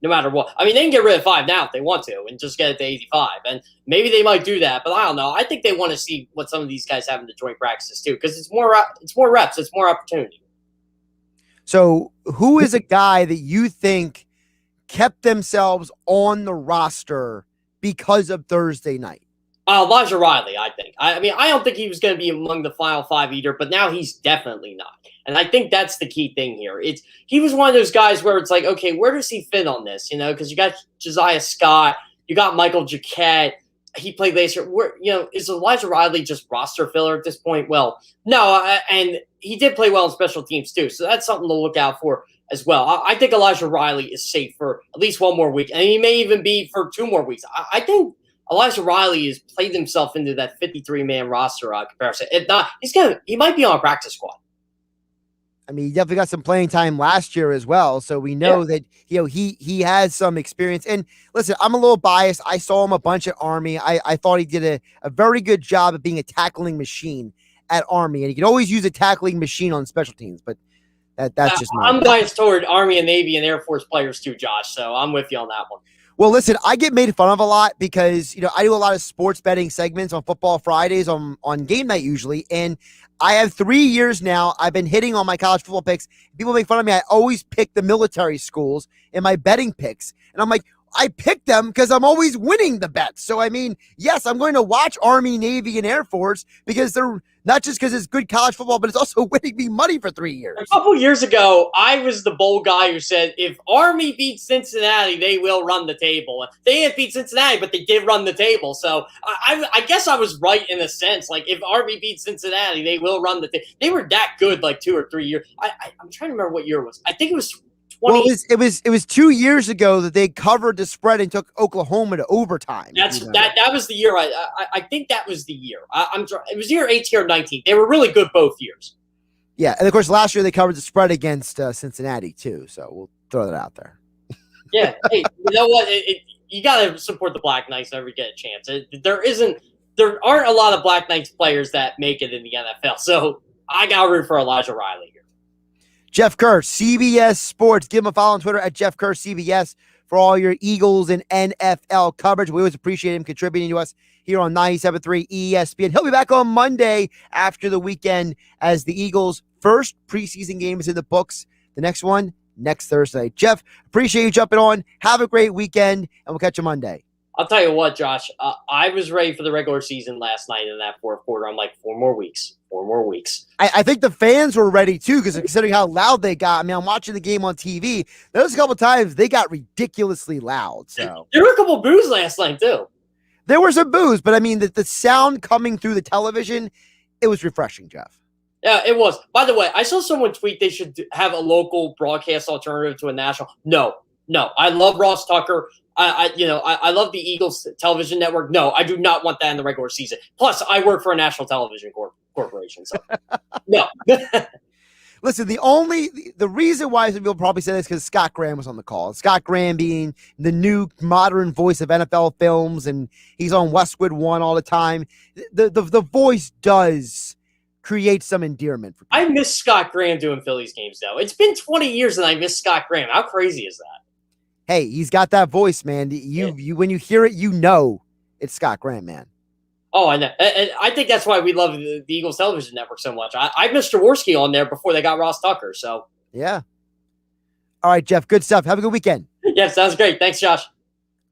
S14: no matter what. I mean, they can get rid of 5 now if they want to and just get it to 85. And maybe they might do that, but I don't know. I think they want to see what some of these guys have in the joint practices too, because it's more reps, it's more opportunity.
S3: So who is a guy that you think kept themselves on the roster because of Thursday night?
S14: Elijah Riley, I think. I mean, I don't think he was going to be among the final 5 either, but now he's definitely not. And I think that's the key thing here. He was one of those guys where it's like, okay, where does he fit on this? Because you got Josiah Scott, you got Michael Jacquet. He played last year. Is Elijah Riley just roster filler at this point? Well, no, and he did play well in special teams too, so that's something to look out for as well. I think Elijah Riley is safe for at least 1 more week, and he may even be for 2 more weeks. I think Elijah Riley has played himself into that 53-man roster comparison. If not, he might be on a practice squad.
S3: I mean, he definitely got some playing time last year as well, so we know that he has some experience. And listen, I'm a little biased. I saw him a bunch at Army. I thought he did a very good job of being a tackling machine at Army, and he could always use a tackling machine on special teams. But that's just
S14: I'm biased toward Army and Navy and Air Force players too, Josh. So I'm with you on that one.
S3: Well, listen, I get made fun of a lot because, I do a lot of sports betting segments on Football Fridays on game night usually. And I have 3 years now. I've been hitting on my college football picks. People make fun of me. I always pick the military schools in my betting picks. And I'm like, I pick them because I'm always winning the bets. So, I mean, yes, I'm going to watch Army, Navy, and Air Force because they're not just because it's good college football, but it's also winning me money for 3 years.
S14: A couple years ago, I was the bold guy who said, if Army beats Cincinnati, they will run the table. They didn't beat Cincinnati, but they did run the table. So I guess I was right in a sense. Like, if Army beats Cincinnati, they will run the table. They were that good like 2 or 3 years. I'm trying to remember what year it was. I think it was 20.
S3: Well, it was 2 years ago that they covered the spread and took Oklahoma to overtime.
S14: That was the year. I think that was the year. It was year 18 or 19. They were really good both years.
S3: Yeah, and of course last year they covered the spread against Cincinnati too. So we'll throw that out there.
S14: Yeah, hey, you know what? You got to support the Black Knights whenever you get a chance. There aren't a lot of Black Knights players that make it in the NFL. So I got to root for Elijah Riley here.
S3: Jeff Kerr, CBS Sports. Give him a follow on Twitter at Jeff Kerr CBS for all your Eagles and NFL coverage. We always appreciate him contributing to us here on 97.3 ESPN. He'll be back on Monday after the weekend as the Eagles' first preseason game is in the books. The next one, next Thursday. Jeff, appreciate you jumping on. Have a great weekend, and we'll catch you Monday.
S14: I'll tell you what, Josh. I was ready for the regular season last night in that fourth quarter. I'm like, 4 more weeks. 4 more weeks.
S3: I think the fans were ready too, because considering how loud they got. I mean, I'm watching the game on TV. There was a couple times they got ridiculously loud. So
S14: there were a couple boos last night too.
S3: There were some boos, but I mean, the sound coming through the television, it was refreshing, Jeff.
S14: Yeah, it was. By the way, I saw someone tweet they should have a local broadcast alternative to a national. No. I love Ross Tucker. I love the Eagles television network. No, I do not want that in the regular season. Plus, I work for a national television corporation. So, no.
S3: Listen, the reason why some people probably say this is because Scott Graham was on the call. Scott Graham being the new modern voice of NFL films, and he's on Westwood One all the time. The voice does create some endearment for people.
S14: I miss Scott Graham doing Phillies games, though. It's been 20 years and I miss Scott Graham. How crazy is that?
S3: Hey, he's got that voice, man. You when you hear it, you know it's Scott Graham, man.
S14: Oh, I know. And I think that's why we love the Eagles television network so much. I missed Jaworski on there before they got Ross Tucker. So
S3: yeah. All right, Jeff. Good stuff. Have a good weekend.
S14: Yeah, sounds great. Thanks, Josh.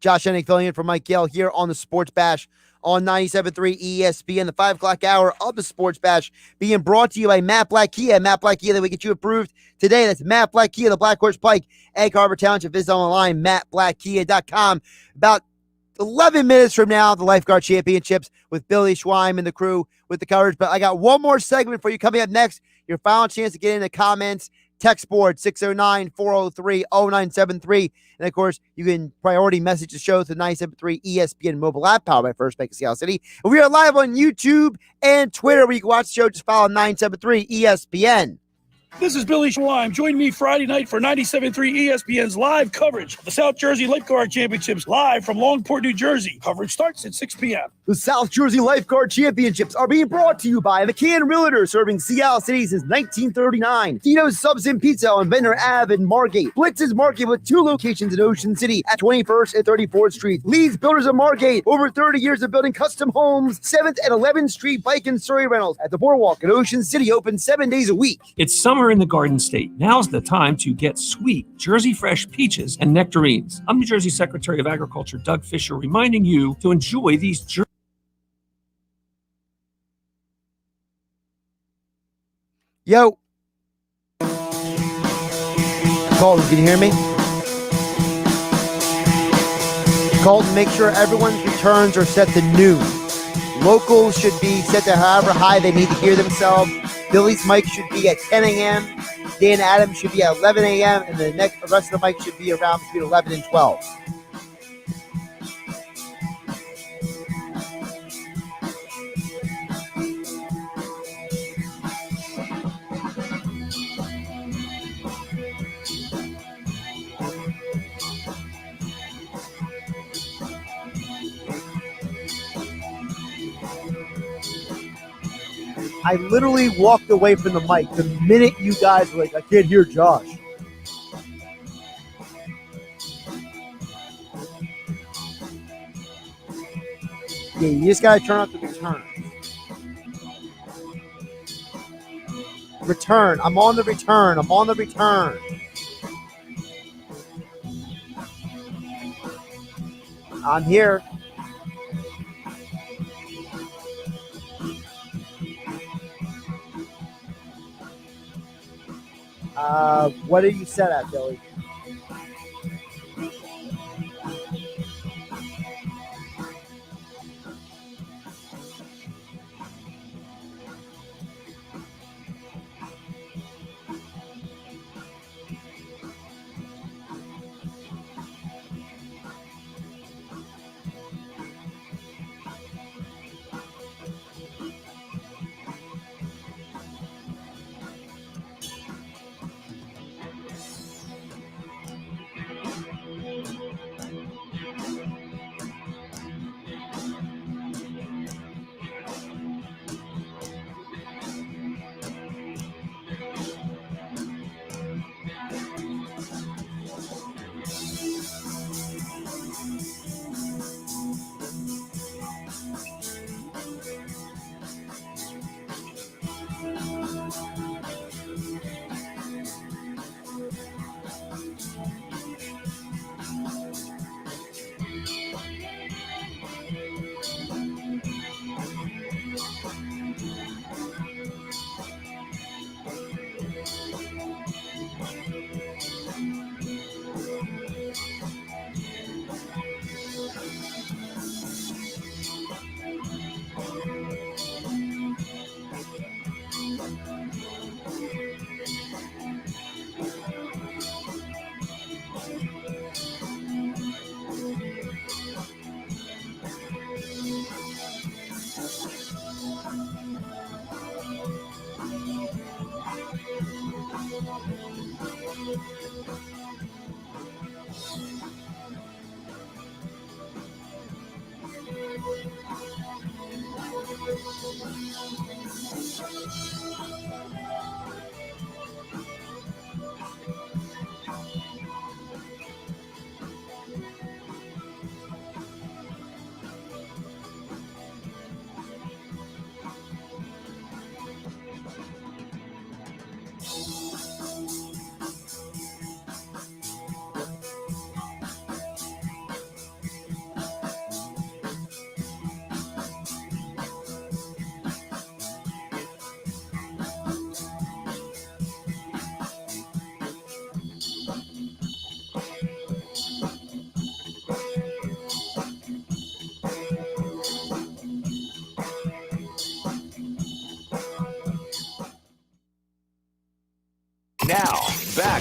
S3: Josh Hennig filling in for Mike Gill here on the Sports Bash on 97.3 ESPN, the 5 o'clock hour of the Sports Bash, being brought to you by Matt Black Kia. Matt Black Kia, that we get you approved today. That's Matt Black Kia, the Black Horse Pike, Egg Harbor Township. Visit online, mattblackkia.com. About 11 minutes from now, the Lifeguard Championships with Billy Schweim and the crew with the coverage. But I got one more segment for you coming up next. Your final chance to get in the comments. Text board 609-403-0973. And of course, you can priority message the show to 973 ESPN mobile app powered by First Bank of Seattle City. And we are live on YouTube and Twitter where you can watch the show. Just follow 973 ESPN.
S11: This is Billy Schweim. Join me Friday night for 97.3 ESPN's live coverage of the South Jersey Lifeguard Championships live from Longport, New Jersey. Coverage starts at 6 p.m.
S3: The South Jersey Lifeguard Championships are being brought to you by McCann Realtor, serving Seattle City since 1939. Dino's Subs and Pizza on Venter Ave in Margate. Blitz's Market with 2 locations in Ocean City at 21st and 34th Street. Lee's Builders of Margate, over 30 years of building custom homes. 7th and 11th Street Bike and Surrey Rentals at the Boardwalk in Ocean City, open 7 days a week.
S16: It's summer in the Garden State. Now's the time to get sweet Jersey fresh peaches and nectarines. I'm New Jersey Secretary of Agriculture Doug Fisher reminding you to enjoy these
S3: Yo. Colton, can you hear me? Colton, make sure everyone's returns are set to noon. Locals should be set to however high they need to hear themselves. Billy's mic should be at 10 a.m. Dan Adams should be at 11 a.m. And the rest of the mic should be around between 11 and 12. I literally walked away from the mic the minute you guys were like, I can't hear Josh. Yeah, you just got to turn off the return. Return. I'm on the return. I'm on the return. I'm here. What are you set at, Billy?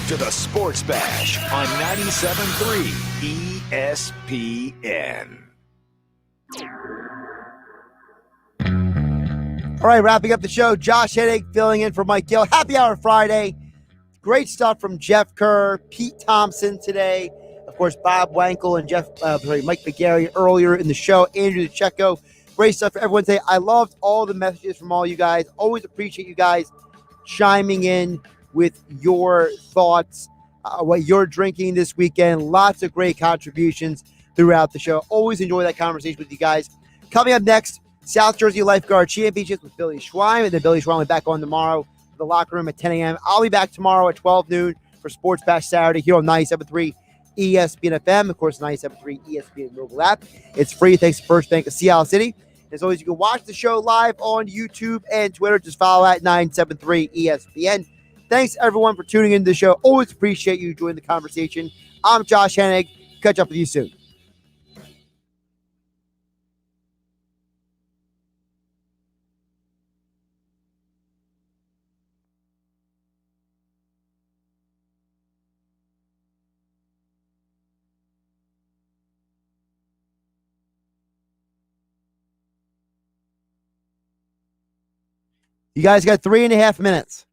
S1: back to the Sports Bash on 97.3 ESPN.
S3: All right, wrapping up the show, Josh Hennig filling in for Mike Gill. Happy Hour Friday. Great stuff from Jeff Kerr, Pete Thompson today. Of course, Bob Wankel and Mike McGarry earlier in the show. Andrew DiCecco. Great stuff for everyone today. I loved all the messages from all you guys. Always appreciate you guys chiming in with your thoughts, what you're drinking this weekend. Lots of great contributions throughout the show. Always enjoy that conversation with you guys. Coming up next, South Jersey Lifeguard Championships with Billy Schwein. And then Billy Schwein will be back on tomorrow for the locker room at 10 a.m. I'll be back tomorrow at 12 noon for Sports Bash Saturday here on 97.3 ESPN FM. Of course, 97.3 ESPN mobile app. It's free thanks to First Bank of Seattle City. As always, you can watch the show live on YouTube and Twitter. Just follow at 973 ESPN. Thanks, everyone, for tuning into the show. Always appreciate you joining the conversation. I'm Josh Hennig. Catch up with you soon. You guys got 3.5 minutes.